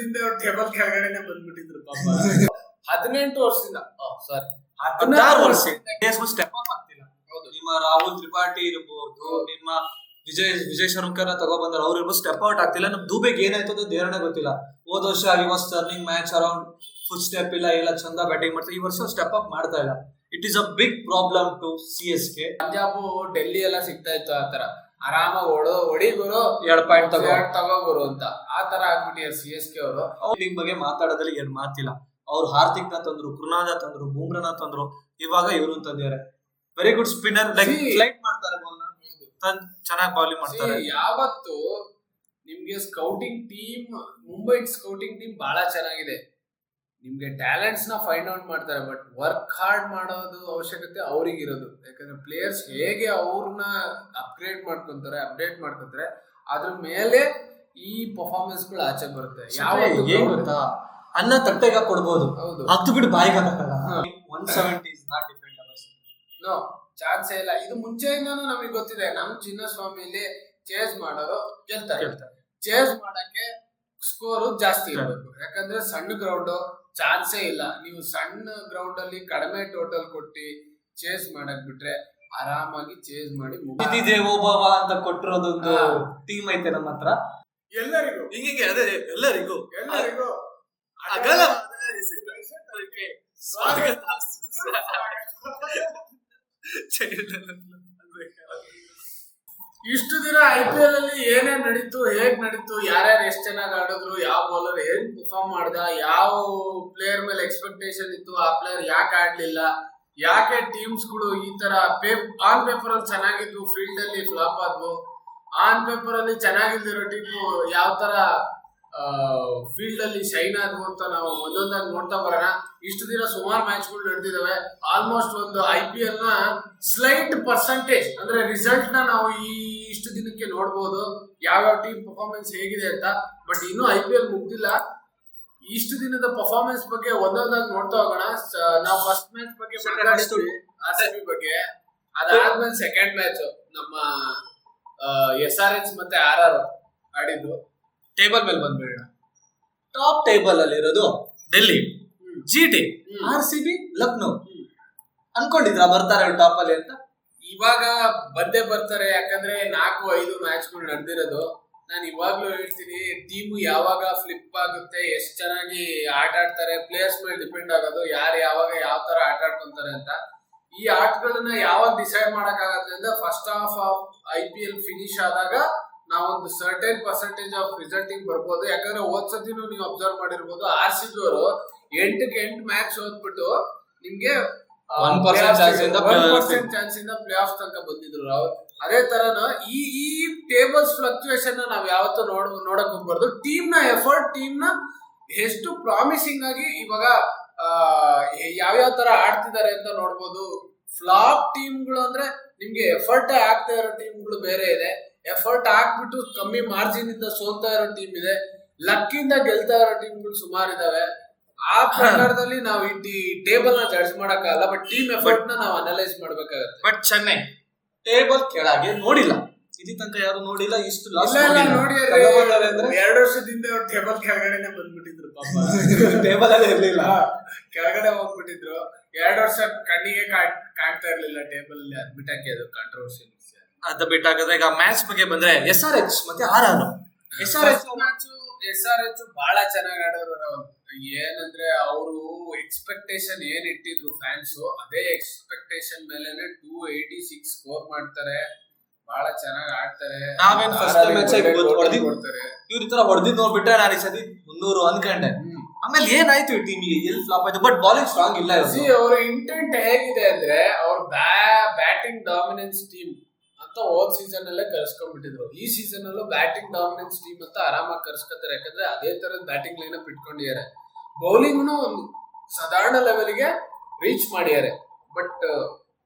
ವರ್ಷದಿಂದ ಅವ್ರು ಟೇಬಲ್ ಕೆಳಗಡೆನೆ ಬಂದ್ಬಿಟ್ಟಿದ್ರು ಪಾಪ. 18 ವರ್ಷದಿಂದ ಸಾರಿ 16 ವರ್ಷದಿಂದ ಸ್ಟೆಪ್ ಅಪ್ ಆಗ್ತಿಲ್ಲ. ನಿಮ್ಮ ರಾಹುಲ್ ತ್ರಿಪಾಠಿ ಇರ್ಬೋದು, ನಿಮ್ಮ ವಿಜಯ್ ಶಂಕರ್ ತಗೊಬಂದ್ರೆ ಅವ್ರು ಇರ್ಬೋದು, ಸ್ಟೆಪ್ ಔಟ್ ಆಗ್ತಿಲ್ಲ. ನಮ್ ದುಬೆಗೆ ಏನಾಯ್ತು ಅಂತ ದೇವರೇ ಗೊತ್ತಿಲ್ಲ. ಹೋದ ವರ್ಷ ಈ was turning match around, full step ಇಲ್ಲ ಚಂದ ಬ್ಯಾಟಿಂಗ್ ಮಾಡ್ತಾರೆ. ಈ ವರ್ಷ ಸ್ಟೆಪ್ ಅಪ್ ಮಾಡ್ತಾ ಇಲ್ಲ. It is a big problem to CSK. Punjab Delhi ಎಲ್ಲ ಸಿಗ್ತಾ ಇತ್ತು ಆತರ, ಆರಾಮಾಗಿ ಹೊಡಿ ಗುರು 2 ಪಾಯಿಂಟ್ ತಗೋ ಗುರು ಅಂತ ಆತರ ಆಗ್ಬಿಟ್ಟಿದ್ದಾರೆ CSK ಅವರು. ಅವ್ರ ಬಗ್ಗೆ ಮಾತಾಡೋದ್ರಲ್ಲಿ ಎರಡು ಮಾತಿಲ್ಲ. ಅವ್ರು ಹಾರ್ದಿಕ್ ನ ತಂದ್ರು, ಕೃಣಾಲ್ ತಂದ್ರು, ಬೂಮ್ರಾನ ತಂದ್ರು, ಇವಾಗ ಇವ್ರು ತಂದಿದ್ದಾರೆ. Very good spinner, like flight ಮಾಡ್ತಾರೆ ಬಾಲ್ ನ, ಚೆನ್ನಾಗಿ ಬೌಲಿಂಗ್ ಮಾಡ್ತಾರೆ. ಯಾವತ್ತು ನಿಮ್ಗೆ scouting team, Mumbai scouting team ಬಹಳ ಚೆನ್ನಾಗಿದೆ. ನಿಮ್ಗೆ ಟ್ಯಾಲೆಂಟ್ಸ್ ನ ಫೈಂಡ್ ಔಟ್ ಮಾಡ್ತಾರೆ, ಬಟ್ ವರ್ಕ್ ಹಾರ್ಡ್ ಮಾಡೋದು ಅವಶ್ಯಕತೆ ಅವ್ರಿಗಿರೋದು. ಯಾಕಂದ್ರೆ ಪ್ಲೇಯರ್ಸ್ ಹೇಗೆ ಅವ್ರನ್ನ ಅಪ್ಡೇಟ್ ಮಾಡ್ಕೊಂತಾರೆ ಅದ್ರ ಮೇಲೆ ಈ ಪರ್ಫಾರ್ಮೆನ್ಸ್ ಗಳು ಆಚೆ ಬರುತ್ತೆ. ಗೊತ್ತಾ, ಅನ್ನ ತಟ್ಟೆಗ ಕೊಡ್ಬೋದು, ಹತ್ತು ಬಿಟ್ಟು ಬಾಯಿಗೆ ಹಾಕಲ್ಲ. 170 is not defendable. ನೋ ಚಾನ್ಸೇ ಇಲ್ಲ. ಇದು ಮುಂಚೆಯಿಂದಾನು ನಮಗೆ ಗೊತ್ತಿದೆ. ನಮ್ ಚಿನ್ನಸ್ವಾಮಿಲಿ ಚೇಸ್ ಮಾಡೋರು ಗೆಲ್ತಾರೆ. ಚೇಸ್ ಮಾಡಕ್ಕೆ ಸ್ಕೋರ್ ಜಾಸ್ತಿ ಇರಬೇಕು. ಯಾಕಂದ್ರೆ ಸಣ್ಣ ಗ್ರೌಂಡ್ ಚಾನ್ಸೇ ಇಲ್ಲ. ನೀವು ಸಣ್ಣ ಗ್ರೌಂಡ್ ಅಲ್ಲಿ ಕಡಿಮೆ ಟೋಟಲ್ ಕೊಟ್ಟಿ ಚೇಸ್ ಮಾಡಕ್ ಬಿಟ್ರೆ ಆರಾಮಾಗಿ ಚೇಸ್ ಮಾಡಿ ದೇವೋಭವ ಅಂತ ಕೊಟ್ಟಿರೋದೊಂದು ಟೀಮ್ ಐತೆ ನಮ್ಮ ಹತ್ರ. ಎಲ್ಲರಿಗೂ ಹಿಂಗೆ ಅದೇ ಎಲ್ಲರಿಗೂ ಇಷ್ಟು ದಿನ IPL ಅಲ್ಲಿ ಏನೇನ್ ನಡೀತು, ಹೇಗ್ ನಡೀತು, ಯಾರ್ಯಾರು ಎಷ್ಟ್ ಚೆನ್ನಾಗಿ ಆಡಿದ್ರು, ಯಾವ ಬೌಲರ್ ಏನ್ ಪರ್ಫಾರ್ಮ್ ಮಾಡ್ದ, ಯಾವ ಪ್ಲೇಯರ್ ಮೇಲೆ ಎಕ್ಸ್ಪೆಕ್ಟೇಷನ್ ಇತ್ತು, ಆ ಪ್ಲೇಯರ್ ಯಾಕೆ ಆಡ್ಲಿಲ್ಲ, ಯಾಕೆ ಟೀಮ್ಸ್ ಗಳು ಈ ತರ ಆನ್ ಪೇಪರ್ ಅಲ್ಲಿ ಚೆನ್ನಾಗಿದ್ವು, ಫೀಲ್ಡ್ ಅಲ್ಲಿ ಫ್ಲಾಪ್ ಆದ್ವು, ಆನ್ ಪೇಪರ್ ಅಲ್ಲಿ ಚೆನ್ನಾಗಿಲ್ದಿರೋ ಟೀಮ್ ಯಾವ ತರ ಫೀಲ್ಡ್ ಅಲ್ಲಿ ಶೈನ್ ಆದ್ವು ಅಂತ ನಾವು ಒಂದೊಂದಾಗಿ ನೋಡ್ತಾ ಬರೋಣ. ಇಷ್ಟು ದಿನ ಸುಮಾರು ಮ್ಯಾಚ್ ಗಳು ನಡೆದಿದ್ದಾವೆ. ಆಲ್ಮೋಸ್ಟ್ ಒಂದು IPL ನ ಸ್ಲೈಟ್ ಪರ್ಸೆಂಟೇಜ್ ಅಂದ್ರೆ ರಿಸಲ್ಟ್ ನ ನಾವು ಇಷ್ಟು ದಿನಕ್ಕೆ ನೋಡ್ಬೋದು, ಯಾವ್ಯಾವ ಟೀಮ್ ಪರ್ಫಾರ್ಮೆನ್ಸ್ ಹೇಗಿದೆ ಅಂತ. ಬಟ್ ಇನ್ನೂ IPL ಮುಗ್ದಿಲ್ಲ. ಇಷ್ಟು ದಿನದ ಪರ್ಫಾರ್ಮೆನ್ಸ್ ಬಗ್ಗೆ ಒಂದೊಂದಾಗಿ ನೋಡ್ತಾ ಹೋಗೋಣ. ನಾವು ಫಸ್ಟ್ ಮ್ಯಾಚ್ ಬಗ್ಗೆ ಮಾತಾಡಿದ್ವಿ, RCB ಬಗ್ಗೆ. ಅದಾದ್ಮೇಲೆ ಸೆಕೆಂಡ್ ಮ್ಯಾಚ್ ನಮ್ಮ SRH ಮತ್ತೆ RR ಆಡಿದ್ದು. ಟೇಬಲ್ ಮೇಲೆ ಬಂದ್ಬಿಡೋಣ. ಟಾಪ್ ಟೇಬಲ್ ಅಲ್ಲಿ ಇರೋದು ಡೆಲ್ಲಿ, GT, RCB, ಲಕ್ನೋ. ಅನ್ಕೊಂಡಿದ್ರ ಬರ್ತಾರೆ ಟಾಪ್ ಅಲ್ಲಿ ಅಂತ? ಇವಾಗ ಬಂದೇ ಬರ್ತಾರೆ. ಯಾಕಂದ್ರೆ 4-5 ಮ್ಯಾಚ್ಗಳು ನಡೆದಿರೋದು. ನಾನು ಇವಾಗ್ಲೂ ಹೇಳ್ತೀನಿ, ಟೀಮು ಯಾವಾಗ ಫ್ಲಿಪ್ ಆಗುತ್ತೆ, ಎಷ್ಟು ಚೆನ್ನಾಗಿ ಆಟ ಆಡ್ತಾರೆ, ಪ್ಲೇಯರ್ಸ್ ಮೇಲೆ ಡಿಪೆಂಡ್ ಆಗೋದು, ಯಾರು ಯಾವಾಗ ಯಾವ ತರ ಆಟ ಆಡ್ಕೊಂತಾರೆ ಅಂತ. ಈ ಆಟಗಳನ್ನ ಯಾವಾಗ ಡಿಸೈಡ್ ಮಾಡಕ್ ಆಗತ್ತೆ ಅಂದ್ರೆ first half of IPL finish ಆದಾಗ ನಾವೊಂದು ಸರ್ಟೈನ್ ಪರ್ಸೆಂಟೇಜ್ ಆಫ್ ರಿಸಲ್ಟಿಂಗ್ ಬರ್ಬೋದು. ಯಾಕಂದ್ರೆ ಹೋದ್ಸತಿನೂ ನೀವು ಅಬ್ಸರ್ವ್ ಮಾಡಿರ್ಬೋದು, RCB ಅವರು 8 ಮ್ಯಾಚ್ ಓದ್ಬಿಟ್ಟು ನಿಮ್ಗೆ 1% ಚಾನ್ಸ್ ಇಂದ ಪ್ಲೇ ಆಫ್ ತನಕ ಬಂದಿದ್ರು ಅವ್ರು. ಅದೇ ತರನ ಈ ಟೇಬಲ್ಸ್ ಫ್ಲಕ್ಚುಯೇಷನ್ ನಾವ್ ಯಾವತ್ತೂ ನೋಡಕ್ ಹೋಗ್ಬಾರ್ದು. ಟೀಮ್ ನ ಎಫರ್ಟ್, ಟೀಮ್ ನ ಎಷ್ಟು ಪ್ರಾಮಿಸಿಂಗ್ ಆಗಿ ಇವಾಗ ಯಾವ್ಯಾವ ತರ ಆಡ್ತಿದ್ದಾರೆ ಅಂತ ನೋಡ್ಬೋದು. ಫ್ಲಾಪ್ ಟೀಮ್ಗಳು ಅಂದ್ರೆ ನಿಮ್ಗೆ ಎಫರ್ಟ್ ಆಗ್ತಾ ಇರೋ ಟೀಮ್ಗಳು ಬೇರೆ ಇದೆ, ಎಫರ್ಟ್ ಹಾಕ್ಬಿಟ್ಟು ಕಮ್ಮಿ ಮಾರ್ಜಿನ್ ಇಂದ ಸೋಲ್ತಾ ಇರೋ ಟೀಮ್ ಇದೆ, ಲಕ್ಕಿಂದ ಗೆಲ್ತಾ ಇರೋ ಟೀಮ್ಗಳು ಸುಮಾರು ಇದಾವೆ. ಆ ಪ್ರಕಾರದಲ್ಲಿ ನಾವು ಈ ಟೇಬಲ್ ನ ಜಡ್ಜ್ ಮಾಡಕ್ಕಾಗಲ್ಲ, ಬಟ್ ಟೀಮ್ ಎಫರ್ಟ್ ನ ನಾವು ಅನಲೈಸ್ ಮಾಡ್ಬೇಕಾಗತ್ತೆ. ಬಟ್ ಚೆನ್ನೈ ಟೇಬಲ್ ಕೆಳಗೆ ನೋಡಿಲ್ಲ, ಇಲ್ಲಿ ತನಕ ಯಾರು ನೋಡಿಲ್ಲ. ಇಷ್ಟು ಲಾಸ್ ನೋಡಿ 2 ವರ್ಷದಿಂದ ಟೇಬಲ್ ಕೆಳಗಡೆನೆ ಬಂದ್ಬಿಟ್ಟಿದ್ರು ಪಾಪ. ಟೇಬಲ್ ಅಲ್ಲಿ ಇರ್ಲಿಲ್ಲ, ಕೆಳಗಡೆ ಹೋಗ್ಬಿಟ್ಟಿದ್ರು. 2 ವರ್ಷ ಕಣ್ಣಿಗೆ ಕಾಣ್ತಾ ಇರ್ಲಿಲ್ಲ ಟೇಬಲ್ ಅಲ್ಲಿ. ಅದ್ ಬಿಟ್ಟಾಕಿ ಅದು ಕಾಂಟ್ರವರ್ಸಿ. ಅದ ಬಿಟ್ಟಾಗದ್ರೆ ಈಗ ಮ್ಯಾಚ್ ಬಗ್ಗೆ ಬಂದ್ರೆ SRH ಮತ್ತೆ RR. SRH ಬಹಳ ಚೆನ್ನಾಗಿ ಆಡೋರು. ಏನಂದ್ರೆ ಅವರು ಎಕ್ಸ್ಪೆಕ್ಟೇಷನ್ ಏನ್ ಇಟ್ಟಿದ್ರು ಫ್ಯಾನ್ಸ್, ಅದೇ ಎಕ್ಸ್ಪೆಕ್ಟೇಷನ್ ಮೇಲೆನೆ 286 ಸ್ಕೋರ್ ಮಾಡ್ತಾರೆ. ಬಹಳ ಚೆನ್ನಾಗಿ ಆಡ್ತಾರೆ. ನಾವೇನ್ ಫಸ್ಟ್ ಮ್ಯಾಚ್ ಹೊಡೆದಿರ್ತಾರೆ, ಇವ್ರ ಈ ತರ ಹೊಡೆದಿದ್ ನೋಡ್ಬಿಟ್ರೆ ನಾನು ಈ ಸತಿ 300 ಅನ್ಕೊಂಡೆ. ಆಮೇಲೆ ಏನಾಯ್ತು ಈ ಟೀಮ್ ಎಲ್ಲಿ ಫ್ಲಾಪ್ ಆಯ್ತು. ಬಟ್ ಬಾಲಿಂಗ್ ಸ್ಟ್ರಾಂಗ್ ಇಲ್ಲ. ಅವ್ರ ಇಂಟೆಂಟ್ ಹೇಗಿದೆ ಅಂದ್ರೆ ಅವ್ರ ಬ್ಯಾಟಿಂಗ್ ಡಾಮಿನೆನ್ಸ್ ಟೀಮ್ ಅಂತ ಹೋದ್ ಸೀಸನ್ ಅಲ್ಲೇ ಕರ್ಸ್ಕೊಂಡ್ಬಿಟ್ಟಿದ್ರು. ಈ ಸೀಸನ್ ಅಲ್ಲೂ ಬ್ಯಾಟಿಂಗ್ ಡಾಮಿನೆನ್ಸ್ ಟೀಮ್ ಅಂತ ಆರಾಮಾಗಿ ಕರ್ಸ್ಕೊತಾರೆ. ಯಾಕಂದ್ರೆ ಅದೇ ತರದ ಬ್ಯಾಟಿಂಗ್ ಲೈನ್ ಅಪ್ ಇಟ್ಕೊಂಡಿದ್ದಾರೆ. ಬೌಲಿಂಗ್ನು ಒಂದು ಸಾಧಾರಣ ಲೆವೆಲ್ಗೆ ರೀಚ್ ಮಾಡಿದ್ದಾರೆ. ಬಟ್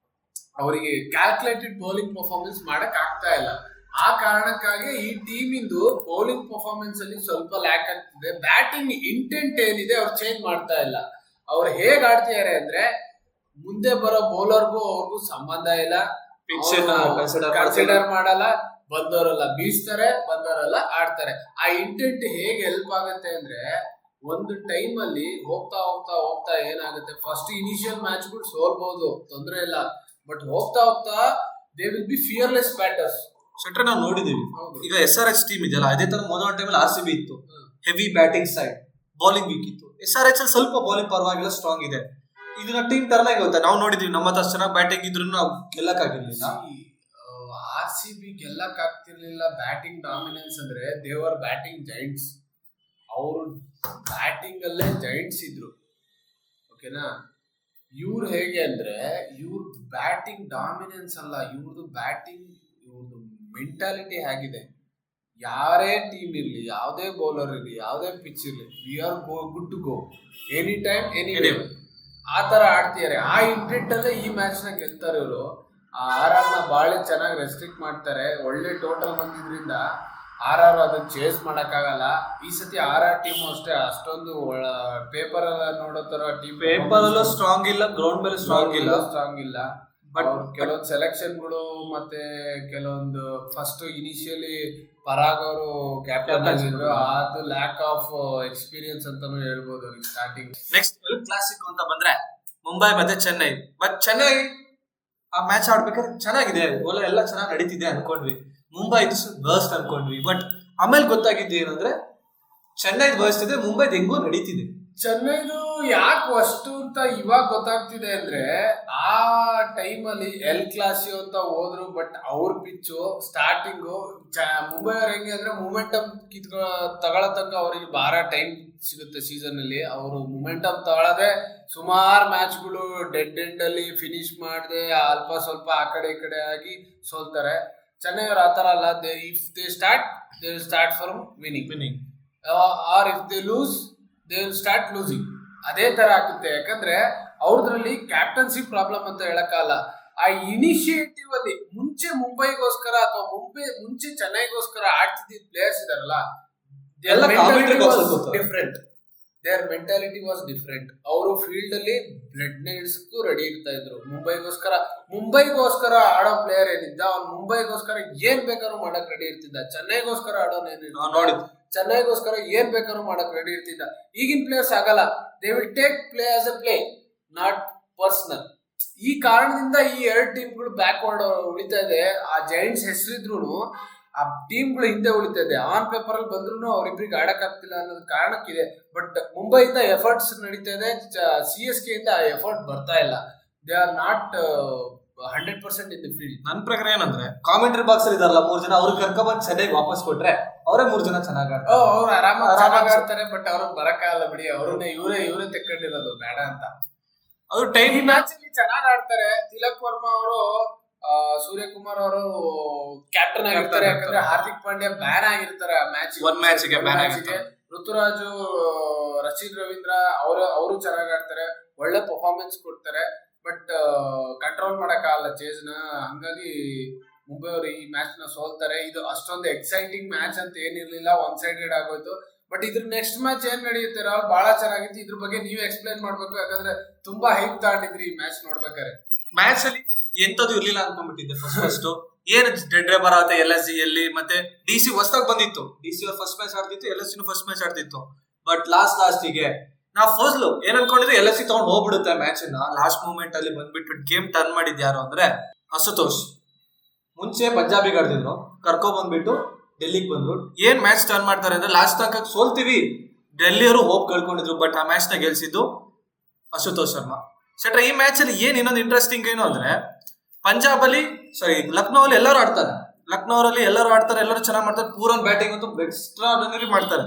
ಅವರಿಗೆ ಕ್ಯಾಲ್ಕುಲೇಟೆಡ್ ಬೌಲಿಂಗ್ ಪರ್ಫಾರ್ಮೆನ್ಸ್ ಮಾಡಕ್ ಆಗ್ತಾ ಇಲ್ಲ. ಆ ಕಾರಣಕ್ಕಾಗಿ ಈ ಟೀಮ್ ಇಂದು ಬೌಲಿಂಗ್ ಪರ್ಫಾರ್ಮೆನ್ಸ್ ಅಲ್ಲಿ ಸ್ವಲ್ಪ ಲ್ಯಾಕ್ ಆಗ್ತಿದೆ. ಬ್ಯಾಟಿಂಗ್ ಇಂಟೆಂಟ್ ಏನಿದೆ ಅವ್ರು ಚೇಂಜ್ ಮಾಡ್ತಾ ಇಲ್ಲ. ಅವ್ರು ಹೇಗ್ ಆಡ್ತಿದ್ದಾರೆ ಅಂದ್ರೆ ಮುಂದೆ ಬರೋ ಬೌಲರ್ಗೂ ಅವ್ರಿಗೂ ಸಂಬಂಧ ಇಲ್ಲ, ಕನ್ಸಿಡರ್ ಮಾಡಲ್ಲ. ಬಂದವರೆಲ್ಲ ಬೀಸ್ತಾರೆ, ಬಂದವರೆಲ್ಲ ಆಡ್ತಾರೆ. ಆ ಇಂಟೆಂಟ್ ಹೇಗೆ ಹೆಲ್ಪ್ ಆಗುತ್ತೆ ಅಂದ್ರೆ, ಒಂದು ಟೈಮ್ ಅಲ್ಲಿ ಹೋಗ್ತಾ ಹೋಗ್ತಾ ಹೋಗ್ತಾ ಏನಾಗುತ್ತೆ, ಫಸ್ಟ್ ಇನಿಷಿಯಲ್ ಮ್ಯಾಚ್ಗಳು ಸೋಲ್ಬಹುದು, ತೊಂದರೆ ಇಲ್ಲ. ಬಟ್ ಹೋಗ್ತಾ ಹೋಗ್ತಾ they will be fearless batters. ಶೆಟ್ರೆ ನಾವು ನೋಡಿದೀವಿ, ಈಗ SRH ಟೀಮ್ ಇದೆಯಲ್ಲ, ಅದೇ ತರ ಮೊದಲ ಟೈಮಲ್ಲಿ RCB ಇತ್ತು, heavy batting side, bowling weak ಇತ್ತು. SRH ಅಲ್ಲಿ ಸ್ವಲ್ಪ ಬೌಲಿಂಗ್ ಪರವಾಗಿಲ್ಲ, ಸ್ಟ್ರಾಂಗ್ ಇದೆ. ಇದನ್ನ ಟೀಮ್ ತರನೇ ಗೊತ್ತಾ, ನಾವು ನೋಡಿದೀವಿ, ನಮ್ಮ ಹತ್ರ ಚೆನ್ನಾಗಿ ಬ್ಯಾಟಿಂಗ್ ಇದ್ರು ನಾವು ಗೆಲ್ಲಕ್ಕಾಗಿರ್ಲಿಲ್ಲ. RCB ಗೆಲ್ಲಕ್ ಆಗ್ತಿರ್ಲಿಲ್ಲ. ಬ್ಯಾಟಿಂಗ್ ಡಾಮಿನೆನ್ಸ್ ಅಂದ್ರೆ ದೇವರ್ ಬ್ಯಾಟಿಂಗ್ ಜೈಂಟ್ಸ್. ಅವರು ಬ್ಯಾಟಿಂಗ್ ಅಲ್ಲೇ ಜೈಂಟ್ಸ್ ಇದ್ರು, ಓಕೆನಾ. ಇವ್ರು ಹೇಗೆ ಅಂದ್ರೆ, ಇವ್ರ ಬ್ಯಾಟಿಂಗ್ ಡಾಮಿನೆನ್ಸ್ ಅಲ್ಲ, ಇವ್ರದ್ದು ಬ್ಯಾಟಿಂಗ್, ಇವ್ರದ್ದು ಮೆಂಟಾಲಿಟಿ ಹೇಗಿದೆ, ಯಾರೇ ಟೀಮ್ ಇರ್ಲಿ, ಯಾವುದೇ ಬೌಲರ್ ಇರಲಿ, ಯಾವುದೇ ಪಿಚ್ ಇರ್ಲಿ, we are good to go any time any day, ಆ ತರ ಆಡ್ತಿದ್ದಾರೆ. ಆ ಇಂಟೆಂಟ್ ಅಲ್ಲೇ ಈ ಮ್ಯಾಚ್ ನ ಗೆಲ್ತಾರೆ ಇವರು. ಆ RR ನ ಬಾಳೆ ಚೆನ್ನಾಗಿ ರೆಸ್ಟ್ರಿಕ್ಟ್ ಮಾಡ್ತಾರೆ. ಒಳ್ಳೆ ಟೋಟಲ್ ಬಂದಿದ್ರಿಂದ RR ಅದನ್ನ ಚೇಸ್ ಮಾಡಕ್ಕಾಗಲ್ಲ. ಈ ಸತಿ RR ಟೀಮ್ ಅಷ್ಟೇ ಅಷ್ಟೊಂದು ಪೇಪರ್ ಎಲ್ಲ ನೋಡೋ ತರ ಟೀಮ್, ಪೇಪರ್ ಅಲ್ಲೂ ಸ್ಟ್ರಾಂಗ್ ಇಲ್ಲ, ಗ್ರೌಂಡ್ ಮೇಲೆ ಸ್ಟ್ರಾಂಗ್ ಇಲ್ಲ. ಬಟ್ ಕೆಲವೊಂದು ಸೆಲೆಕ್ಷನ್ಗಳು ಮತ್ತೆ ಕೆಲವೊಂದು ಫಸ್ಟ್ ಇನಿಷಿಯಲಿ ಪರಾಗ್ ಅವರು ಕ್ಯಾಪ್ಟನ್ ಆಗಿದ್ರು, ಅದು ಲ್ಯಾಕ್ ಆಫ್ ಎಕ್ಸ್ಪೀರಿಯನ್ಸ್ ಅಂತಾನು ಹೇಳ್ಬೋದು ಸ್ಟಾರ್ಟಿಂಗ್. ನೆಕ್ಸ್ಟ್ ಕ್ಲಾಸಿಕ್ ಅಂತ ಬಂದ್ರೆ ಮುಂಬೈ ಮತ್ತೆ ಚೆನ್ನೈ. ಬಟ್ ಚೆನ್ನೈ ಆ ಮ್ಯಾಚ್ ಆಡ್ಬೇಕಾದ್ರೆ ಚೆನ್ನಾಗಿದೆ, ಎಲ್ಲ ಚೆನ್ನಾಗಿ ನಡೀತಿದೆ ಅನ್ಕೊಂಡ್ವಿ. ಮುಂಬೈ ವರ್ಸ್ಟ್ ಅನ್ಕೊಂಡ್ವಿ. ಬಟ್ ಆಮೇಲೆ ಗೊತ್ತಾಗಿದ್ದು ಏನಂದ್ರೆ ಚೆನ್ನೈದ್ ವರ್ಸ್ಟ್ ಇದೆ, ಮುಂಬೈದ್ ಹೆಂಗೋ ನಡೀತಿದೆ. ಚೆನ್ನೈದು ಯಾಕೆ ಅಷ್ಟು ಅಂತ ಇವಾಗ ಗೊತ್ತಾಗ್ತಿದೆ ಅಂದ್ರೆ, ಆ ಟೈಮಲ್ಲಿ ಕ್ಲಾಸಿಯೋ ಅಂತ ಹೋದ್ರು. ಬಟ್ ಅವ್ರ ಪಿಚ್ಚು ಸ್ಟಾರ್ಟಿಂಗು ಮುಂಬೈ ಅವ್ರ ಹೆಂಗೆ ಅಂದ್ರೆ, ಮೂಮೆಂಟಮ್ ತಗೊಳತಕ್ಕ ಅವ್ರಿಗೆ ಬಾರ ಟೈಮ್ ಸಿಗುತ್ತೆ ಸೀಸನ್ ಅಲ್ಲಿ. ಅವರು ಮೂಮೆಂಟಮ್ ತಗೊಳ್ಳದೆ ಸುಮಾರು ಮ್ಯಾಚ್ಗಳು ಡೆಡ್ ಎಂಡ್ ಅಲ್ಲಿ ಫಿನಿಶ್ ಮಾಡದೆ ಅಲ್ಪ ಸ್ವಲ್ಪ ಆ ಕಡೆ ಈ ಕಡೆ ಆಗಿ ಸೋಲ್ತಾರೆ. ಚೆನ್ನೈ ಅವ್ರು ಆತರ ಅಲ್ಲ. If they start from winning or if they lose they will start losing. ಅದೇ ತರ ಆಗುತ್ತೆ. ಯಾಕಂದ್ರೆ ಅವ್ರದ್ರಲ್ಲಿ ಕ್ಯಾಪ್ಟನ್ಸಿ ಪ್ರಾಬ್ಲಮ್ ಅಂತ ಹೇಳಕ್ಕಾಗಲ್ಲ. ಆ ಇನಿಷಿಯೇಟಿವ್ ಅಲ್ಲಿ ಮುಂಚೆ ಮುಂಬೈಗೋಸ್ಕರ ಅಥವಾ ಮುಂಚೆ ಚೆನ್ನೈಗೋಸ್ಕರ ಆಡ್ತಿದ್ದ ಪ್ಲೇಯರ್ಸ್ ಇದಾರಲ್ಲ, different. Their mentality was different. ಅವರು ಫೀಲ್ಡ್ ಅಲ್ಲಿ ಬ್ಲಡ್ ನೈಡ್ಸ್ಗೂ ರೆಡಿ ಇರ್ತಾ ಇದ್ರು. ಮುಂಬೈಗೋಸ್ಕರ ಆಡೋ ಪ್ಲೇಯರ್ ಏನಿದ್ದ, ಅವ್ನು ಮುಂಬೈಗೋಸ್ಕರ ಏನ್ ಬೇಕಾದ್ರೂ ಮಾಡಕ್ ರೆಡಿ ಇರ್ತಿದ್ದ. ಚೆನ್ನೈಗೋಸ್ಕರ ಆಡೋನ್ ಚೆನ್ನೈಗೋಸ್ಕರ ಏನ್ ಬೇಕಾದ್ರೂ ಮಾಡಕ್ ರೆಡಿ ಇರ್ತಿದ್ದ. ಈಗಿನ ಪ್ಲೇಯರ್ಸ್ ಆಗಲ್ಲ. They will take play as a play, not personal. ಈ ಕಾರಣದಿಂದ ಈ ಎರಡು ಟೀಮ್ಗಳು ಬ್ಯಾಕ್ವರ್ಡ್ ಉಳಿತಾ ಇದೆ. ಆ ಜೈಂಟ್ಸ್ ಹೆಸರಿದ್ರು ಆ ಟೀಮ್ಗಳು ಹಿಂದೆ ಉಳಿತಾ ಇದೆ. ಆನ್ ಪೇಪರ್ ಅಲ್ಲಿ ಬಂದ್ರು ಅವ್ರಿಬ್ರಿಗೆ ಆಡಕ್ ಆಗ್ತಿಲ್ಲ ಅನ್ನೋದು ಕಾರಣಕ್ಕಿದೆ. ಬಟ್ ಮುಂಬೈಯಿಂದ ಎಫರ್ಟ್ಸ್ ನಡೀತಾ ಇದೆ, CSK ಇಂದ ಆ ಎಫರ್ಟ್ ಬರ್ತಾ ಇಲ್ಲ. They R not 100% in the field. ನನ್ನ ಪ್ರಕಾರ ಏನಂದ್ರೆ, ಕಾಮೆಂಟ್ರಿ ಬಾಕ್ಸ್ ಅಲ್ಲಿ ಇದಾರಲ್ಲ 3 ಜನ, ಅವ್ರಿಗೆ ಕರ್ಕೊಂಡ್ಬಂದು ಚೆನ್ನೈಗೆ ವಾಪಸ್ ಕೊಟ್ರೆ ಅವರೇ 3 ಜನ ಚೆನ್ನಾಗಿ ಆಡ್ತಾರೆ. ಅವ್ರು ಆರಾಮಾಗಿ ಆಡ್ತಾರೆ. ಬಟ್ ಅವ್ರಿಗೆ ಬರಕ್ಕಾಗಲ್ಲ ಬಿಡಿ. ಅವ್ರನ್ನೇ ಇವರೇ ತೆಕ್ಕೊಂಡಿರೋದು ಬೇಡ ಅಂತ. ಅವ್ರು ಟೈಮ್ ಮ್ಯಾಚ್ ಅಲ್ಲಿ ಚೆನ್ನಾಗಿ ಆಡ್ತಾರೆ. ತಿಲಕ್ ವರ್ಮಾ ಅವರು, ಸೂರ್ಯಕುಮಾರ್ ಅವರು ಕ್ಯಾಪ್ಟನ್ ಆಗಿರ್ತಾರೆ. ಯಾಕಂದ್ರೆ ಹಾರ್ದಿಕ್ ಪಾಂಡ್ಯ ಬ್ಯಾನ್ ಆಗಿರ್ತಾರೆ ಮ್ಯಾಚ್ಗೆ. ಋತುರಾಜು, ರಶೀದ್ ರವೀಂದ್ರ ಅವರು ಚೆನ್ನಾಗಿ ಆಡ್ತಾರೆ, ಒಳ್ಳೆ ಪರ್ಫಾರ್ಮೆನ್ಸ್ ಕೊಡ್ತಾರೆ. ಬಟ್ ಕಂಟ್ರೋಲ್ ಮಾಡಕ್ಕಾಗಲ್ಲ ಚೇಸ್ ನ. ಹಂಗಾಗಿ ಮುಂಬೈ ಅವರು ಈ ಮ್ಯಾಚ್ ನ ಸೋಲ್ತಾರೆ. ಇದು ಅಷ್ಟೊಂದು ಎಕ್ಸೈಟಿಂಗ್ ಮ್ಯಾಚ್ ಅಂತ ಏನಿರ್ಲಿಲ್ಲ, ಒನ್ ಸೈಡೆಡ್ ಆಗೋಯ್ತು. ಬಟ್ ಇದ್ರ ನೆಕ್ಸ್ಟ್ ಮ್ಯಾಚ್ ಏನ್ ನಡೆಯುತ್ತೆ ರಾಹುಲ್, ಬಹಳ ಚೆನ್ನಾಗಿತ್ತು. ಇದ್ರ ಬಗ್ಗೆ ನೀವು ಎಕ್ಸ್ಪ್ಲೈನ್ ಮಾಡ್ಬೇಕು. ಯಾಕಂದ್ರೆ ತುಂಬಾ ಹೈಪ್ ತಗೊಂಡಿದ್ರಿ ಈ ಮ್ಯಾಚ್ ನೋಡ್ಬೇಕಾರೆ. ಮ್ಯಾಚ್ ಅಲ್ಲಿ ಎಂತದ್ದು ಇರ್ಲಿಲ್ಲ ಅನ್ಕೊಂಡ್ಬಿಟ್ಟಿದ್ದೆ ಫಸ್ಟ್. ಏನು ಡೆಡ್ ಬರತ್ತೆ LSG ಯಲ್ಲಿ, ಮತ್ತೆ DC ಹೊಸದಾಗಿ ಬಂದಿತ್ತು. DC ಫಸ್ಟ್ ಮ್ಯಾಚ್ ಆಡ್ತಿತ್ತು, LSG ಫಸ್ಟ್ ಮ್ಯಾಚ್ ಆಡ್ತಿತ್ತು. ಬಟ್ ಲಾಸ್ಟಿಗೆ ನಾವು ಫಸ್ಟ್ ಏನ್ ಅನ್ಕೊಂಡಿದ್ರೆ LSG ತಗೊಂಡ್ ಹೋಗ್ಬಿಡುತ್ತೆ ಮ್ಯಾಚ್ ನ. ಲಾಸ್ಟ್ ಮೂಮೆಂಟ್ ಅಲ್ಲಿ ಬಂದ್ಬಿಟ್ಟು ಗೇಮ್ ಟರ್ನ್ ಮಾಡಿದ್ ಯಾರು ಅಂದ್ರೆ ಅಶುತೋಷ್. ಮುಂಚೆ ಪಂಜಾಬಿಗೆ ಆಡ್ತಿದ್ರು, ಕರ್ಕೊ ಬಂದ್ಬಿಟ್ಟು ಡೆಲ್ಲಿಗೆ ಬಂದ್ರು. ಏನ್ ಮ್ಯಾಚ್ ಟರ್ನ್ ಮಾಡ್ತಾರೆ ಅಂದ್ರೆ, ಲಾಸ್ಟ್ ತನಕ ಸೋಲ್ತೀವಿ, ಡೆಲ್ಲಿಯವರು ಹೋಪ್ ಕಳ್ಕೊಂಡಿದ್ರು. ಬಟ್ ಆ ಮ್ಯಾಚ್ ನ ಗೆಲ್ಸಿದ್ದು ಅಶುತೋಷ್ ಶರ್ಮಾ. ಸೆಟ್ರ ಈ ಮ್ಯಾಚ್ ಅಲ್ಲಿ ಏನ್ ಇನ್ನೊಂದು ಇಂಟ್ರೆಸ್ಟಿಂಗ್ ಏನು ಅಂದ್ರೆ, ಲಕ್ನೋ ಅಲ್ಲಿ ಎಲ್ಲರೂ ಆಡ್ತಾರೆ. ಎಲ್ಲರೂ ಚೆನ್ನಾಗಿ ಮಾಡ್ತಾರೆ. ಪೂರನ್ ಬ್ಯಾಟಿಂಗ್ ಅಂತೂ ಎಕ್ಸ್ಟ್ರಾ ಆರ್ಡಿನರಿ ಮಾಡ್ತಾರೆ.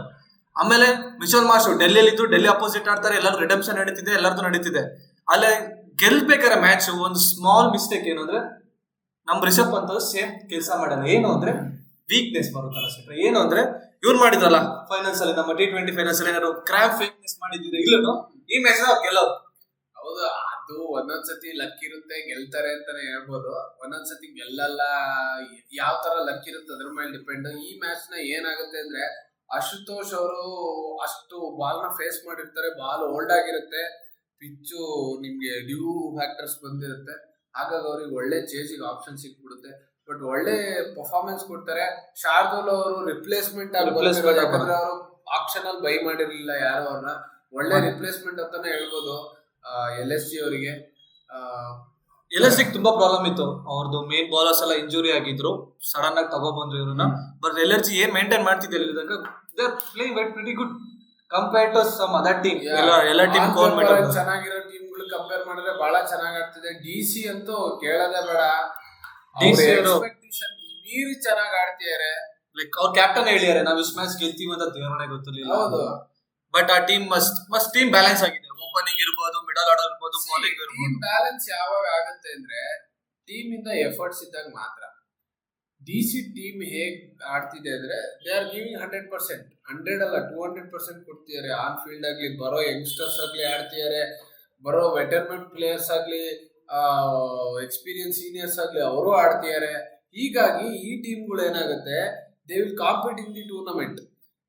ಆಮೇಲೆ ಮಿಚೆಲ್ ಮಾರ್ಷ್ ಡೆಲ್ಲಿಯಲ್ಲಿ ಇದ್ದು, ಡೆಲ್ಲಿ ಅಪೋಸಿಟ್ ಆಡ್ತಾರೆ. ಎಲ್ಲರೂ ರಿಡೆಂಪ್ಷನ್ ನಡೀತಿದೆ, ಎಲ್ಲರದು ನಡೀತಿದೆ. ಅಲ್ಲೇ ಗೆಲ್ಬೇಕಾರೆ ಮ್ಯಾಚ್ ಒಂದು ಸ್ಮಾಲ್ ಮಿಸ್ಟೇಕ್ ಏನು ಅಂದ್ರೆ, ನಮ್ ರಿಷಬ್ ಪಂತ್ ಸೇಮ್ ಕೆಲಸ ಮಾಡಲ್ಲ. ಏನು ಅಂದ್ರೆ ವೀಕ್ನೆಸ್ ಬರುತ್ತಲ್ಲ ಸೆಟ್ರ. ಏನು ಅಂದ್ರೆ ಇವ್ರು ಮಾಡಿದ್ರಲ್ಲ ಫೈನಲ್ಸ್ ಅಲ್ಲಿ, ನಮ್ಮ T20 ಫೈನಲ್ಸ್ ಅಲ್ಲಿ ಏನಾದ್ರು ಕ್ರಾಂಪ್ ವೀಕ್ನೆಸ್ ಮಾಡಿದ್ರೆ ಇಲ್ಲೂ ಈ ಮ್ಯಾಚ್ ಗೆಲ್ಲೋದು. ಹೌದು, ಅದು ಒಂದೊಂದ್ಸತಿ ಲಕ್ ಇರುತ್ತೆ, ಗೆಲ್ತಾರೆ ಅಂತಾನೆ ಹೇಳ್ಬೋದು. ಒಂದೊಂದ್ಸತಿ ಗೆಲ್ಲಲ್ಲ. ಯಾವ ತರ ಲಕ್ ಇರುತ್ತೆ ಅದ್ರ ಮೇಲೆ ಡಿಪೆಂಡ್. ಈ ಮ್ಯಾಚ್ ನ ಏನಾಗುತ್ತೆ ಅಂದ್ರೆ, ಅಶುತೋಷ್ ಅವರು ಅಷ್ಟು ಬಾಲ್ ನ ಫೇಸ್ ಮಾಡಿರ್ತಾರೆ. ಬಾಲ್ ಓಲ್ಡ್ ಆಗಿರುತ್ತೆ, ಪಿಚ್ಚು ನಿಮ್ಗೆ ಡ್ಯೂ ಫ್ಯಾಕ್ಟರ್ಸ್ ಬಂದಿರುತ್ತೆ. ಹಾಗಾಗಿ ಅವ್ರಿಗೆ ಒಳ್ಳೆ ಚೇಸಿಗೆ ಆಪ್ಷನ್ ಸಿಕ್ಬಿಡುತ್ತೆ. ಬಟ್ ಒಳ್ಳೆ ಪರ್ಫಾರ್ಮೆನ್ಸ್ ಕೊಡ್ತಾರೆ. ಶಾರ್ದೂಲ್ ಅವರು ರಿಪ್ಲೇಸ್ಮೆಂಟ್ ಆಗಿ Replacement ಬಂದಿರೋದು, ಆಗಿ ಯಾಕಂದ್ರೆ ಅವರು ಆಕ್ಷನ್ ಅಲ್ಲಿ ಬೈ ಮಾಡಿರ್ಲಿಲ್ಲ ಯಾರು ಅವ್ರನ್ನ. ಒಳ್ಳೆ ರಿಪ್ಲೇಸ್ಮೆಂಟ್ ಅಂತಾನೆ ಹೇಳ್ಬೋದು LSG ಅವರಿಗೆ. LSG ತುಂಬಾ ಪ್ರಾಬ್ಲಮ್ ಇತ್ತು, ಅವ್ರದ್ದು ಮೇನ್ ಬೌಲರ್ಸ್ ಎಲ್ಲ ಇಂಜುರಿ ಆಗಿದ್ರು, ಸಡನ್ ಆಗಿ ತಗೊಬಂದ್ರು ಇವ್ರನ್ನ. ಬಟ್ LSG ಏನ್ ಮೇಂಟೈನ್ ಮಾಡ್ತಿದ್ದೆ they are playing very good compared to some other team. ಎಲ್ಲ ಟೀಮ್ ಚೆನ್ನಾಗಿರೋ ಟೀಮ್ಗಳು ಕಂಪೇರ್ ಮಾಡಿದ್ರೆ ಬಹಳ ಚೆನ್ನಾಗಿ ಆಡ್ತಿದೆ. DC ಅಂತೂ ಕೇಳೋದೇ ಬೇಡ, DC ಎಕ್ಸ್ಪೆಕ್ಟೇಷನ್ ಮೀರಿ ಚೆನ್ನಾಗಿ ಆಡ್ತಿದ್ದಾರೆ. ಲೈಕ್ ಅವ್ರ ಕ್ಯಾಪ್ಟನ್ ಹೇಳಿದ್ದಾರೆ ನಾವು ಇಷ್ಟು ಮ್ಯಾಚ್ ಗೆಲ್ತೀವಿ ಅಂತ, ದೇವರೇ ಗೊತ್ತಿರಲಿಲ್ಲ. ಹೌದು, ಬಟ್ ಆ ಟೀಮ್ ಮಸ್ಟ್ ಟೀಮ್ ಬ್ಯಾಲೆನ್ಸ್ ಆಗಿದೆ. ಓಪನಿಂಗ್ ಇರ್ಬೋದು, ಮಿಡಲ್ ಆರ್ಡರ್ ಇರ್ಬೋದು, ಬೌಲಿಂಗ್ ಇರ್ಬೋದು. ಟೀಮ್ ಬ್ಯಾಲೆನ್ಸ್ ಯಾವಾಗ ಆಗುತ್ತೆ ಅಂದ್ರೆ ಟೀಮ್ ಇಂದ ಎಫರ್ಟ್ಸ್ ಇದ್ದಾಗ ಮಾತ್ರ. DC ಟೀಮ್ ಹೇಗ್ ಆಡ್ತಿದೆ ಅಂದ್ರೆ ದೇ ಆರ್ ಗಿವಿಂಗ್ 100%, 100 ಅಲ್ಲ 200% ಕೊಡ್ತಿದ್ದಾರೆ. ಆನ್ ಫೀಲ್ಡ್ ಆಗ್ಲಿ, ಬರೋ ಯಂಗ್ಸ್ಟರ್ಸ್ ಆಗ್ಲಿ ಆಡ್ತಿದ್ದಾರೆ, ಬರೋ ವೆಟರ್ಮೆಂಟ್ ಪ್ಲೇಯರ್ಸ್ ಆಗ್ಲಿ, ಎಕ್ಸ್ಪೀರಿಯನ್ಸ್ ಸೀನಿಯರ್ಸ್ ಆಗ್ಲಿ ಅವರು ಆಡ್ತಿದ್ದಾರೆ. ಹೀಗಾಗಿ ಈ ಟೀಮ್ಗಳು ಏನಾಗುತ್ತೆ, they will compete in the tournament.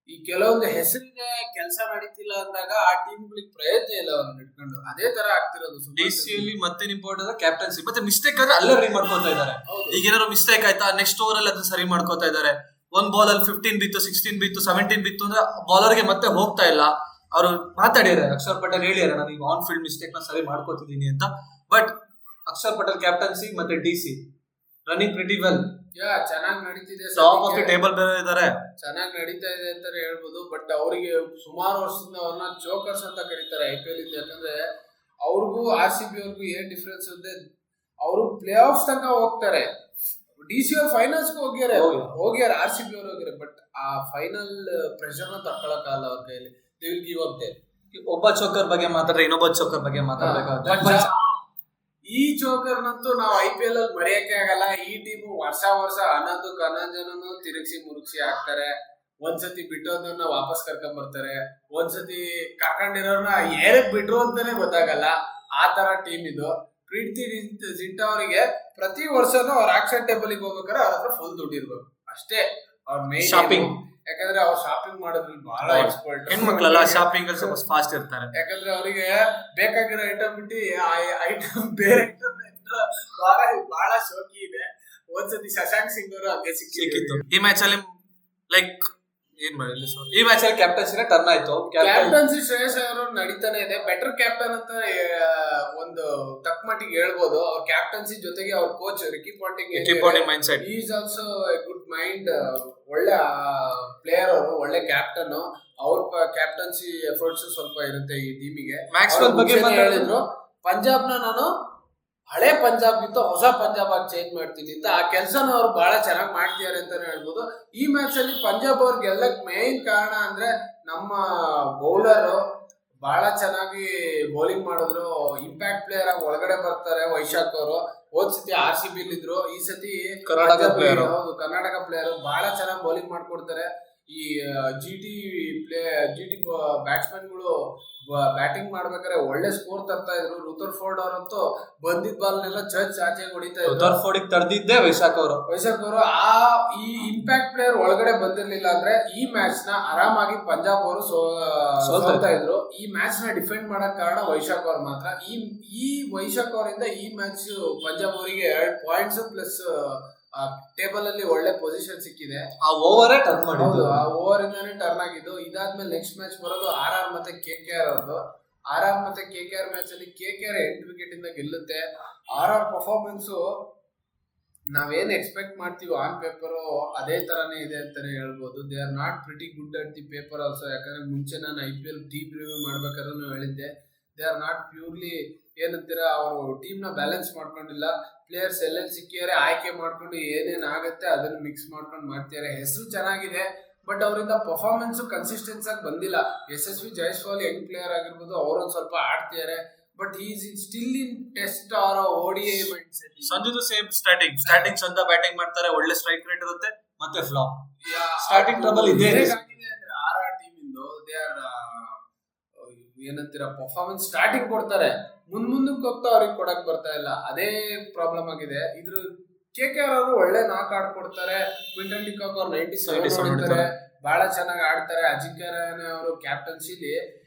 ಈ ಕೆಲವೊಂದು ಹೆಸರಿಗೆ ಕೆಲಸ ನಡೀತಿಲ್ಲ ಅಂದಾಗ ಆ ಟೀಮ್ಗಳಿಗೆ ಪ್ರಯತ್ನ ಇಲ್ಲ ಅವ್ರನ್ನ ಇಟ್ಕೊಂಡು. ಅದೇ ತರ ಆಗ್ತಿರೋದು DC ಯಲ್ಲಿ. ಮತ್ತೆ ಇಂಪಾರ್ಟೆಂಟ್ ಕ್ಯಾಪ್ಟನ್ಸಿ, ಮತ್ತೆ ಮಿಸ್ಟೇಕ್ ಆದ್ರೆ ಅಲ್ಲೇ ರೆಡಿ ಮಾಡ್ಕೋತಾ ಇದ್ದಾರೆ. ಈಗ ಏನಾದ್ರು ಮಿಸ್ಟೇಕ್ ಆಯ್ತಾ, ನೆಕ್ಸ್ಟ್ ಓವರ್ ಅಲ್ಲಿ ಅದನ್ನ ಸರಿ ಮಾಡ್ಕೋತಾ ಇದ್ದಾರೆ. ಒಂದ್ ಬಾಲ್ ಅಲ್ಲಿ 15 ಬಿತ್ತು, 16 ಬಿತ್ತು, 17 ಬಿತ್ತು ಅಂದ್ರೆ ಬೌಲರ್ಗೆ ಮತ್ತೆ ಹೋಗ್ತಾ ಇಲ್ಲ. ಅವರು ಮಾತಾಡಿದ್ದಾರೆ, ಅಕ್ಷರ್ ಪಟೇಲ್ ಹೇಳಿದ್ದಾರೆ ನಾನು ಈಗ ಆನ್ ಫೀಲ್ಡ್ ಮಿಸ್ಟೇಕ್ ನ ಸರಿ ಮಾಡ್ಕೋತಿದ್ದೀನಿ ಅಂತ. ಬಟ್ ಅಕ್ಷರ್ ಪಟೇಲ್ ಕ್ಯಾಪ್ಟನ್ಸಿ ಮತ್ತೆ DC ರನ್ನಿಂಗ್ ಪ್ರಿಟಿ ವೆಲ್. ಚೆನ್ನಾಗಿ ನಡೀತಿದೆ, ಟಾಪ್ ಆಫ್ ದಿ ಟೇಬಲ್ ಬೇರೆ ಇದ್ದಾರೆ, ಚೆನ್ನಾಗಿ ನಡೀತಾ ಇದೆ ಅಂತಾನೆ ಹೇಳ್ಬೋದು. ಬಟ್ ಅವರಿಗೆ ಸುಮಾರು ವರ್ಷದಿಂದ ಅವ್ರನ್ನ ಜೋಕರ್ಸ್ ಅಂತ ಕರೀತಾರೆ IPL ಇಂದ. ಯಾಕಂದ್ರೆ ಅವ್ರಿಗೂ RCB ಅವ್ರಿಗೂ ಏನ್ ಡಿಫ್ರೆನ್ಸ್ ಅಂದ್ರೆ, ಅವರು ಪ್ಲೇ ಆಫ್ಸ್ ತನಕ ಹೋಗ್ತಾರೆ. DC ಅವ್ರು ಫೈನಲ್ಸ್ ಹೋಗ್ಯಾರ RCB ಅವ್ರು ಹೋಗ್ಯಾರ. ಬಟ್ ಆ ಫೈನಲ್ ಪ್ರೆಷರ್ ನ ತಡ್ಕೊಳಕ್ಕಾಗಲ್ಲ ಅವ್ರ ಕೈಯಲ್ಲಿ. They will give up they. ಒಬ್ಬ ಚೋಕರ್ ಬಗ್ಗೆ ಮಾತಾಡ್ರೆ ಇನ್ನೊಬ್ಬ ಚೋಕರ್ ಬಗ್ಗೆ ಮಾತಾಡ್ಬೇಕಾಗುತ್ತೆ. ಈ ಚೋಕರ್ನಂತೂ ನಾವು IPL ಅಲ್ಲಿ ಮರೆಯಕ್ಕೆ ಆಗಲ್ಲ. ಈ ಟೀಮು ವರ್ಷ ಹನ್ನೊಂದಕ್ಕೆ 11 ಜನನು ತಿರುಗಿಸಿ ಮುರುಗಿಸಿ ಹಾಕ್ತಾರೆ. ಒಂದ್ಸತಿ ಬಿಟ್ಟೋದನ್ನ ವಾಪಸ್ ಕರ್ಕೊಂಡ್ ಬರ್ತಾರೆ, ಒಂದ್ಸತಿ ಕರ್ಕೊಂಡಿರೋರ್ನ ಏನಕ್ ಬಿಟ್ರು ಅಂತಾನೆ ಗೊತ್ತಾಗಲ್ಲ. ಆ ತರ ಟೀಮ್ ಇದು. ಪ್ರೀತಿ ಜಿಂಟಾ ಅವರಿಗೆ ಪ್ರತಿ ವರ್ಷನೂ ಅವ್ರ ಆಕ್ಷನ್ ಟೇಬಲ್ ಗೆ ಹೋಗ್ಬೇಕಾದ್ರೆ ಅವ್ರ ಹತ್ರ ಫುಲ್ ದುಡ್ಡು ಇರ್ಬೇಕು ಅಷ್ಟೇ. ಅವ್ರ ಮೇನ್ ಶಾಪಿಂಗ್, ಯಾಕಂದ್ರೆ ಅವ್ರು ಶಾಪಿಂಗ್ ಮಾಡೋದ್ರಲ್ಲಿ ಬಹಳ ಎಕ್ಸ್ಪರ್ಟ್. ಹೆಣ್ಮಕ್ಳೆಲ್ಲ ಶಾಪಿಂಗ್ ಅಲ್ಲಿ ಸ್ವಲ್ಪ ಫಾಸ್ಟ್ ಇರ್ತಾರೆ. ಯಾಕಂದ್ರೆ ಅವರಿಗೆ ಬೇಕಾಗಿರೋ ಐಟಮ್ ಬಿಟ್ಟು ಐಟಮ್ ಬೇರೆ ಬಹಳ ಶೋಕಿ ಇದೆ. ಒಂದ್ಸತಿ ಶಶಾಂಕ್ ಸಿಂಗ್ ಅವರು ಹಂಗೆ ಸಿಕ್ಕಿತ್ತು. ಈ ಮ್ಯಾಚ್ ಅಲ್ಲಿ ಲೈಕ್ ಏನ್ ಮಾಡಿಲ್ಲ. ಈ ಮ್ಯಾಚ್ ಅಲ್ಲಿ ಕ್ಯಾಪ್ಟನ್ಸಿನ ಟರ್ನ್ ಆಯ್ತು. ಕ್ಯಾಪ್ಟನ್ಸಿ ಶ್ರೇಯಸ್ ಅವರು ನಡೀತಾನೆ ಇದೆ. ಬೆಟರ್ ಕ್ಯಾಪ್ಟನ್ ಅಂತ ಒಂದು ತಕ್ಕ ಮಟ್ಟಿಗೆ ಹೇಳ್ಬೋದು. ಅವ್ರ ಕ್ಯಾಪ್ಟನ್ಸಿ ಜೊತೆಗೆ ಅವ್ರ coach Ricky Ponting mind set is also good mind. ಒಳ್ಳೆ ಪ್ಲೇಯರ್ ಅವರು, ಒಳ್ಳೆ ಕ್ಯಾಪ್ಟನ್. ಅವ್ರ ಕ್ಯಾಪ್ಟನ್ಸಿ ಎಫರ್ಟ್ಸ್ ಸ್ವಲ್ಪ ಇರುತ್ತೆ ಈ ಟೀಮಿಗೆ. ಮ್ಯಾಕ್ಸ್ವೆಲ್ ಬಗ್ಗೆ ಹೇಳಿದ್ರು, ಪಂಜಾಬ್ನ ನಾನು ಹಳೆ ಪಂಜಾಬ್ ಗಿಂತ ಹೊಸ ಪಂಜಾಬ್ ಆಗಿ ಚೇಂಜ್ ಮಾಡ್ತೀನಿ ಅಂತ. ಆ ಕೆಲಸನ ಅವ್ರು ಬಹಳ ಚೆನ್ನಾಗಿ ಮಾಡ್ತಿದ್ದಾರೆ ಅಂತಾನೆ ಹೇಳ್ಬೋದು. ಈ ಮ್ಯಾಚ್ ಅಲ್ಲಿ ಪಂಜಾಬ್ ಅವ್ರು ಗೆಲ್ಲಕ್ ಮೇನ್ ಕಾರಣ ಅಂದ್ರೆ ನಮ್ಮ ಬೌಲರ್ ಬಹಳ ಚೆನ್ನಾಗಿ ಬೌಲಿಂಗ್ ಮಾಡಿದ್ರು. ಇಂಪ್ಯಾಕ್ಟ್ ಪ್ಲೇಯರ್ ಆಗಿ ಒಳಗಡೆ ಬರ್ತಾರೆ ವೈಶಾಖ್ ಅವರು. ಹೋದ್ ಸತಿ RCB ಇದ್ರು, ಈ ಸತಿ ಕರ್ನಾಟಕ ಪ್ಲೇಯರ್. ಹೌದು, ಕರ್ನಾಟಕ ಪ್ಲೇಯರ್ ಬಹಳ ಚೆನ್ನಾಗಿ ಬೌಲಿಂಗ್ ಮಾಡ್ಕೊಡ್ತಾರೆ. ಈ GT ಬ್ಯಾಟ್ಸ್ಮನ್ಗಳು ಬ್ಯಾಟಿಂಗ್ ಮಾಡ್ಬೇಕಾದ್ರೆ ಒಳ್ಳೆ ಸ್ಕೋರ್ ತರ್ತಾ ಇದ್ರು. ರುದರ್ಫೋರ್ಡ್ ಅವರಂತೂ ಬಂದಿದ್ದ ಬಾಲ್ನೆಲ್ಲ ಆಚೆ ಹೊಡಿತಾ ಇದ್ರು. ರುದರ್ಫೋರ್ಡ್ ತರ್ದಿದ್ದೆ ವೈಶಾಖ್ ಅವರು. ಈ ಇಂಪ್ಯಾಕ್ಟ್ ಪ್ಲೇಯರ್ ಒಳಗಡೆ ಬಂದಿರ್ಲಿಲ್ಲ ಅಂದ್ರೆ ಈ ಮ್ಯಾಚ್ ನ ಆರಾಮಾಗಿ ಪಂಜಾಬ್ ಅವರು ಸೋಲ್ತಾ ಇದ್ರು. ಈ ಮ್ಯಾಚ್ ನ ಡಿಫೆಂಡ್ ಮಾಡಕ್ ಕಾರಣ ವೈಶಾಖ್ ಅವ್ರು ಮಾತ್ರ. ಈ ವೈಶಾಖ್ ಅವರಿಂದ ಈ ಮ್ಯಾಚ್ ಪಂಜಾಬ್ ಅವರಿಗೆ 2 ಪಾಯಿಂಟ್ಸ್ ಪ್ಲಸ್ ಟೇಬಲ್ ಅಲ್ಲಿ ಒಳ್ಳೆ ಪೊಸಿಷನ್ ಸಿಕ್ಕಿದೆ. ಆ ಓವರ್ ಟರ್ನ್ ಮಾಡಿದ್ದು, ಆ ಓವರ್ ಇಂದಾನೆ ಟರ್ನ್ ಆಗಿದ್ದು. ಇದಾದ್ಮೇಲೆ ನೆಕ್ಸ್ಟ್ ಮ್ಯಾಚ್ ಬರೋದು RR ಮತ್ತೆ KKR ಅವ್ರದ್ದು. RR ಮತ್ತೆ KKR ಮ್ಯಾಚ್ ಅಲ್ಲಿ KKR 8 ವಿಕೆಟ್ ಇಂದ ಗೆಲ್ಲುತ್ತೆ. RR ಪರ್ಫಾರ್ಮೆನ್ಸ್ ನಾವೇನ್ ಎಕ್ಸ್ಪೆಕ್ಟ್ ಮಾಡ್ತೀವಿ ಆನ್ ಪೇಪರ್ ಅದೇ ತರಾನೇ ಇದೆ ಅಂತಾನೆ ಹೇಳ್ಬೋದು. They are not pretty good at the paper also. ಯಾಕಂದ್ರೆ ಮುಂಚೆ ನಾನು IPL ಡೀಪ್ ರಿವ್ಯೂ ಮಾಡ್ಬೇಕಾದ್ರೂ ಹೇಳಿದ್ದೆ, ದೇ ಆರ್ ನಾಟ್ ಪ್ಯೂರ್ಲಿ ಏನಂತೀರಾ, ಅವರು ಟೀಮ್ ನ ಬ್ಯಾಲೆನ್ಸ್ ಮಾಡ್ಕೊಂಡಿಲ್ಲ. ಪ್ಲೇಯರ್ಸ್ ಎಲ್ಲೆಲ್ಲಿ ಸಿಕ್ಕಿದ್ದಾರೆ ಆಯ್ಕೆ ಮಾಡ್ಕೊಂಡು ಏನೇನ್ ಆಗತ್ತೆ ಅದನ್ನ ಮಿಕ್ಸ್ ಮಾಡ್ಕೊಂಡು ಮಾಡ್ತಿದ್ದಾರೆ. ಹೆಸರು ಚೆನ್ನಾಗಿದೆ, ಬಟ್ ಅವರಿಂದ ಪರ್ಫಾರ್ಮೆನ್ಸ್ ಕನ್ಸಿಸ್ಟೆನ್ಸ್ ಆಗಿ ಬಂದಿಲ್ಲ. ಯಶಸ್ವಿ ಜೈಸ್ವಾಲ್ ಯಂಗ್ ಪ್ಲೇಯರ್ ಆಗಿರ್ಬೋದು, ಅವರೊಂದು ಸ್ವಲ್ಪ ಆಡ್ತಿದ್ದಾರೆ. But is still in test or ODI mind set. ಸಂಜುದು ಸೇಮ್ ಸ್ಟಾರ್ಟಿಂಗ್ ಚಂದ ಬ್ಯಾಟಿಂಗ್ ಮಾಡ್ತಾರೆ, ಒಳ್ಳೆ ಸ್ಟ್ರೈಕ್ ರೇಟ್ ಇರುತ್ತೆ, ಮತ್ತೆ ಫ್ಲಾಪ್ ಸ್ಟಾರ್ಟಿಂಗ್ ಟ್ರಬಲ್ ಇದೆ. RR ಟೀಮ್ ಇಂದು ದೇ ಆರ್ ಏನಂತೀರಾ ಪರ್ಫಾರ್ಮೆನ್ಸ್ ಸ್ಟಾರ್ಟಿಂಗ್ ಕೊಡ್ತಾರೆ, ಮುಂದಕ್ಕೆ ಹೋಗ್ತಾ ಅವ್ರಿಗೆ ಕೊಡಕ್ ಬರ್ತಾ ಇಲ್ಲ. ಅದೇ ಪ್ರಾಬ್ಲಮ್ ಆಗಿದೆ. ಇದ್ರ KKR ಅವರು ಒಳ್ಳೆ ನಾಕ್ ಆಡ್ಕೊಡ್ತಾರೆ. ಕ್ವಿಂಟನ್ ಡಿಕಾಕ್ ಅವ್ರು 97 ಹೊಡಿತಾರೆ, ಬಹಳ ಚೆನ್ನಾಗಿ ಆಡ್ತಾರೆ. ಅಜಿಂಕ್ಯ ರಹಾನೆ ಅವರು ಕ್ಯಾಪ್ಟನ್ಸಿಲಿ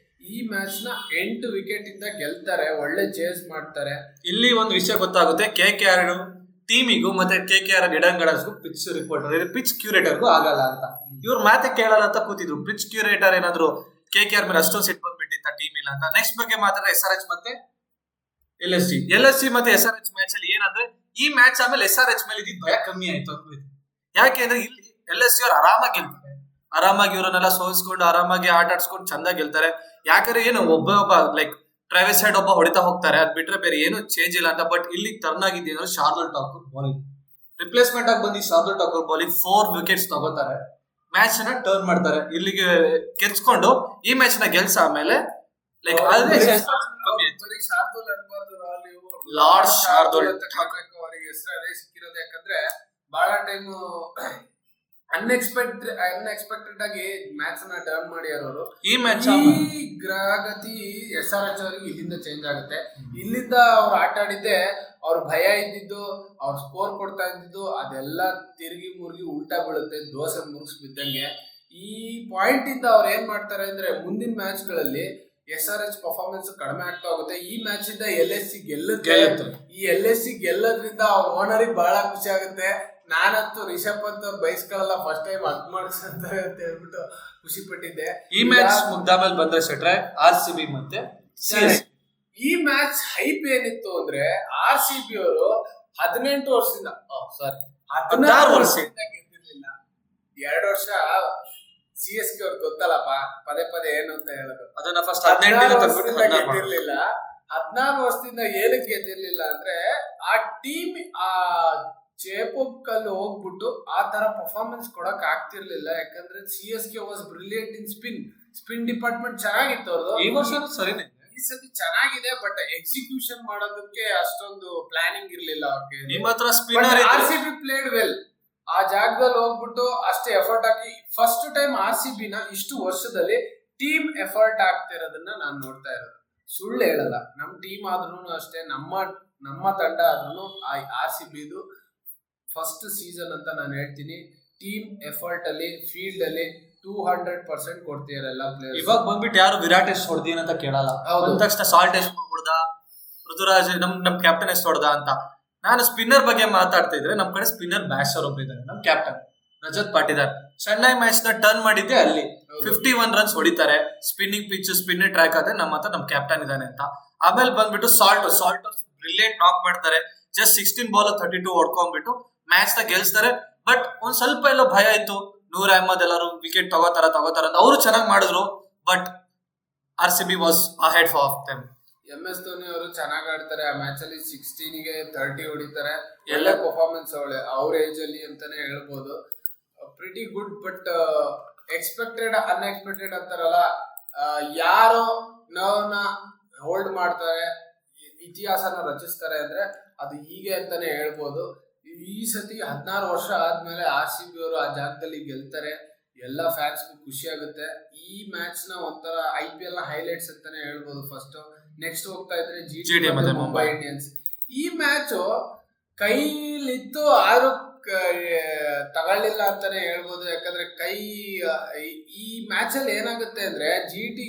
ಈ ಮ್ಯಾಚ್ ನ 8 ವಿಕೆಟ್ ಇಂದ ಗೆಲ್ತಾರೆ. ಒಳ್ಳೆ ಚೇಸ್ ಮಾಡ್ತಾರೆ. ಇಲ್ಲಿ ಒಂದು ವಿಷಯ ಗೊತ್ತಾಗುತ್ತೆ, KKR ಟೀಮಿಗೂ ಮತ್ತೆ KKR ಇಡನ್ ಗಾರ್ಡನ್ಸ್ಗೂ ಪಿಚ್ ರಿಪೋರ್ಟರ್ ಪಿಚ್ ಕ್ಯೂರೇಟರ್ಗೂ ಆಗಲ್ಲ ಅಂತ ಇವ್ರು ಮಾತೆ ಕೇಳಲ್ಲ ಅಂತ ಕೂತಿದ್ರು. ಪಿಚ್ ಕ್ಯೂರೇಟರ್ ಏನಾದ್ರು KKR ಮೇಲೆ ಅಷ್ಟೊಂದು ಸಿಟ್ ಬಂದ್ಬಿಟ್ಟಿತ್ತ ಟೀಮ್ ಇಲ್ಲ ಅಂತ. ನೆಕ್ಸ್ಟ್ ಬಗ್ಗೆ ಮಾತಾಡಿದ್ರೆ SRH ಮತ್ತೆ LSG ಮತ್ತೆ SRH ಮ್ಯಾಚ್ ಅಲ್ಲಿ ಏನಂದ್ರೆ ಈ ಮ್ಯಾಚ್ ಆಮೇಲೆ SRH ಮೇಲೆ ಇದ್ದಿದ್ ಭಯ ಕಮ್ಮಿ ಆಯ್ತು. ಯಾಕೆ ಅಂದ್ರೆ ಇಲ್ಲಿ LSG ಅವ್ರು ಆರಾಮಾಗಿ ಗೆಲ್ತಾರೆ, ಆರಾಮಾಗಿ ಇವರನ್ನೆಲ್ಲ ಸೋಲ್ಸ್ಕೊಂಡು ಆರಾಮಾಗಿ ಆಟ ಆಡ್ಸ್ಕೊಂಡು ಚಂದ ಗೆಲ್ತಾರೆ. ಯಾಕಂದ್ರೆ ಏನು ಒಬ್ಬ ಲೈಕ್ ಟ್ರಾವಿಸ್ ಹೆಡ್ ಒಬ್ಬ ಹೊಡಿತಾ ಹೋಗ್ತಾರೆ, ಅದ್ ಬಿಟ್ರೆ ಬೇರೆ ಏನು ಚೇಂಜ್ ಇಲ್ಲ ಅಂತ. ಬಟ್ ಇಲ್ಲಿ ಟರ್ನ್ ಆಗಿದ್ದೇನೋ ಶಾರ್ದುಲ್ ಠಾಕೂರ್ ಬೌಲಿಂಗ್ ರಿಪ್ಲೇಸ್ಮೆಂಟ್ ಆಗಿ ಬಂದು ಶಾರ್ದುಲ್ ಠಾಕೂರ್ ಬೌಲಿಂಗ್ 4 ವಿಕೆಟ್ಸ್ ತಗೋತಾರೆ, ಮ್ಯಾಚ್ ನ ಟರ್ನ್ ಮಾಡ್ತಾರೆ, ಇಲ್ಲಿಗೆ ಗೆಲ್ಸ್ಕೊಂಡು ಈ ಮ್ಯಾಚ್ ನ ಗೆಲ್ಸ ಆಮೇಲೆ ಲೈಕ್ ಲಾರ್ಡ್ ಶಾರ್ದುಲ್ ಅವರಿಗೆ ಹೆಸರು ಅದೇ ಸಿಕ್ಕಿರೋದು. ಯಾಕಂದ್ರೆ ಬಹಳ ಟೈಮ್ ಅನ್ಎಕ್ಸ್ಪೆಕ್ಟೆಡ್ ಆಗಿ ಮ್ಯಾಚ್ ನ ಟರ್ನ್ ಮಾಡ್ಯಾರ ಅವರು. ಈ ಮ್ಯಾಚ್ ಈ ಗ್ರಹಗತಿ SRH ಅವರಿಗೆ ಇಲ್ಲಿಂದ ಚೇಂಜ್ ಆಗುತ್ತೆ. ಇಲ್ಲಿಂದ ಅವ್ರು ಆಟ ಆಡಿದ್ದೆ ಅವ್ರ ಭಯ ಇದ್ದಿದ್ದು, ಅವ್ರ ಸ್ಕೋರ್ ಕೊಡ್ತಾ ಇದ್ದಿದ್ದು ಅದೆಲ್ಲ ತಿರುಗಿ ಮುರುಗಿ ಉಲ್ಟಾ ಬೀಳುತ್ತೆ, ದೋಸೆ ಮುರುಗಿಸ್ ಬಿದ್ದಂಗೆ. ಈ ಪಾಯಿಂಟ್ ಇಂದ ಅವ್ರು ಏನ್ ಮಾಡ್ತಾರೆ ಅಂದ್ರೆ ಮುಂದಿನ ಮ್ಯಾಚ್ ಗಳಲ್ಲಿ SRH ಪರ್ಫಾರ್ಮೆನ್ಸ್ ಕಡಿಮೆ ಆಗ್ತಾ ಹೋಗುತ್ತೆ. ಈ ಮ್ಯಾಚ್ ಇಂದ LSG ಗೆಲ್ಲುತ್ತೆ. ಈ LSG ಗೆಲ್ಲೋದ್ರಿಂದ ಅವ್ರ ಓನರಿಗೆ ಬಹಳ ಖುಷಿ ಆಗುತ್ತೆ. ನಾನಂತೂ ರಿಷಬ್ ಪಂತ್ ಅವ್ರು ಬಯಸ್ಕೊಳ್ಳಲ್ಲ, ಫಸ್ಟ್ ಟೈಮ್ ಅದ್ ಮಾಡಿಸ್ತಾರೆ ಅಂತ ಹೇಳ್ಬಿಟ್ಟು ಖುಷಿ ಪಟ್ಟಿದ್ದೆ. ಈ ಮ್ಯಾಚ್ ಮುಗ್ದಾಮೇಲೆ ಬಂದ್ರೆ ಸೆಟ್ರೆ RCB ಮತ್ತೆ ಈ ಮ್ಯಾಚ್ ಹೈಪ್ ಏನಿತ್ತು ಅಂದ್ರೆ RCB ಅವರು 18 ವರ್ಷದಿಂದ 16 ವರ್ಷದಿಂದ ಗೆದ್ದಿರ್ಲಿಲ್ಲ. 2 ವರ್ಷ CSK ಅವ್ರಿಗೆ ಗೊತ್ತಲ್ಲಪ್ಪ, ಪದೇ ಪದೇ ಏನು ಅಂತ ಹೇಳೋದು. ಅದನ್ನ ಫಸ್ಟ್ 18 ಗೆದ್ದಿರ್ಲಿಲ್ಲ. 16 ವರ್ಷದಿಂದ ಏನಕ್ಕೆ ಗೆದ್ದಿರ್ಲಿಲ್ಲ ಅಂದ್ರೆ ಆ ಟೀಮ್ ಆ ಚೇಪೋಕಲ್ಲಿ ಹೋಗ್ಬಿಟ್ಟು ಆ ತರ ಪರ್ಫಾರ್ಮೆನ್ಸ್ ಕೊಡಕ್ ಆಗ್ತಿರ್ಲಿಲ್ಲ. ಯಾಕಂದ್ರೆ CSK was brilliant in spin department ಚೆನ್ನಾಗಿತ್ತು ಅವ್ರದ್ದು. ಈ ವರ್ಷ ಸರಿನೇ, ಈ ಸತಿ ಚೆನ್ನಾಗಿದೆ, ಬಟ್ ಎಕ್ಸಿಕ್ಯೂಷನ್ ಮಾಡೋದಕ್ಕೆ ಅಷ್ಟೊಂದು ಪ್ಲಾನಿಂಗ್ ಇರ್ಲಿಲ್ಲ ಅವ್ರಿಗೆ. ನಿಮ್ಮ ಹತ್ರ ಸ್ಪಿನ್ನರ್ RCB ಪ್ಲೇಡ್ ವೆಲ್. ಆ ಜಾಗದಲ್ಲಿ ಹೋಗ್ಬಿಟ್ಟು ಅಷ್ಟೇ ಎಫರ್ಟ್ ಹಾಕಿ ಫಸ್ಟ್ ಟೈಮ್ RCB ನ ಇಷ್ಟು ವರ್ಷದಲ್ಲಿ ಟೀಮ್ ಎಫರ್ಟ್ ಆಗ್ತಿರೋದನ್ನ ನಾನು ನೋಡ್ತಾ ಇರೋದು. ಸುಳ್ಳು ಹೇಳಲ್ಲ, ನಮ್ ಟೀಮ್ ಆದ್ರೂ ಅಷ್ಟೇ, ನಮ್ಮ ತಂಡ ಆದ್ರೂ RCB ಇದು ಫಸ್ಟ್ ಸೀಸನ್ ಅಂತ ನಾನು ಹೇಳ್ತೀನಿ. ಟೀಮ್ ಎಫರ್ಟ್ ಅಲ್ಲಿ ಫೀಲ್ಡ್ ಅಲ್ಲಿ 200% ಕೊಡ್ತಿದ್ದಾರೆ ಎಲ್ಲ ಪ್ಲೇಯರ್ಸ್. ಇವಾಗ ಬಂದ್ಬಿಟ್ಟು ಯಾರು ವಿರಾಟ್ ಎಷ್ಟು ಹೊಡೆದಿ ಅಂತ ಕೇಳಲ್ಲ. ಬಂದ ತಕ್ಷಣ ಸಾಲ್ಟ್ ಎಷ್ಟು ಹೊಡೆದ, ಋತುರಾಜ್ ನಮ್ ಕ್ಯಾಪ್ಟನ್ ಎಷ್ಟು ಹೊಡೆದ ಅಂತ. ನಾನು ಸ್ಪಿನ್ನರ್ ಬಗ್ಗೆ ಮಾತಾಡ್ತಾ ಇದ್ರೆ ನಮ್ ಕಡೆ ಸ್ಪಿನ್ನರ್ ಬ್ಯಾಟ್ಸ್ಮನ್ ಒಬ್ರು ಇದ್ದಾರೆ, ನಮ್ ಕ್ಯಾಪ್ಟನ್ ರಜತ್ ಪಾಟಿದಾರ್. ಚೆನ್ನೈ ಮ್ಯಾಚ್ ನ ಟರ್ನ್ ಮಾಡಿದ್ದೆ ಅಲ್ಲಿ 51 ರನ್ಸ್ ಹೊಡಿತಾರೆ. ಸ್ಪಿನ್ನಿಂಗ್ ಪಿಚ್ ಸ್ಪಿನ್ನರ್ ಟ್ರ್ಯಾಕ್ ಆದ್ರೆ ನಮ್ಮ ಹತ್ರ ನಮ್ ಕ್ಯಾಪ್ಟನ್ ಇದಾನೆ ಅಂತ. ಆಮೇಲೆ ಬಂದ್ಬಿಟ್ಟು ಸಾಲ್ಟ್ ಬ್ರಿಲಿಯಂಟ್ ನಾಕ್ ಮಾಡ್ತಾರೆ. ಜಸ್ಟ್ 16 ಬಾಲ್ 32 ಹೊಡ್ಕೊಂಡ್ಬಿಟ್ಟು ಮ್ಯಾಚ್ ನ ಗೆಲ್ಸ್ತಾರೆ. ಬಟ್ ಒಂದ್ ಸ್ವಲ್ಪ ಎಲ್ಲೋ ಭಯ ಇತ್ತು, ನೂರ್ ಅಹ್ಮದ್ ಎಲ್ಲರೂ ವಿಕೆಟ್ ತಗೋತಾರ ಅಂತ ಅವರು ಚೆನ್ನಾಗಿ ಮಾಡಿದ್ರು. But RCB was ahead for them. MS Dhoni ಅವರು ಚೆನ್ನಾಗಿ ಆಡ್ತಾರೆ. ಆ ಮ್ಯಾಚ್ ಅಲ್ಲಿ 16ಗೆ 30 ಹೊಡಿತಾರೆ. ಎಲ್ಲ ಪರ್ಫಾರ್ಮೆನ್ಸ್ ಅವ್ರ ಏಜ್ ಅಲ್ಲಿ ಅಂತಾನೆ ಹೇಳ್ಬೋದು. Pretty good. But expected unexpected ಅಂತಾರಲ್ಲ, ಯಾರೋ ನೋವನ್ನ ಹೋಲ್ಡ್ ಮಾಡ್ತಾರೆ, ಇತಿಹಾಸನ ರಚಿಸ್ತಾರೆ ಅಂದ್ರೆ ಅದು ಹೀಗೆ ಅಂತಾನೆ ಹೇಳ್ಬೋದು. ಈ ಸತಿ 16 ವರ್ಷ ಆದ್ಮೇಲೆ RCB ಅವರು ಆ ಜಾಗದಲ್ಲಿ ಗೆಲ್ತಾರೆ. ಎಲ್ಲ ಫ್ಯಾನ್ಸ್ಗೂ ಖುಷಿ ಆಗುತ್ತೆ. ಈ ಮ್ಯಾಚ್ ನ ಒಂಥರ IPL ನ ಹೈಲೈಟ್ಸ್ ಅಂತಾನೆ ಹೇಳ್ಬೋದು. ಫಸ್ಟ್ ನೆಕ್ಸ್ಟ್ ಹೋಗ್ತಾ ಇದ್ರೆ GT ಮತ್ತೆ ಮುಂಬೈ ಇಂಡಿಯನ್ಸ್. ಈ ಮ್ಯಾಚ್ ಕೈಲಿತ್ತು ಆದ್ರೂ ತಗೊಳ್ಳಿಲ್ಲ ಅಂತಾನೆ ಹೇಳ್ಬೋದು. ಯಾಕಂದ್ರೆ ಈ ಮ್ಯಾಚ್ ಅಲ್ಲಿ ಏನಾಗುತ್ತೆ ಅಂದ್ರೆ GT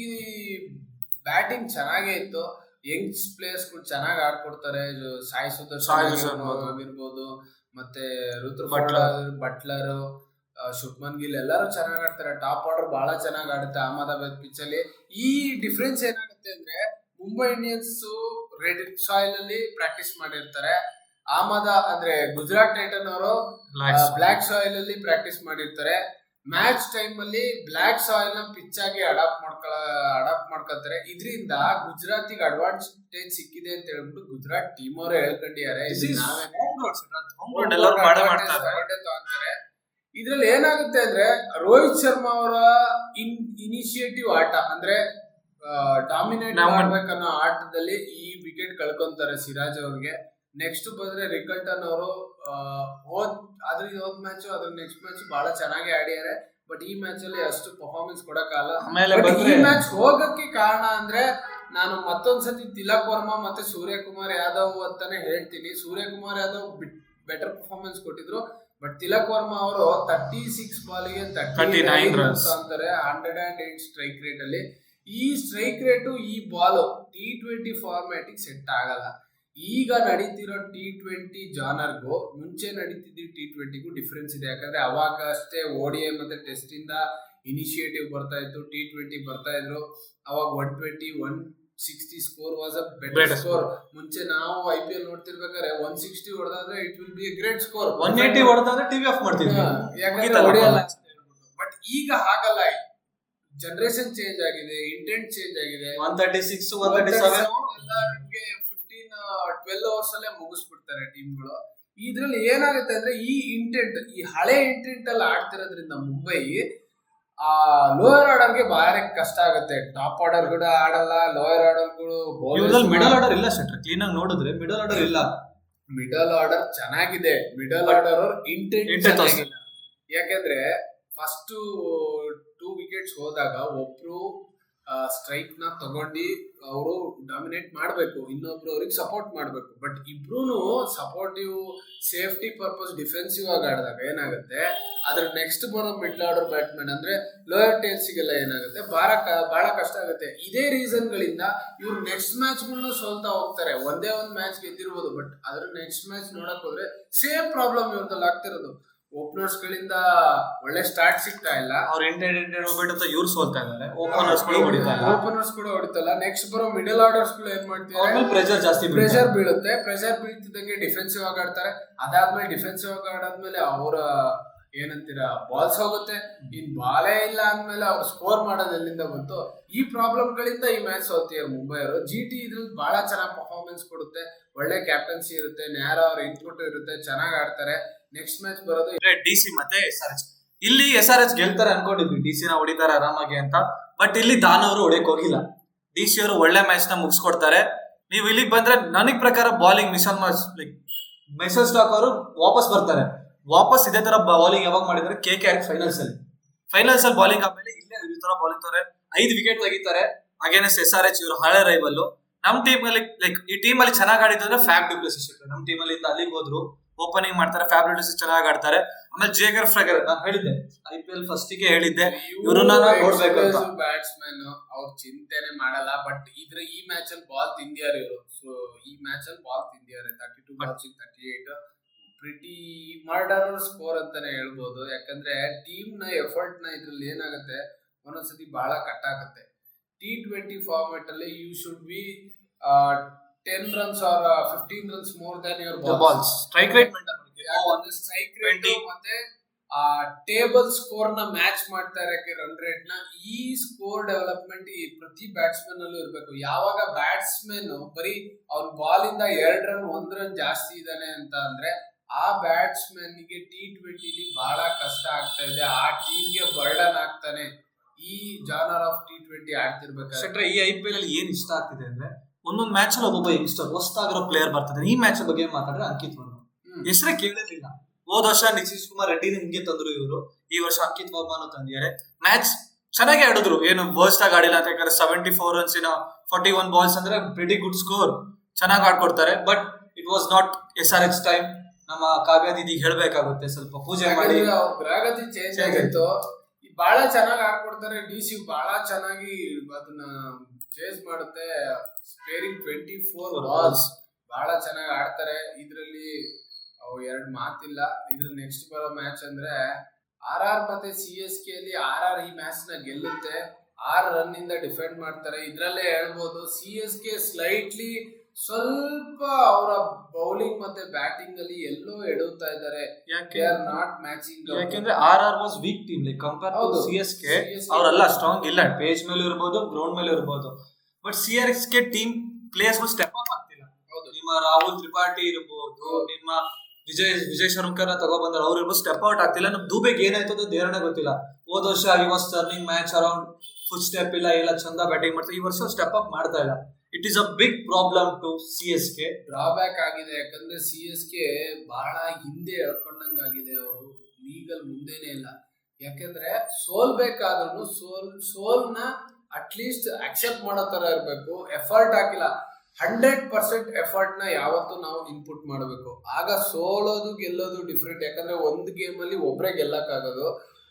ಬ್ಯಾಟಿಂಗ್ ಚೆನ್ನಾಗೇ ಇತ್ತು. ಯಂಗ್ ಪ್ಲೇಯರ್ಸ್ ಚೆನ್ನಾಗಿ ಆಡ್ಕೊಡ್ತಾರೆ. ಸಾಯಿ ಸುದರ್ಶನ್ ಆಗಿರ್ಬೋದು, ಮತ್ತೆ ಬಟ್ಲರ್, ಶುಭ್ಮನ್ ಗಿಲ್ ಎಲ್ಲರೂ ಚೆನ್ನಾಗಿ ಆಡ್ತಾರೆ. ಟಾಪ್ ಆರ್ಡರ್ ಬಹಳ ಚೆನ್ನಾಗಿ ಆಡುತ್ತೆ ಅಹಮದಾಬಾದ್ ಪಿಚ್ ಅಲ್ಲಿ. ಈ ಡಿಫ್ರೆನ್ಸ್ ಏನಾಗುತ್ತೆ ಅಂದ್ರೆ ಮುಂಬೈ ಇಂಡಿಯನ್ಸ್ ರೆಡ್ ಸಾಯಿಲ್ ಅಲ್ಲಿ ಪ್ರಾಕ್ಟೀಸ್ ಮಾಡಿರ್ತಾರೆ. ಅಂದ್ರೆ ಗುಜರಾತ್ ಟೈಟನ್ ಅವರು ಬ್ಲಾಕ್ ಸಾಯಿಲ್ ಅಲ್ಲಿ ಪ್ರಾಕ್ಟೀಸ್ ಮಾಡಿರ್ತಾರೆ. ಮ್ಯಾಚ್ ಟೈಮ್ ಅಲ್ಲಿ ಬ್ಲಾಕ್ ಸಾಯಿಲ್ ನ ಪಿಚ್ ಆಗಿ ಅಡಾಪ್ಟ್ ಮಾಡ್ಕೊತಾರೆ. ಇದರಿಂದ ಗುಜರಾತಿಗೆ ಅಡ್ವಾಂಟೇಜ್ ಸಿಕ್ಕಿದೆ ಅಂತ ಹೇಳ್ಬಿಟ್ಟು ಗುಜರಾತ್ ಟೀಮ್ ಅವರೇ ಹೇಳ್ಕೊಂಡಿದ್ದಾರೆ. ಇದ್ರಲ್ಲಿ ಏನಾಗುತ್ತೆ ಅಂದ್ರೆ ರೋಹಿತ್ ಶರ್ಮಾ ಅವರ ಇನಿಷಿಯೇಟಿವ್ ಆಟ ಅಂದ್ರೆ ಡಾಮಿನೇಟ್ ಮಾಡ್ಬೇಕನ್ನೋ ಆಟದಲ್ಲಿ ಈ ವಿಕೆಟ್ ಕಳ್ಕೊಂತಾರೆ ಸಿರಾಜ್ ಅವ್ರಿಗೆ. ನೆಕ್ಸ್ಟ್ ಬಂದ್ರೆ ರಿಕಲ್ಟನ್ ಅವರು ಹೋದ್ ಮ್ಯಾಚ್ ಅದ್ರ ನೆಕ್ಸ್ಟ್ ಮ್ಯಾಚ್ ಬಹಳ ಚೆನ್ನಾಗಿ ಆಡಿದ್ದಾರೆ. ಬಟ್ ಈ ಮ್ಯಾಚ್ ಅಲ್ಲಿ ಅಷ್ಟು ಪರ್ಫಾರ್ಮೆನ್ಸ್ ಕೊಡಕ್ಕಾಗಲ್ಲ. ಈ ಮ್ಯಾಚ್ ಹೋಗಕ್ಕೆ ಕಾರಣ ಅಂದ್ರೆ ನಾನು ಮತ್ತೊಂದ್ಸತಿ ತಿಲಕ್ ವರ್ಮಾ ಮತ್ತೆ ಸೂರ್ಯಕುಮಾರ್ ಯಾದವ್ ಅಂತಾನೆ ಹೇಳ್ತೀನಿ. ಸೂರ್ಯಕುಮಾರ್ ಯಾದವ್ ಬೆಟರ್ ಪರ್ಫಾರ್ಮೆನ್ಸ್ ಕೊಟ್ಟಿದ್ರು. ಬಟ್ ತಿಲಕ್ ವರ್ಮಾ ಅವರು 36 ಬಾಲ್ಗೆ 39 ರನ್ಸ್ ಅಂತಾರೆ. 108 ಸ್ಟ್ರೈಕ್ ರೇಟ್ ಅಲ್ಲಿ. ಈ ಸ್ಟ್ರೈಕ್ ರೇಟು ಈ ಬಾಲ್ T20 ಫಾರ್ಮ್ಯಾಟಿಗೆ ಸೆಟ್ ಆಗಲ್ಲ. ಈಗ ನಡೀತಿರೋ T20 ಜಾನರ್ಗೂ ಮುಂಚೆ ನಡೀತಿದ್ದ T20ಗೂ ಡಿಫ್ರೆನ್ಸ್ ಇದೆ. ಯಾಕಂದ್ರೆ ಅವಾಗ ಅಷ್ಟೇ ODI ಮತ್ತೆ ಟೆಸ್ಟ್ ಇಂದ ಇನಿಷಿಯೇಟಿವ್ ಬರ್ತಾ ಇತ್ತು, T20 ಬರ್ತಾ ಇದ್ರು. ಅವಾಗ 120 160 score was a better score. ಮುಂಚೆ ನಾವು IPL ನೋಡ್ತಿರ್ಬೇಕಾದ್ರೆ 160 ಹೊಡೆದಾದ್ರೆ it will be a great score. 180 ಹೊಡೆದಾದ್ರೆ ಟಿವಿ ಆಫ್ ಮಾಡ್ತಿದ್ವಿ, ಯಾಕಂದ್ರೆ ಹೊಡೆಯಲ್ಲ. ಬಟ್ ಈಗ ಹಾಗಲ್ಲ, ಜನರೇಷನ್ ಚೇಂಜ್ ಆಗಿದೆ, ಇಂಟೆಂಟ್ ಚೇಂಜ್ ಆಗಿದೆ. 136 137 12 ಅವರ್ಸ್ ಅಲ್ಲೇ ಮುಗಿಸ್ಬಿಡ್ತಾರೆ ಟೀಮ್ಗಳು. ಇದ್ರಲ್ಲಿ ಏನಾಗುತ್ತೆ ಅಂದ್ರೆ ಈ ಹಳೆ ಇಂಟೆಂಟ್ ಅಲ್ಲಿ ಆಡ್ತಿರೋದ್ರಿಂದ ಮುಂಬೈ ಆ ಲೋಯರ್ ಆರ್ಡರ್ಗೆ ಬಾರಿ ಕಷ್ಟ ಆಗುತ್ತೆ. ಟಾಪ್ ಆರ್ಡರ್ ಕೂಡ ಆಡಲ್ಲ, ಲೋಯರ್ ಆರ್ಡರ್ಗಳು ಮಿಡಲ್ ಆರ್ಡರ್ ಇಲ್ಲ ಸರ್. ಕ್ಲೀನ್ ಆಗಿ ನೋಡಿದ್ರೆ ಮಿಡಲ್ ಆರ್ಡರ್ ಇಲ್ಲ. ಮಿಡಲ್ ಆರ್ಡರ್ ಚೆನ್ನಾಗಿದೆ, ಮಿಡಲ್ ಆರ್ಡರ್ ಅವ್ರ ಇಂಟೆಂಟ್ ಚೆನ್ನಾಗಿಲ್ಲ. ಯಾಕಂದ್ರೆ ಫಸ್ಟ್ 2 ವಿಕೆಟ್ಸ್ ಹೋದಾಗ ಒಬ್ರು ಸ್ಟ್ರೈಕ್ ನ ತಗೊಂಡು ಅವರು ಡಾಮಿನೇಟ್ ಮಾಡ್ಬೇಕು, ಇನ್ನೊಬ್ರು ಅವ್ರಿಗೆ ಸಪೋರ್ಟ್ ಮಾಡ್ಬೇಕು. ಬಟ್ ಇಬ್ರು ಸಪೋರ್ಟಿವ್ ಸೇಫ್ಟಿ ಪರ್ಪಸ್ ಡಿಫೆನ್ಸಿವ್ ಆಗಿ ಆಡಿದಾಗ ಏನಾಗುತ್ತೆ, ಅದ್ರ ನೆಕ್ಸ್ಟ್ ಬರೋ ಮಿಡ್ಲ್ ಆರ್ಡರ್ ಬ್ಯಾಟ್ಸ್ಮನ್ ಅಂದ್ರೆ ಲೋಯರ್ ಟೇಲ್ಸ್ಗೆಲ್ಲ ಏನಾಗುತ್ತೆ, ಬಹಳ ಕಷ್ಟ ಆಗುತ್ತೆ. ಇದೇ ರೀಸನ್ ಗಳಿಂದ ಇವ್ರು ನೆಕ್ಸ್ಟ್ ಮ್ಯಾಚ್ ಗಳನ್ನ ಸೋಲ್ತಾ ಹೋಗ್ತಾರೆ. ಒಂದೇ ಒಂದ್ ಮ್ಯಾಚ್ ಗೆದ್ದಿರ್ಬೋದು, ಬಟ್ ಅದ್ರ ನೆಕ್ಸ್ಟ್ ಮ್ಯಾಚ್ ನೋಡಕ್ ಹೋದ್ರೆ ಸೇಮ್ ಪ್ರಾಬ್ಲಮ್ ಇವ್ರದಲ್ಲಿ ಆಗ್ತಿರೋದು. ಓಪನರ್ಸ್ ಗಳಿಂದ ಒಳ್ಳೆ ಸ್ಟಾರ್ಟ್ ಸಿಗ್ತಾ ಇಲ್ಲ, ಅವ್ರ ಇಂಟೆಂಟ್ ಇವ್ರು ಸೋಲ್ತಾ ಇದ್ದಾರೆ, ಓಪನರ್ಸ್ ಕೂಡ ಹೊಡಿತಲ್ಲ. ನೆಕ್ಸ್ಟ್ ಬರೋ ಮಿಡಲ್ ಆರ್ಡರ್ಸ್ ಗಳು ಏನ್ ಮಾಡ್ತಾರೆ, ಪ್ರೆಷರ್ ಬೀಳುತ್ತೆ. ಪ್ರೆಷರ್ ಬೀಳ್ತಿದ್ದಂಗೆ ಡಿಫೆನ್ಸಿವ್ ಆಗಿ ಆಡ್ತಾರೆ. ಅದಾದ್ಮೇಲೆ ಡಿಫೆನ್ಸಿವ್ ಆಗಿ ಆಡಾದ್ಮೇಲೆ ಅವರ ಏನಂತೀರಾ ಬಾಲ್ಸ್ ಹೋಗುತ್ತೆ. ಇನ್ ಬಾಲೇ ಇಲ್ಲ ಅಂದ್ಮೇಲೆ ಅವ್ರು ಸ್ಕೋರ್ ಮಾಡೋದು ಎಲ್ಲಿಂದ ಬಂತು? ಈ ಪ್ರಾಬ್ಲಮ್ ಗಳಿಂದ ಈ ಮ್ಯಾಚ್ ಸೋಲ್ತಿದ್ದಾರೆ ಮುಂಬೈ ಅವರು. GT ಇದ್ರಲ್ಲಿ ಬಹಳ ಚೆನ್ನಾಗಿ ಪರ್ಫಾರ್ಮೆನ್ಸ್ ಕೊಡುತ್ತೆ, ಒಳ್ಳೆ ಕ್ಯಾಪ್ಟನ್ಸಿ ಇರುತ್ತೆ, ನೇರ ಅವ್ರ ಇನ್ಪುಟ್ ಇರುತ್ತೆ, ಚೆನ್ನಾಗಿ ಆಡ್ತಾರೆ. ನೆಕ್ಸ್ಟ್ ಮ್ಯಾಚ್ ಬರೋದು DC ಮತ್ತೆ SRH. ಇಲ್ಲಿ SRH ಗೆಲ್ತಾರೆ ಅನ್ಕೊಂಡಿದ್ವಿ, DC ನ ಹೊಡಿತಾರೆ ಆರಾಮಾಗಿ ಅಂತ. ಬಟ್ ಇಲ್ಲಿ ದಾನ್ ಅವರು ಹೊಡೆಯಕ್ ಹೋಗಿಲ್ಲ. DC ಅವರು ಒಳ್ಳೆ ಮ್ಯಾಚ್ ನ ಮುಗಿಸ್ಕೊಡ್ತಾರೆ. ನೀವು ಇಲ್ಲಿಗೆ ಬಂದ್ರೆ ನನಗ್ ಪ್ರಕಾರ ಬಾಲಿಂಗ್ ಮಿಶಲ್ ಸ್ಟಾಕ್ ಅವರು ವಾಪಸ್ ಬರ್ತಾರೆ. ವಾಪಸ್ ಇದೇ ತರ ಬೌಲಿಂಗ್ ಯಾವಾಗ ಮಾಡಿದ್ರೆ KKR ಫೈನಲ್ಸ್ ಅಲ್ಲಿ ಬಾಲಿಂಗ್ ಆದ್ಮೇಲೆ ಇಲ್ಲೇ ಈ ತರ ಬಾಲಿಂಗ್ ತಾರೆ 5 ವಿಕೆಟ್ ತೆಗಿತಾರೆ ಅಗೇನ್ಸ್ಟ್ SRH. ಇವರು ಹಳೆ ರೈವಲ್. ನಮ್ ಟೀಮ್ ಅಲ್ಲಿ ಈ ಟೀಮ್ ಅಲ್ಲಿ ಚೆನ್ನಾಗಿ ಆಡಿದ್ದು ಅಂದ್ರೆ ಫ್ಯಾಬ್ ಡು ಪ್ಲೆಸಿಸ್. ನಮ್ ಟೀಮ್ ಅಲ್ಲಿ ಅಲ್ಲಿಗೆ ಹೋದ್ರು, ಓಪನಿಂಗ್ ಮಾಡ್ತಾರೆ, ಫ್ಯಾಬ್ ಡು ಪ್ಲೆಸಿಸ್ ಚೆನ್ನಾಗಿ ಆಡ್ತಾರೆ. ಆಮೇಲೆ ಜೇಗರ್ ಫ್ರೆಗರ್ ನಾನು ಹೇಳಿದ್ದೆ IPL ಫಸ್ಟ್ ಗೆ ಹೇಳಿದ್ದೆ, ಇವ್ರನ್ನ ನೋಡ್ಬೇಕು ಅಂತ. ಬ್ಯಾಟ್ಸ್ಮನ್ ಅವ್ರು ಚಿಂತೆನೆ ಮಾಡಲ್ಲ. ಬಟ್ ಈ ಮ್ಯಾಚ್ ಅಲ್ಲಿ ಬಾಲ್ ತಿಂದಿಯಾರ ಇವರು. ಸೊ ಈ ಮ್ಯಾಚ್ ಅಲ್ಲಿ ಬಾಲ್ ತಿಂದಿಯಾರೆ. 32 ಬಾಲ್ಸ್ 38 ಪ್ರಿಟಿ ಮರ್ಡರ್ ಸ್ಕೋರ್ ಅಂತಾನೆ ಹೇಳ್ಬೋದು. ಯಾಕಂದ್ರೆ ಟೀಮ್ ನ ಎಫರ್ಟ್ ನ ಇದ್ರಲ್ಲಿ ಏನಾಗುತ್ತೆ, ಒಂದೊಂದ್ಸತಿ ಬಹಳ ಕಟ್ ಆಗುತ್ತೆ. T20 ಫಾರ್ಮೆಟ್ ಅಲ್ಲಿ you should be 10 runs or 15 runs more than your balls. Strike rate strike rate ಮತ್ತೆ ಟೇಬಲ್ ಸ್ಕೋರ್ ನ ಮ್ಯಾಚ್ ಮಾಡ್ತಾ ಇರಕ್ಕೆ ರನ್ ರೇಟ್ ನ. ಈ ಸ್ಕೋರ್ ಡೆವಲಪ್ಮೆಂಟ್ ಈ ಪ್ರತಿ ಬ್ಯಾಟ್ಸ್ಮನ್ ಅಲ್ಲೂ ಇರ್ಬೇಕು. ಯಾವಾಗ ಬ್ಯಾಟ್ಸ್ಮನ್ ಬರೀ ಅವ್ನ ಬಾಲ್ ಇಂದ 2 ರನ್ 1 ರನ್ ಜಾಸ್ತಿ ಇದಾನೆ ಅಂತ ಅಂದ್ರೆ ಆ ಬ್ಯಾಟ್ಸ್ಮನ್ ಗೆ T20 ಬಹಳ ಕಷ್ಟ ಆಗ್ತಾ ಇದೆ, ಆ ಟೀಮ್ ಗೆ ಬರ್ಡನ್ ಆಗ್ತಾನೆ. ಈ ಜಾನರ್ ಆಫ್ T20 ಆಡ್ತಿರ್ಬೇಕಾದ್ರೆ ಈ IPL ಅಲ್ಲಿ ಏನ್ ಇಷ್ಟ ಆಗ್ತಿದೆ ಅಂದ್ರೆ ಒಂದೊಂದು ಮ್ಯಾಚ್ ಅಲ್ಲಿ ಒಬ್ಬೊಬ್ಬ ಯಂಗ್ಸ್ಟರ್ ಹೊಸದಾಗಿರೋ ಪ್ಲೇಯರ್ ಬರ್ತಾರೆ. ಈ ಮ್ಯಾಚ್ ಬಗ್ಗೆ ಮಾತಾಡಿದ್ರೆ ಅಂಕಿತ್ ವರ್ಮಾ ಹೆಸರೇ ಕೇಳಿರ್ಲಿಲ್ಲ. ಹೋದ ವರ್ಷ ನಿತೀಶ್ ಕುಮಾರ್ ರೆಡ್ಡಿನ ಹಿಂಗೆ ತಂದ್ರು ಇವರು, ಈ ವರ್ಷ ಅಂಕಿತ್ ವರ್ಮಾನು ತಂದಿದ್ದಾರೆ. ಮ್ಯಾಚ್ ಚೆನ್ನಾಗಿ ಆಡಿದ್ರು, ಏನು ವರ್ಸ್ಟ್ ಆಗಿ ಆಡಿಲ್ಲ ಅಂತ. ಯಾಕಂದ್ರೆ 74 runs in 41 balls ಅಂದ್ರೆ ಪ್ರಿಟಿ ಗುಡ್ ಸ್ಕೋರ್, ಚೆನ್ನಾಗಿ ಆಡ್ಕೊಡ್ತಾರೆ. But it was not SRH time. ನಮ್ಮ ಕಾವ್ಯ ದೀದಿಗೆ ಹೇಳ್ಬೇಕಾಗುತ್ತೆ, ಸ್ವಲ್ಪ ಪೂಜೆ ಮಾಡಿ. ಅವ್ರ ಗ್ರಹಗತಿ ಚೇಂಜ್ ಆಗಿತ್ತು. ಬಹಳ ಚೆನ್ನಾಗಿ ಆಡ್ಕೊಡ್ತಾರೆ. DC ಬಹಳ ಚೆನ್ನಾಗಿ ಅದನ್ನ ಚೇಸ್ ಮಾಡುತ್ತೆ. ಸ್ಪೇರಿಂಗ್ 24 balls ಬಹಳ ಚೆನ್ನಾಗಿ ಆಡ್ತಾರೆ. ಇದ್ರಲ್ಲಿ ಎರಡು ಮಾತಿಲ್ಲ. ಇದ್ರ ನೆಕ್ಸ್ಟ್ ಬರೋ ಮ್ಯಾಚ್ ಅಂದ್ರೆ RR ಮತ್ತೆ CSK ಅಲ್ಲಿ RR ಈ ಮ್ಯಾಚ್ ನ ಗೆಲ್ಲುತ್ತೆ. 6 ರನ್ ಇಂದ ಡಿಫೆಂಡ್ ಮಾಡ್ತಾರೆ. ಇದ್ರಲ್ಲೇ ಹೇಳ್ಬೋದು CSK ಸ್ಲೈಟ್ಲಿ ಸ್ವಲ್ಪ ಅವರ ಬೌಲಿಂಗ್ ಮತ್ತೆ ಬ್ಯಾಟಿಂಗ್ ಅಲ್ಲಿ ಎಲ್ಲೋ ಎಡುತ್ತಾ ಇದ್ದಾರೆ. Not matching. ಯಾಕೆಂದ್ರೆ RR was weak team compare to CSK. ಅವರೆಲ್ಲ ಸ್ಟ್ರಾಂಗ್ ಇಲ್ಲ, ಪೇಜ್ ಮೇಲೆ ಇರ್ಬೋದು, ಗ್ರೌಂಡ್ ಮೇಲೆ ಇರ್ಬೋದು. But CSK team players step up ಆಗ್ತಿಲ್ಲ. ನಿಮ್ಮ ರಾಹುಲ್ ತ್ರಿಪಾಠಿ ಇರ್ಬೋದು, ನಿಮ್ಮ ವಿಜಯ್ ಶರ್ಮಕರ್ ತಗೊಬಂದ್ರೆ ಅವ್ರು ಇರ್ಬೋದು, ಸ್ಟೆಪ್ ಔಟ್ ಆಗ್ತಿಲ್ಲ. ನಮ್ ದುಬೆಗೆ ಏನಾಯ್ತು ಅಂತ ದೇವರೇ ಗೊತ್ತಿಲ್ಲ. ಹೋದ ವರ್ಷ ಈ was turning match around, full step ಇಲ್ಲ, ಎಲ್ಲ ಚಂದ ಬ್ಯಾಟಿಂಗ್ ಮಾಡ್ತಾರೆ. ಈ ವರ್ಷ ಸ್ಟೆಪ್ ಅಪ್ ಮಾಡ್ತಾ ಇಲ್ಲ. It is a big problem to CSK. Drawback ಆಗಿದೆ. ಯಾಕಂದ್ರೆ CSK ಬಹಳ ಹಿಂದೆ ಎಳ್ಕೊಂಡಂಗ ಆಗಿದೆ. ಅವರು ಲೀಗಲ್ ಮುಂದೆನೆ ಇಲ್ಲ. ಯಾಕಂದ್ರೆ ಸೋಲ್ಬೇಕಾದ್ರೂ ಸೋಲ್ನ ಅಟ್ಲೀಸ್ಟ್ ಅಕ್ಸೆಪ್ಟ್ ಮಾಡೋ ತರ ಇರ್ಬೇಕು. ಎಫರ್ಟ್ ಹಾಕಿಲ್ಲ. 100% ಎಫರ್ಟ್ ನ ಯಾವತ್ತೂ ನಾವು ಇನ್ಪುಟ್ ಮಾಡಬೇಕು. ಆಗ ಸೋಲೋದು ಗೆಲ್ಲೋದು ಡಿಫ್ರೆಂಟ್. ಯಾಕಂದ್ರೆ ಒಂದು ಗೇಮ್ ಅಲ್ಲಿ ಒಬ್ರೇ ಗೆಲ್ಲಕ್ಕಾಗೋದು.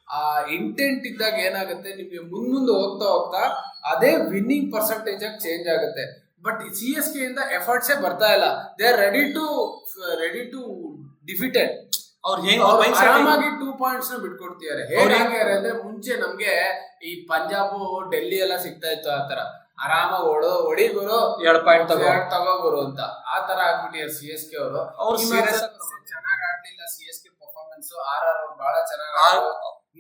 ಆ ಇಂಟೆಂಟ್ ಇದ್ದಾಗ ಏನಾಗುತ್ತೆ, ನಿಮ್ಗೆ ಮುಂದೆ ಹೋಗ್ತಾ ಹೋಗ್ತಾ ಅದೇ ವಿನ್ನಿಂಗ್ ಪರ್ಸೆಂಟೇಜ್ ಆಗಿ ಚೇಂಜ್ ಆಗುತ್ತೆ. ಬಟ್ CSK ಇಂದ ಎಫರ್ಟ್ಸೇ ಬರ್ತಾ ಇಲ್ಲ. They are ready to defeated. ಅವ್ರು ಆರಾಮಾಗಿ 2 ಪಾಯಿಂಟ್ಸ್ ನ ಬಿಟ್ಕೊಡ್ತಿದ್ದಾರೆ. ಹೇಗಾಗ್ಯಾರ ಅಂದ್ರೆ ಮುಂಚೆ ನಮ್ಗೆ ಈ ಪಂಜಾಬ್ ಡೆಲ್ಲಿ ಎಲ್ಲ ಸಿಗ್ತಾ ಇತ್ತು ಆತರ ಆರಾಮಾಗಿ ಹೊಡಿ ಗುರು 2 ಪಾಯಿಂಟ್ ತಗೋ ಗುರು ಅಂತ. ಆ ತರ ಆಗ್ಬಿಟ್ಟಿದ್ದಾರೆ CSK ಅವರು. ಚೆನ್ನಾಗ್ ಆಡ್ಲಿಲ್ಲ CSK ಪರ್ಫಾರ್ಮೆನ್ಸ್. RR ಅವ್ರು ಬಹಳ ಚೆನ್ನಾಗಿ,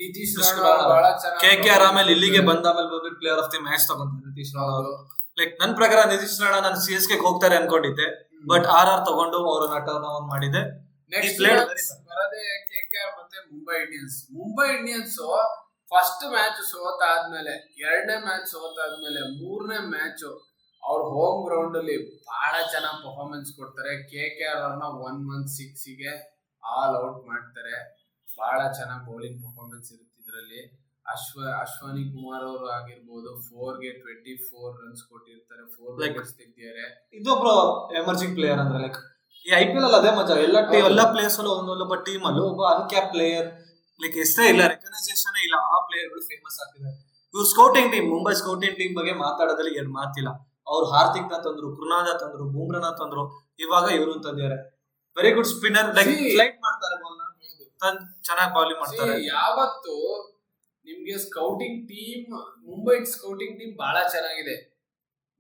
ನಿತೀಶ್ ರಾಣಾ ಬಹಳ ಚೆನ್ನಾಗಿ, KKR ಆಮೇಲೆ ಇಲ್ಲಿಗೆ ಬಂದಾಮೇಲೆ ಬಂದ್ಬಿಟ್ಟು ಪ್ಲೇಯರ್ ಆಫ್ ದಿ ಮ್ಯಾಚ್ ತಗೊಂತಾರೆ ನಿತೀಶ್ ರಾಣಾ ಅವರು. ಲೈಕ್ ನನ್ ಪ್ರಕಾರ ನಿತೀಶ್ ರಾಣಾ ನಾನು CSK ಹೋಗ್ತಾರೆ ಅನ್ಕೊಂಡಿದ್ದೆ, ಬಟ್ RR ತಗೊಂಡು ಅವ್ರನ್ನ ಟರ್ನ್ ಓವರ್ ಮಾಡಿದೆ. ನೆಕ್ಸ್ಟ್ ಬರೋದೇ KKR ಮತ್ತೆ ಮುಂಬೈ ಇಂಡಿಯನ್ಸ್ ಫಸ್ಟ್ ಮ್ಯಾಚ್ ಸೋತಾದ್ಮೇಲೆ, 2ನೇ ಮ್ಯಾಚ್ ಸೋತಾದ್ಮೇಲೆ, 3ನೇ ಮ್ಯಾಚ್ ಅವ್ರ ಹೋಮ್ ಗ್ರೌಂಡ್ ಅಲ್ಲಿ ಬಹಳ ಚೆನ್ನಾಗಿ ಪರ್ಫಾರ್ಮೆನ್ಸ್ ಕೊಡ್ತಾರೆ. KKR ಅವ್ರನ್ನ 116 ಗೆ ಆಲ್ ಔಟ್ ಮಾಡ್ತಾರೆ. ಬಹಳ ಚೆನ್ನಾಗಿ ಬೌಲಿಂಗ್ ಪರ್ಫಾರ್ಮೆನ್ಸ್ ಇರುತ್ತೆ ಇದರಲ್ಲಿ. ಅಶ್ವನಿ ಕುಮಾರ್ ಅವರು ಆಗಿರ್ಬೋದು, 4 ಗೆ 24 ರನ್ಸ್ ಕೊಟ್ಟಿರ್ತಾರೆ, 4 ವಿಕೆಟ್ಸ್ ತೆಗ್ದಿದ್ದಾರೆ. ಇದೊಬ್ರು ಎಮರ್ಜಿಂಗ್ ಪ್ಲೇಯರ್ ಅಂದ್ರೆ ಲೈಕ್ ಈ IPL ಅಲ್ಲಿ ಅದೇ ಮಜಾ. ಎಲ್ಲ ಪ್ಲೇಯರ್ಸ್ ಅಲ್ಲೂ ಒಂದೊಬ್ಬ ಟೀಮ್ ಅಲ್ಲೂ ಒಬ್ಬ ಅನ್ಕ್ಯಾಪ್ ಪ್ಲೇಯರ್, ಲೈಕ್ ಹೆಸರೇ ಇಲ್ಲ, ರೆಕಗ್ನೈಸೇಷನ್ ಇಲ್ಲ, ಆ ಪ್ಲೇಯರ್ ಗಳು ಫೇಮಸ್ ಆಗ್ತಿದ್ದಾರೆ. ಇವ್ರು scouting team, Mumbai scouting team ಬಗ್ಗೆ ಮಾತಾಡೋದ್ರಲ್ಲಿ ಏನು ಮಾತಿಲ್ಲ. ಅವ್ರು ಹಾರ್ದಿಕ್ ನ ತಂದ್ರು, ಕೃನಾದ ತಂದ್ರು, ಬೂಮ್ರಾನ ತಂದ್ರು, ಇವಾಗ ಇವ್ರು ತಂದಿದ್ದಾರೆ. Very good spinner, like flight ಮಾಡ್ತಾರೆ ಬಾಲ್ ನ, ಚೆನ್ನಾಗಿ ಬೌಲಿಂಗ್ ಮಾಡ್ತಾರೆ. ಯಾವತ್ತು ನಿಮ್ಗೆ scouting team, Mumbai scouting team ಬಹಳ ಚೆನ್ನಾಗಿದೆ.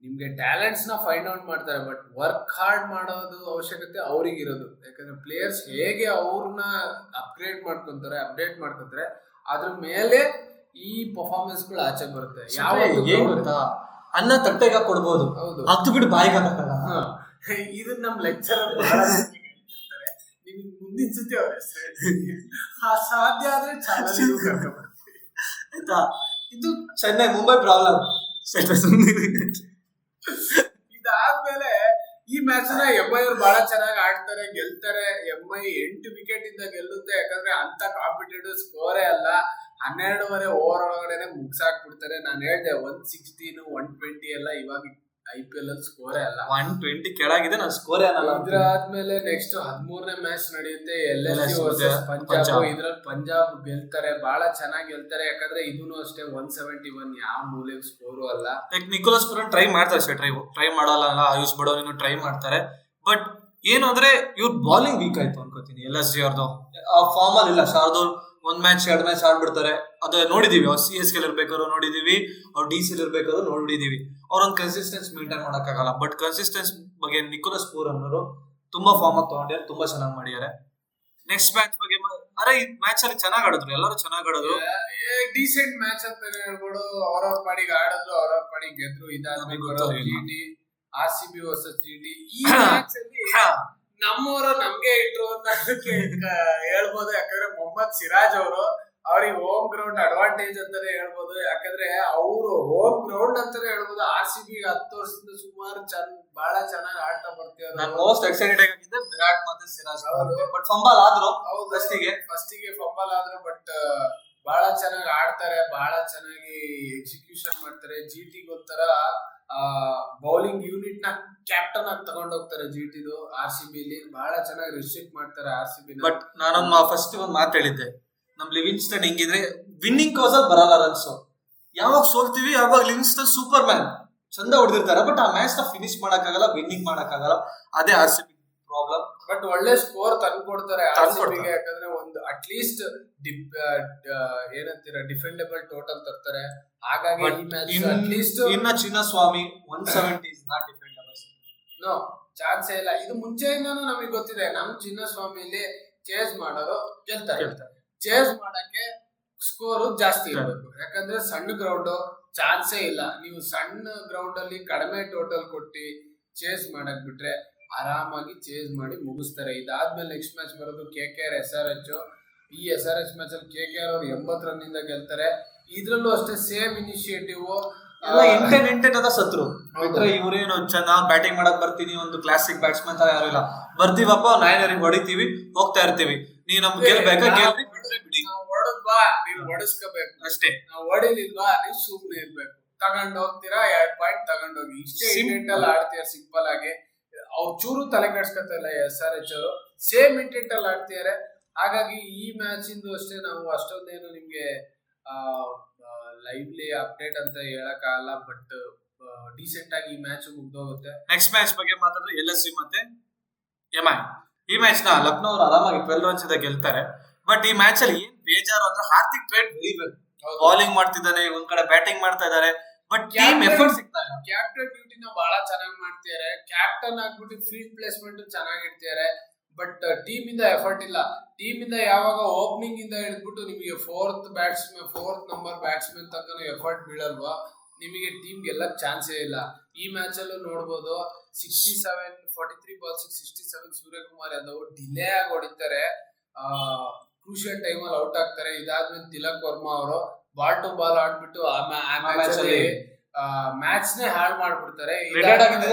ನಿಮ್ಗೆ ಟ್ಯಾಲೆಂಟ್ಸ್ ನ ಫೈಂಡ್ ಔಟ್ ಮಾಡ್ತಾರೆ, ಬಟ್ ವರ್ಕ್ ಹಾರ್ಡ್ ಮಾಡೋದು ಅವಶ್ಯಕತೆ ಅವ್ರಿಗಿರೋದು. ಯಾಕಂದ್ರೆ ಪ್ಲೇಯರ್ಸ್ ಹೇಗೆ ಅವ್ರನ್ನ ಅಪ್ಡೇಟ್ ಮಾಡ್ಕೊಂತಾರೆ ಅದ್ರ ಮೇಲೆ ಈ ಪರ್ಫಾರ್ಮೆನ್ಸ್ ಗಳು ಆಚೆ ಬರುತ್ತೆ. ಯಾವ ಅನ್ನ ತಟ್ಟೆಗ ಕೊಡ್ಬೋದು, ಹತ್ತು ಬಿಟ್ಟು ಬಾಯಿಗೆ ಹಾಕಲ್ಲ. ಇದು ನಮ್ ಲೆಕ್ಚರರ್ ನಿಮ್ಗೆ ಮುಂದಿನ ಸತಿ ಅವ್ರ ಸಾಧ್ಯ ಆದ್ರೆ ಆಯ್ತಾ. ಇದು ಚೆನ್ನೈ ಮುಂಬೈ ಪ್ರಾಬ್ಲಮ್. ಇದಾದ್ಮೇಲೆ ಈ ಮ್ಯಾಚ್ ನ MI ಅವ್ರು ಬಹಳ ಚೆನ್ನಾಗಿ ಆಡ್ತಾರೆ, ಗೆಲ್ತಾರೆ. MI 8 ವಿಕೆಟ್ ಇಂದ ಗೆಲ್ಲುತ್ತೆ. ಯಾಕಂದ್ರೆ ಅಂತ ಕಾಂಪಿಟೇಟಿವ್ ಸ್ಕೋರೇ ಅಲ್ಲ. 12.5 ಓವರ್ ಒಳಗಡೆ ಮುಗ್ಸಾಕ್ಬಿಡ್ತಾರೆ. ನಾನು ಹೇಳ್ದೆ 116 120 ಎಲ್ಲ ಇವಾಗ IPL ಅಲ್ಲಿ ಸ್ಕೋರೇ ಅಲ್ಲ. 120 ಕೆಳಗಿದೆ, ನಾನು ಸ್ಕೋರೇ ಅನ್ನಲ್ಲ. ಇದಾದ್ಮೇಲೆ ನೆಕ್ಸ್ಟ್ 13ನೇ ಮ್ಯಾಚ್ ನಡೆಯುತ್ತೆ, LSG ವರ್ಸಸ್ ಪಂಜಾಬ್. ಇದ್ರಲ್ಲಿ ಪಂಜಾಬ್ ಗೆಲ್ತಾರೆ, ಬಹಳ ಚೆನ್ನಾಗಿ ಗೆಲ್ತಾರೆ. ಯಾಕಂದ್ರೆ ಇದೂನು ಅಷ್ಟೇ 171 ಯಾವ ಮೂಲೆಗೆ ಸ್ಕೋರು ಅಲ್ಲ. ಲೈಕ್ ನಿಕೋಲಸ್ ಪುರನ್ ಟ್ರೈ ಮಾಡ್ತಾರೆ ಸರ್, ಟ್ರೈ ಮಾಡಲ್ಲ, ಆಯುಷ್ ಬಡೋನಿನ್ನು ಟ್ರೈ ಮಾಡ್ತಾರೆ. ಬಟ್ ಏನು ಅಂದ್ರೆ ಇವ್ರ ಬಾಲಿಂಗ್ ವೀಕ್ ಆಯ್ತು ಅನ್ಕೋತೀನಿ. LSG ಅವ್ರದ್ದು ಆ ಫಾರ್ಮ್ ಅಲ್ಲಿ ಇಲ್ಲ. ಶಾರ್ದೂಲ್ 1 ಮ್ಯಾಚ್ 2 ಮ್ಯಾಚ್ ಆಡ್ಬಿಡ್ತಾರೆ. ಅದು ನೋಡಿದೀವಿ, ಅವ್ರು CSK ಇರ್ಬೇಕಾದ್ರು ನೋಡಿದೀವಿ, ಅವ್ರು DC ಇರ್ಬೇಕಾದ್ರು ನೋಡಿದೀವಿ. ಅವ್ರೊಂದು ಕನ್ಸಿಸ್ಟೆನ್ಸ್ ಮೇಂಟೈನ್ ಮಾಡಕ್ಕಾಗಲ್ಲ. ಬಟ್ ಕನ್ಸಿಸ್ಟೆನ್ಸ್ ಬಗ್ಗೆ ನಿಕೋಲಸ್ ಪೂರನ್ ಅವರು ತುಂಬಾ ಫಾರ್ಮ್ ಆಗಿ ತಗೊಂಡಿದ್ದಾರೆ, ತುಂಬಾ ಚೆನ್ನಾಗಿ ಮಾಡಿದ್ದಾರೆ. ನೆಕ್ಸ್ಟ್ ಮ್ಯಾಚ್ ಬಗ್ಗೆ ಅರೆ ಈ ಮ್ಯಾಚ್ ಅಲ್ಲಿ ಚೆನ್ನಾಗಿ ಆಡಿದ್ರು, ಎಲ್ಲರೂ ಚೆನ್ನಾಗಿ ಆಡಿದ್ರು. ಡೀಸೆಂಟ್ ಮ್ಯಾಚ್ ಅಂತ ಹೇಳ್ಬೋದು. ಅವ್ರವ್ರ ಪಾಡಿಗೆ ಆಡಿದ್ರು, ಅವ್ರವ್ರ ಪಾಡಿಗೆ ಗೆದ್ರು. ಇದಾದ್ಮೇಲೆ RCB ವರ್ಸಸ್ GT. ಈ ಮ್ಯಾಚ್ ಅಲ್ಲಿ ನಮ್ಮವರು ನಮ್ಗೆ ಇಟ್ರು ಅಂತ ಹೇಳ್ಬೋದು. ಯಾಕಂದ್ರೆ ಮೊಹಮ್ಮದ್ ಸಿರಾಜ್ ಅವರು ಅವ್ರಿಗೆ ಹೋಮ್ ಗ್ರೌಂಡ್ ಅಡ್ವಾಂಟೇಜ್ ಅಂತಾನೆ ಹೇಳ್ಬೋದು. ಯಾಕಂದ್ರೆ ಅವರು ಹೋಮ್ ಗ್ರೌಂಡ್ ಅಂತಾನೆ ಹೇಳ್ಬೋದು. RCB 10 ವರ್ಷದಿಂದ ಸುಮಾರು ಬಹಳ ಚೆನ್ನಾಗಿ ಆಡ್ತಾ ಬರ್ತಿದ್ದಾರೆ. ನಾನು ಮೋಸ್ಟ್ ಎಕ್ಸೈಟೆಡ್ ಆಗಿದ್ದೆ ವಿರಾಟ್ ಮತ್ತೆ ಸಿರಾಜ್ ಅವರು. ಬಟ್ ಫಂಬಲ್ ಆದ್ರು, ಫಸ್ಟಿಗೆ ಫಂಬಲ್ ಆದ್ರು, ಬಟ್ ಬಹಳ ಚೆನ್ನಾಗಿ ಆಡ್ತಾರೆ, ಬಹಳ ಚೆನ್ನಾಗಿ ಎಕ್ಸಿಕ್ಯೂಷನ್ ಮಾಡ್ತಾರೆ. GT ಗೋಸ್ಕರ ಬೌಲಿಂಗ್ ಯೂನಿಟ್ ನ ಕ್ಯಾಪ್ಟನ್ ಆಗಿ ತಗೊಂಡ್ ಹೋಗ್ತಾರೆ. GTದು RCB ಲಿ ಬಹಳ ಚೆನ್ನಾಗಿ ರಿಸ್ಟ್ರಿಕ್ಟ್ ಮಾಡ್ತಾರೆ RCB. ಬಟ್ ನಾನು ಫಸ್ಟ್ ಒಂದು ಮಾತು ಹೇಳಿದ್ದೆ, ನಮ್ ಲಿವಿಂಗ್ಸ್ಟನ್ ಹೆಂಗಿದ್ರೆ ವಿನ್ನಿಂಗ್ ಕಾಸ್ ಅಲ್ಲಿ ಬರಲ್ಲ ರನ್ಸ್. ಯಾವಾಗ ಸೋಲ್ತೀವಿ ಯಾವಾಗ ಲಿವಿಂಗ್ಸ್ಟನ್ ಸೂಪರ್ ಮ್ಯಾನ್ ಚಂದ ಹೊಡೆದಿರ್ತಾರೆ, ಬಟ್ ಆ ಮ್ಯಾಚ್ ನ ಫಿನಿಶ್ ಮಾಡಕ್ಕಾಗಲ್ಲ, ವಿನ್ನಿಂಗ್ ಮಾಡಕ್ಕಾಗಲ್ಲ. ಅದೇ RCB ಪ್ರಾಬ್ಲಮ್. ಬಟ್ ಒಳ್ಳೆ ಸ್ಕೋರ್ ತಂದ್ಕೊಡ್ತಾರೆ RCBಗೆ. ಯಾಕಂದ್ರೆ ಒಂದು ಅಟ್ಲೀಸ್ಟ್ ಏನಂತೀರ ಡಿಫೆಂಡಬಲ್ ಟೋಟಲ್ ತರ್ತಾರೆ. ಹಾಗಾಗಿ ಈ ಮ್ಯಾಚ್ ಅಟ್ಲೀಸ್ಟ್ ಇನ್ನ Chinnaswamy 170 is not defendable. No ಚಾನ್ಸೇ ಇಲ್ಲ. ಇದು ಮುಂಚೆಯಿಂದಾನು ನಮಗೆ ಗೊತ್ತಿದೆ, ನಮ್ ಚಿನ್ನಸ್ವಾಮಿಲಿ ಚೇಸ್ ಮಾಡೋರು ಗೆಲ್ತಾರೆ. ಚೇಸ್ ಮಾಡಕ್ಕೆ ಸ್ಕೋರ್ ಜಾಸ್ತಿ ಇರಬೇಕು. ಯಾಕಂದ್ರೆ ಸಣ್ಣ ಗ್ರೌಂಡ್ ಚಾನ್ಸೇ ಇಲ್ಲ. ನೀವು ಸಣ್ಣ ಗ್ರೌಂಡ್ ಅಲ್ಲಿ ಕಡಿಮೆ ಟೋಟಲ್ ಕೊಟ್ಟಿ ಚೇಸ್ ಮಾಡಕ್ ಬಿಟ್ರೆ ಆರಾಮಾಗಿ ಚೇಸ್ ಮಾಡಿ ಮುಗಿಸ್ತಾರೆ. ಇದಾದ್ಮೇಲೆ ನೆಕ್ಸ್ಟ್ ಮ್ಯಾಚ್ ಬರೋದು KKR SRH. ಈ SRH ಮ್ಯಾಚ್ ಅಲ್ಲಿ KKR ಅವರು 80 ರನ್ ಇಂದ ಗೆಲ್ತಾರೆ. ಇದ್ರಲ್ಲೂ ಅಷ್ಟೇ ಸೇಮ್ ಇನಿಷಿಯೇಟಿವ್. ಇಂಟೆನ್ ಅದ ಸತ್ರು ಬಿಟ್ರೆ ಇವ್ರೇನು ಚೆನ್ನಾಗಿ ಬ್ಯಾಟಿಂಗ್ ಮಾಡಕ್ ಬರ್ತೀನಿ, ಒಂದು ಕ್ಲಾಸಿಕ್ ಬ್ಯಾಟ್ಸ್ಮನ್ ತರ ಯಾರು ಇಲ್ಲ. ಬರ್ತೀವಪ್ಪ 9 ಹೊಡಿತೀವಿ, ಹೋಗ್ತಾ ಇರ್ತೀವಿ. ನೀವ್ ನಮ್ಗೆ ಗೆಲ್ಬೇಕಾ ಗೆಲ್ರಿ, ಹೊಡದ್ವಾ ನೀವು ಹೊಡಿಸ್ಕೋಬೇಕು ಅಷ್ಟೇ. ನಾವು ಹೊಡಿಲಿಲ್ವಾ ನೀವು ಸುಮ್ನೆ ಇರ್ಬೇಕು. ತಗೊಂಡ್ ಹೋಗ್ತೀರಾ 2 ಪಾಯಿಂಟ್ ತಗೊಂಡೋಗಿ, ಇಷ್ಟೇ ಇಂಟೆಂಟ್ ಅಲ್ಲಿ ಆಡ್ತೀರಾ. ಸಿಂಪಲ್ ಆಗಿ ಅವ್ರು ಚೂರು ತಲೆ ಕೆಡ್ಸ್ಕೊತಾ ಇಲ್ಲ SRH ಅವರು, ಸೇಮ್ ಇಂಟೆಂಟ್ ಅಲ್ಲಿ ಆಡ್ತಿದ್ದಾರೆ. ಹಾಗಾಗಿ ಈ ಮ್ಯಾಚ್ ಇಂದು ಅಷ್ಟೇ ನಾವು ಅಷ್ಟೊಂದೇನು ನಿಮ್ಗೆ ಲೈವ್ಲಿ ಅಪ್ಡೇಟ್ ಅಂತ ಹೇಳಕ್ಕಾಗಲ್ಲ. ಬಟ್ ಡೀಸೆಂಟ್ ಆಗಿ ಈ ಮ್ಯಾಚ್ ಮುಗ್ದೋಗುತ್ತೆ. ನೆಕ್ಸ್ಟ್ ಮ್ಯಾಚ್ ಬಗ್ಗೆ ಮಾತಾಡಿದ್ರೆ LSG ಮತ್ತೆ MI. ಈ ಮ್ಯಾಚ್ ನ ಲಕ್ನೋ ಅವರು ಆರಾಮಾಗಿ 12 ರನ್ಸ್ ಇಂದ ಗೆಲ್ತಾರೆ. ಬಟ್ ಈ ಮ್ಯಾಚ್ ಅಲ್ಲಿ ಏನ್ ಬೇಜಾರು ಅಂದ್ರೆ Hardik trade very well bowling ಮಾಡ್ತಿದ್ದಾನೆ, ಒಂದ್ ಕಡೆ ಬ್ಯಾಟಿಂಗ್ ಮಾಡ್ತಾ ಇದಾರೆ, ಬಟ್ ಟೀಮ್ ಎಫರ್ಟ್ ಸಿಗ್ತಾ ಇಲ್ಲ. ಕ್ಯಾಪ್ಟನ್ ಡ್ಯೂಟಿನ ಬಹಳ ಚೆನ್ನಾಗಿ ಮಾಡ್ತಿದ್ದಾರೆ, ಕ್ಯಾಪ್ಟನ್ ಆಗ್ಬಿಟ್ಟು ಫೀಲ್ಡ್ ಪ್ಲೇಸ್ಮೆಂಟ್ ಚೆನ್ನಾಗಿ ಇಡ್ತಿದ್ದಾರೆ, ಬಟ್ ಟೀಮ್ ಇಂದ ಎಫರ್ಟ್ ಇಲ್ಲ. ಟೀಮ್ ಇಂದ ಯಾವಾಗ ಓಪನಿಂಗ್ ಇಂದ ಹಿಡಿದ್ಬಿಟ್ಟು ನಿಮಗೆ ಫೋರ್ತ್ ನಂಬರ್ ಬ್ಯಾಟ್ಸ್ಮನ್ ತನಕ ಎಫರ್ಟ್ ಬೀಳಲ್ವಾ, ನಿಮಗೆ ಟೀಮ್ ಗೆಲ್ಲಕ್ ಚಾನ್ಸೇ ಇಲ್ಲ. ಈ ಮ್ಯಾಚ್ ಅಲ್ಲೂ ನೋಡ್ಬೋದು 43 ಬಾಲ್ಸ್ 67 ಸೂರ್ಯಕುಮಾರ್ ಯಾದವ್ ಡಿಲೇ ಆಗಿ ಹೊಡಿತಾರೆ, ಕ್ರೂಷಿಯಲ್ ಟೈಮ್ ಅಲ್ಲಿ ಔಟ್ ಆಗ್ತಾರೆ. ಇದಾದ್ಮೇಲೆ ತಿಲಕ್ ವರ್ಮಾ ಅವರು ಬಾಲ್ ಟು ಬಾಲ್ ಆಡ್ಬಿಟ್ಟು ಮ್ಯಾಚ್ ನೇ ಹಾಳು ಮಾಡ್ಬಿಡ್ತಾರೆ.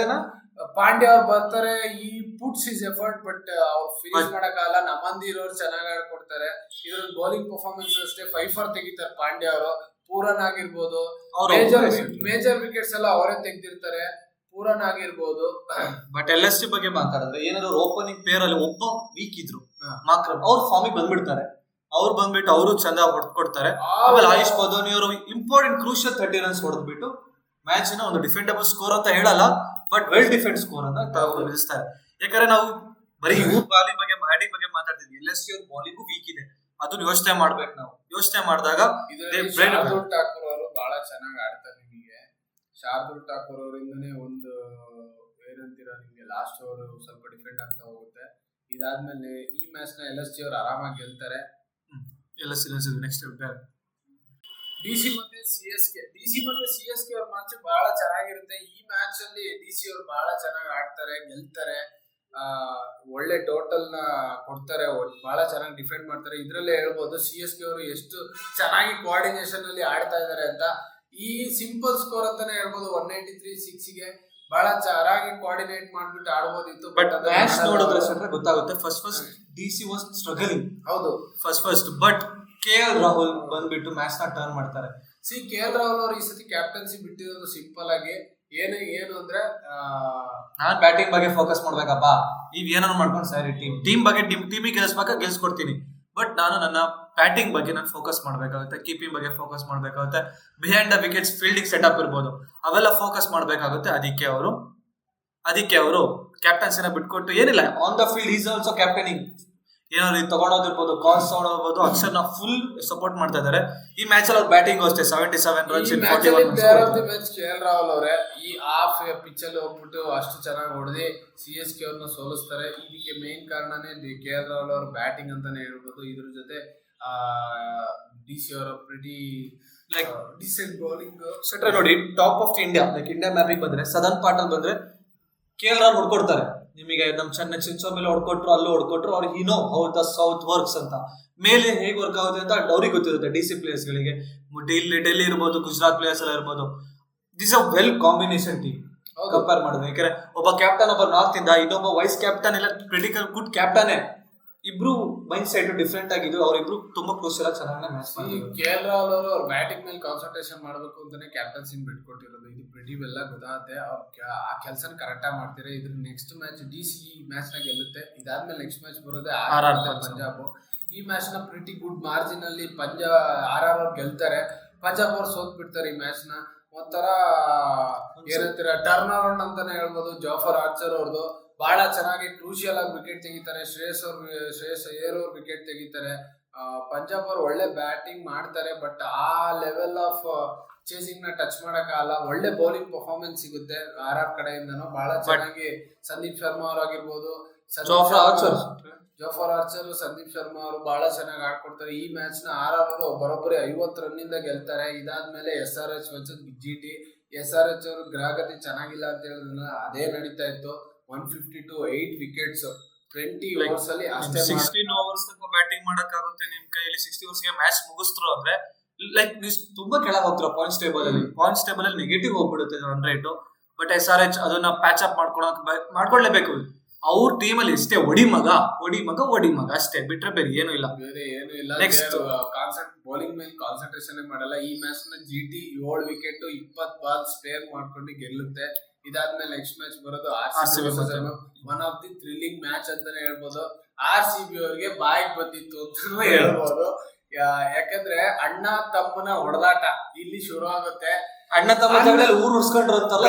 ಪಾಂಡ್ಯ ಅವ್ರು ಬರ್ತಾರೆ, ಈ ಪುಟ್ಸ್ ಇಸ್ ಎಫರ್ಟ್, ಬಟ್ ಅವ್ರು ಫಿನಿಶ್ ಮಾಡಕ್ಕಾಗಲ್ಲ. ನಮ್ಮಂದಿರ್ ಅವ್ರು ಚೆನ್ನಾಗಿ ಆಡ್ಕೊಡ್ತಾರೆ. ಇದ್ರಲ್ಲಿ ಬೌಲಿಂಗ್ ಪರ್ಫಾರ್ಮೆನ್ಸ್ ಅಷ್ಟೇ 5 for ತೆಗಿತಾರೆ ಪಾಂಡ್ಯ ಅವರು. ಪೂರನ್ ಆಗಿರ್ಬೋದು, ಮೇಜರ್ ವಿಕೆಟ್ಸ್ ಎಲ್ಲ ಅವರೇ ತೆಗ್ದಿರ್ತಾರೆ, ಪೂರನ್ ಆಗಿರ್ಬೋದು. ಬಟ್ LSG ಬಗ್ಗೆ ಮಾತಾಡಿದ್ರೆ ಏನಾದ್ರು ಓಪನಿಂಗ್ ಪೇರ್ ಅಲ್ಲಿ ಒಬ್ಬ ವೀಕ್ ಇದ್ರು, ಮಾಕ್ರಮ್ ಅವ್ರ ಫಾರ್ಮಿಗೆ ಬಂದ್ಬಿಡ್ತಾರೆ. ಅವ್ರು ಬಂದ್ಬಿಟ್ಟು ಅವರು ಚಂದ ಹೊಡ್ಕೊಡ್ತಾರೆ. ಆಮೇಲೆ ಆಯುಷ್ ಪದೋನಿ ಅವರು ಇಂಪಾರ್ಟೆಂಟ್ ಕ್ರೂಷಿಯಲ್ 30 runs ಹೊಡೆದ್ಬಿಟ್ಟು ಮ್ಯಾಚ್ ನ ಒಂದು ಡಿಫೆಂಡಬಲ್ ಸ್ಕೋರ್ ಅಂತ ಹೇಳಲ್ಲ, ಬಟ್ ವೆಲ್ ಡಿಫೆಂಡ್ ಸ್ಕೋರ್ ಅಂತ ನಿಲ್ಲಿಸ್ತಾರೆ. ಯಾಕಂದ್ರೆ ನಾವು ಬರೀ ಬಾಲಿಂಗ್ ಬಗ್ಗೆ ಮಾತಾಡ್ತಿದ್ವಿ, LSG ಅವ್ರ ಬಾಲಿಂಗು ವೀಕ್ ಇದೆ, ಅದನ್ನ ಯೋಚನೆ ಮಾಡ್ಬೇಕು. ನಾವು ಯೋಚನೆ ಮಾಡಿದಾಗ ಶಾರ್ದೂಲ್ ಠಾಕೂರ್ ಅವರು ಬಹಳ ಚೆನ್ನಾಗಿ ಆಡ್ತಾರೆ. ನಿಮಗೆ ಶಾರ್ದೂಲ್ ಠಾಕೂರ್ ಅವರಿಂದನೇ ಒಂದು ಏನಂತೀರ, ನಿಮಗೆ ಲಾಸ್ಟ್ ಓವರ್ ಸ್ವಲ್ಪ ಡಿಫೆಂಡ್ ಆಗ್ತಾ ಹೋಗುತ್ತೆ. ಇದಾದ್ಮೇಲೆ ಈ ಮ್ಯಾಚ್ ನ LSG ಅವರು ಆರಾಮಾಗಿ ಗೆಲ್ತಾರೆ. ನೆಕ್ಸ್ಟ್ DC ಮತ್ತೆ CSK ಅವ್ರ ಮ್ಯಾಚ್ ಬಹಳ ಚೆನ್ನಾಗಿರುತ್ತೆ. ಈ ಮ್ಯಾಚ್ ಅಲ್ಲಿ DC ಅವರು ಬಹಳ ಚೆನ್ನಾಗಿ ಆಡ್ತಾರೆ, ಗೆಲ್ತಾರೆ, ಒಳ್ಳೆ ಟೋಟಲ್ ನ ಕೊಡ್ತಾರೆ, ಬಹಳ ಚೆನ್ನಾಗಿ ಡಿಫೆಂಡ್ ಮಾಡ್ತಾರೆ. ಇದ್ರಲ್ಲೇ ಹೇಳ್ಬೋದು CSK ಅವರು ಎಷ್ಟು ಚೆನ್ನಾಗಿ ಕೋಆರ್ಡಿನೇಷನ್ ಅಲ್ಲಿ ಆಡ್ತಾ ಇದಾರೆ ಅಂತ. ಈ ಸಿಂಪಲ್ ಸ್ಕೋರ್ ಅಂತಾನೆ ಹೇಳ್ಬೋದು, 193 ಗೆ ಬಹಳ ಚೆನ್ನಾಗಿ ಕೋಆರ್ಡಿನೇಟ್ ಮಾಡ್ಬಿಟ್ಟು ಆಡ್ಬೋದಿತ್ತು. ಬಟ್ ಮ್ಯಾಚ್ ನೋಡಿದ್ರೆ ಗೊತ್ತಾಗುತ್ತೆ, ಫಸ್ಟ್ DC ವಾಸ್ ಸ್ಟ್ರಗಲಿಂಗ್. ಹೌದು, ಫಸ್ಟ್ ಬಟ್ KL ರಾಹುಲ್ ಬಂದ್ಬಿಟ್ಟು ಮ್ಯಾಚ್ ನ ಟರ್ನ್ ಮಾಡ್ತಾರೆ. KL ರಾಹುಲ್ ಅವರು ಈ ಸತಿ ಕ್ಯಾಪ್ಟನ್ಸಿ ಬಿಟ್ಟಿರೋದು ಸಿಂಪಲ್ ಆಗಿ ಏನು ಅಂದ್ರೆ, ನಾನ್ ಬ್ಯಾಟಿಂಗ್ ಬಗ್ಗೆ ಫೋಕಸ್ ಮಾಡ್ಬೇಕಪ್ಪ, ನೀವ್ ಏನಾದ್ರು ಮಾಡ್ಕೊಂಡು ಸರಿ, ಟೀಮ್ ಬಗ್ಗೆ ಟೀಮಿಗೆ ಗೆಲ್ಸ್ಕೊಡ್ತೀನಿ, ಬಟ್ ನಾನು ನನ್ನ ಬ್ಯಾಟಿಂಗ್ ಬಗ್ಗೆ ನಾನು ಫೋಕಸ್ ಮಾಡ್ಬೇಕಾಗುತ್ತೆ, ಕೀಪಿಂಗ್ ಬಗ್ಗೆ ಫೋಕಸ್ ಮಾಡ್ಬೇಕಾಗುತ್ತೆ, behind the wickets fielding setup ಇರ್ಬೋದು, ಅವೆಲ್ಲ ಫೋಕಸ್ ಮಾಡ್ಬೇಕಾಗುತ್ತೆ. ಅದಕ್ಕೆ ಅವರು ಕ್ಯಾಪ್ಟನ್ಸಿನ ಬಿಟ್ಕೊಟ್ಟು ಏನಿಲ್ಲ, on the field is also captaining, ಏನಾದ್ರು ತಗೊಂಡೋದಿರ್ಬೋದು, ಕಾಲ್ಸ್ ತಗೊಂಡೋಗ್ಬೋದು, ಅಕ್ಷರ್ನ ಫುಲ್ ಸಪೋರ್ಟ್ ಮಾಡ್ತಾ ಇದಾರೆ. ಈ ಮ್ಯಾಚ್ ಅಲ್ಲಿ ಅವ್ರು ಬ್ಯಾಟಿಂಗ್ ಅಷ್ಟೇ 77 runs in 41 runs. KL Rahul ಅವರೇ ಈ ಆಫ್ ಪಿಚ್ ಅಲ್ಲಿ ಹೋಗ್ಬಿಟ್ಟು ಅಷ್ಟು ಚೆನ್ನಾಗಿ ಹೊಡೆದಿ CSK ಅವ್ರನ್ನ ಸೋಲಿಸ್ತಾರೆ. ಇದಕ್ಕೆ ಮೇನ್ ಕಾರಣನೇ KL ರಾಹುಲ್ ಅವ್ರ ಬ್ಯಾಟಿಂಗ್ ಅಂತಾನೆ ಹೇಳ್ಬೋದು. ಇದ್ರ ಜೊತೆ DC ಅವರ ಪ್ರಿಟಿ ಲೈಕ್ ಡಿಸೆಂಟ್ ಬೌಲಿಂಗ್ ಸೆಟ್ರೆ ನೋಡಿ. Top of India like India mapping ಬಂದ್ರೆ ಸದರ್ನ್ ಪಾರ್ಟ್ ಅಲ್ಲಿ ಬಂದ್ರೆ KL ರಾಹುಲ್ ಹೊಡ್ಕೊಡ್ತಾರೆ. ನಿಮಗೆ ನಮ್ ಚಿನ್ಸೋ ಮೇಲೆ ಹೊಡ್ಕೊಟ್ರು, ಅಲ್ಲೂ ಹೊಡ್ಕೊಟ್ರು, ಅವ್ರಿಗೆ ಇನ್ನೋ ಹೌ ದ ಸೌತ್ ವರ್ಕ್ಸ್ ಅಂತ ಮೇಲೆ ಹೇಗೆ ವರ್ಕ್ ಆಗುತ್ತೆ ಅಂತ ಅವ್ರಿಗೆ ಗೊತ್ತಿರುತ್ತೆ. DC ಪ್ಲೇಯರ್ಸ್ ಗಳಿಗೆ ಡೆಲ್ಲಿ ಇರ್ಬೋದು, ಗುಜರಾತ್ ಪ್ಲೇಯರ್ಸ್ ಎಲ್ಲ ಇರ್ಬೋದು, this a well combination team compare ಮಾಡಿದ್ರೆ. ಯಾಕಂದ್ರೆ ಒಬ್ಬ ಕ್ಯಾಪ್ಟನ್, ಒಬ್ಬ ನಾರ್ತ್ ಇಂದ, ಇನ್ನೊಬ್ಬ ವೈಸ್ ಕ್ಯಾಪ್ಟನ್, ಎಲ್ಲ ಕ್ರಿಟಿಕಲ್ ಗುಡ್ ಕ್ಯಾಪ್ಟನ್, ಇಬ್ರು ಮೈಂಡ್ ಸೆಟ್ ಡಿಫ್ರೆಂಟ್ ಆಗಿದ್ದು, ಅವ್ರಿಬ್ರು ತುಂಬಾ ಕ್ರೂಷಿಯಲ್ ಆಗಿ ಚೆನ್ನಾಗಿ ಮ್ಯಾಚ್ ಮಾಡಿದ್ರು. KL ರಾಹುಲ್ ಅವರು ಅವ್ರ ಬ್ಯಾಟಿಂಗ್ ಮೇಲೆ ಕಾನ್ಸಂಟ್ರೇಷನ್ ಮಾಡಬೇಕು ಅಂತಾನೆ ಕ್ಯಾಪ್ಟನ್ಸಿನ ಬಿಟ್ಕೊಟ್ಟಿರೋದು. ಇದು ಪ್ರಿಟಿ ಎಲ್ಲ ಗೊತ್ತಾಗುತ್ತೆ, ಆ ಕೆಲಸನ ಕರೆಕ್ಟ್ ಆಗಿ ಮಾಡ್ತಾರೆ. ಇದ್ರ ನೆಕ್ಸ್ಟ್ ಮ್ಯಾಚ್ DC ಮ್ಯಾಚ್ ನ ಗೆಲ್ಲುತ್ತೆ. ಇದಾದ್ಮೇಲೆ ನೆಕ್ಸ್ಟ್ ಮ್ಯಾಚ್ ಬರೋದೇ ಪಂಜಾಬ್. ಈ ಮ್ಯಾಚ್ ನ ಪ್ರಿಟಿ ಗುಡ್ ಮಾರ್ಜಿನ್ ಅಲ್ಲಿ RR ಅವ್ರು ಗೆಲ್ತಾರೆ. ಪಂಜಾಬ್ ಅವ್ರು ಸೋತ್ ಬಿಡ್ತಾರೆ ಈ ಮ್ಯಾಚ್ ನ. ಒಂಥರ ಏನಂತೀರ, ಟರ್ನ್ ಅರೌಂಡ್ ಅಂತಾನೆ ಹೇಳ್ಬೋದು. ಜಾಫರ್ ಆರ್ಚರ್ ಅವ್ರದ್ದು ಬಹಳ ಚೆನ್ನಾಗಿ ಕ್ರೂಷಿಯಲ್ ಆಗಿ ವಿಕೆಟ್ ತೆಗಿತಾರೆ. ಶ್ರೇಯಸ್ ಅಯ್ಯರ್ ಅವ್ರು ವಿಕೆಟ್ ತೆಗಿತಾರೆ. ಪಂಜಾಬ್ ಅವ್ರು ಒಳ್ಳೆ ಬ್ಯಾಟಿಂಗ್ ಮಾಡ್ತಾರೆ, ಬಟ್ ಆ ಲೆವೆಲ್ ಆಫ್ ಚೇಸಿಂಗ್ ನ ಟಚ್ ಮಾಡಕ್ಕಾಗಲ್ಲ. ಒಳ್ಳೆ ಬೌಲಿಂಗ್ ಪರ್ಫಾರ್ಮೆನ್ಸ್ ಸಿಗುತ್ತೆ RR ಕಡೆಯಿಂದನೂ. ಬಹಳ ಚೆನ್ನಾಗಿ ಸಂದೀಪ್ ಶರ್ಮಾ ಅವ್ರಾಗಿರ್ಬೋದು, ಜಾಫರ್ ಆರ್ಚರ್, ಸಂದೀಪ್ ಶರ್ಮಾ ಅವರು ಬಹಳ ಚೆನ್ನಾಗಿ ಆಡ್ಕೊಡ್ತಾರೆ. ಈ ಮ್ಯಾಚ್ ನ RR ಅವರು ಬರೋಬ್ಬರಿ 50 run ಇಂದ ಗೆಲ್ತಾರೆ. ಇದಾದ್ಮೇಲೆ SRH ವರ್ಸಸ್ GT. SRH ಅವರು ಗ್ರಹಗತಿ ಚೆನ್ನಾಗಿಲ್ಲ ಅಂತ ಹೇಳಿದ್ರಲ್ಲ, ಅದೇ ನಡೀತಾ ಇತ್ತು. 150 to 8 ವಿಕೆಟ್ಸ್ 20 overs ಅಲ್ಲಿ ಅಷ್ಟೇ. 16 overs ತನಕ ಬ್ಯಾಟಿಂಗ್ ಮಾಡಕ್ ಆಗುತ್ತೆ ನಿಮ್ ಕೈಯಲ್ಲಿ. 60 overs ಗೆ ಮ್ಯಾಚ್ ಮುಗಿಸ್ತ್ರು ಅಂದ್ರೆ ಲೈಕ್ ನೀವು ತುಂಬಾ ಕೆಳಗೆ ಹೋಗ್ತೀರಾ ಪಾಯಿಂಟ್ಸ್ ಟೇಬಲ್ ಅಲ್ಲಿ ನೆಗೆಟಿವ್ ಹೋಗ್ಬಿಡುತ್ತೆ ರನ್ ರೇಟ್. ಬಟ್ SRH ಅದನ್ನ ಪ್ಯಾಚ್ ಅಪ್ ಮಾಡ್ಕೊಳ್ಳೇಬೇಕು. ಅವ್ರ ಟೀಮ್ ಅಲ್ಲಿ ಇಷ್ಟೇ ಒಡಿ ಮಗ ಅಷ್ಟೇ, ಬಿಟ್ರೆ ಬೇರೆ ಏನು ಇಲ್ಲ. ನೆಕ್ಸ್ಟ್ ಬೌಲಿಂಗ್ ಮೇಲೆ ಕಾನ್ಸಂಟ್ರೇಷನ್ ಮಾಡಲ್ಲ. ಈ ಮ್ಯಾಚ್ ನ GT 7 ವಿಕೆಟ್ 20 ಬಾಲ್ ಸ್ಪೇರ್ ಮಾಡ್ಕೊಂಡು ಗೆಲ್ಲುತ್ತೆ. ಇದಾದ್ಮೇಲೆ ನೆಕ್ಸ್ಟ್ ಮ್ಯಾಚ್ ಬರೋದು RCB. One of the thrilling match ಅಂತಾನೆ ಹೇಳ್ಬೋದು. RCB ಅವ್ರಿಗೆ ಬಾಯಿಗೆ ಬಂದಿತ್ತು ಅಂತ ಹೇಳ್ಬೋದು. ಯಾಕಂದ್ರೆ ಅಣ್ಣ ತಮ್ಮನ ಹೊಡೆದಾಟ ಇಲ್ಲಿ ಶುರು ಆಗುತ್ತೆ. ಅಣ್ಣ ತಮ್ಮ ಜಗಳ ಊರ್ ಉರ್ಸ್ಕೊಂಡ್ರು ಅಂತಲ್ಲ.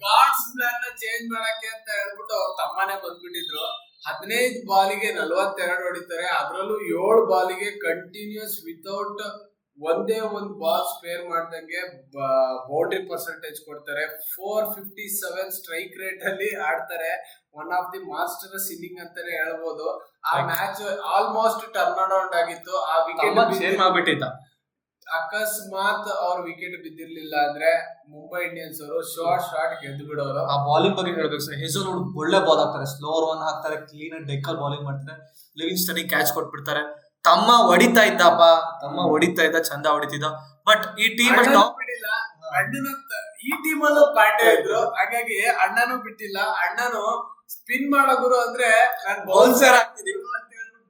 ಗಾಡ್ಸ್ ಪ್ಲಾನ್ ನ ಚೇಂಜ್ ಮಾಡಕ್ಕೆ ಅಂತ ಹೇಳ್ಬಿಟ್ಟು ಅವ್ರ ತಮ್ಮನೇ ಬಂದ್ಬಿಟ್ಟಿದ್ರು. 15 ಬಾಲಿಗೆ 42 ಹೊಡಿತಾರೆ. ಅದ್ರಲ್ಲೂ 7 ಬಾಲಿಗೆ ಕಂಟಿನ್ಯೂಸ್ ವಿತೌಟ್ ಒಂದೇ ಒಂದು ಬಾಲ್ ಸ್ಪೇರ್ ಮಾಡ್ದಂಗೆ ಬೌಂಡ್ರಿ ಪರ್ಸೆಂಟೇಜ್ ಕೊಡ್ತಾರೆ. 457 ಸ್ಟ್ರೈಕ್ ರೇಟ್ ಅಲ್ಲಿ ಆಡ್ತಾರೆ. One of the masters inning ಅಂತಾನೆ ಹೇಳ್ಬೋದು. ಆ ಮ್ಯಾಚ್ ಆಲ್ಮೋಸ್ಟ್ ಟರ್ನ್ ಅರೌಂಡ್ ಆಗಿತ್ತು. ಆ ವಿಕೆಟ್ ಮಾಡ್ಬಿಟ್ಟಿದ್ದ. ಅಕಸ್ಮಾತ್ ಅವ್ರ ವಿಕೆಟ್ ಬಿದ್ದಿರ್ಲಿಲ್ಲ ಅಂದ್ರೆ ಮುಂಬೈ ಇಂಡಿಯನ್ಸ್ ಅವರು ಶಾರ್ಟ್ ಗೆದ್ದು ಬಿಡೋರು. ಆ ಬಾಲಿಂಗ್ ಬಗ್ಗೆ ಹೇಳ್ಬೇಕು ಸರ್. ಹೆಜಲ್ವುಡ್ ಒಳ್ಳೆ ಬಾಲ್ ಹಾಕ್ತಾರೆ, ಸ್ಲೋ ರನ್ ಹಾಕ್ತಾರೆ, ಕ್ಲೀನ್ ಅಂಡ್ ಡೆಕ್ಕಲ್ ಬಾಲಿಂಗ್ ಮಾಡ್ತಾರೆ. ಲಿವಿಂಗ್ಸ್ಟನ್ ಕ್ಯಾಚ್ ಕೊಟ್ಬಿಡ್ತಾರೆ. ತಮ್ಮ ಹೊಡಿತಾ ಇದ್ದ ಚಂದ ಹೊಡಿತಿದ್ದ. ಬಟ್ ಈ ಟೀಮ್ ಈ ಟೀಮ್ ಅಲ್ಲೂ ಪಾಂಡೆ ಇದ್ರು, ಹಾಗಾಗಿ ಅಣ್ಣನೂ ಬಿಟ್ಟಿಲ್ಲ. ಅಣ್ಣನು ಸ್ಪಿನ್ ಮಾಡೋ ಗುರು ಅಂದ್ರೆ ನಾನು ಬೌನ್ಸರ್ ಆಗ್ತೀನಿ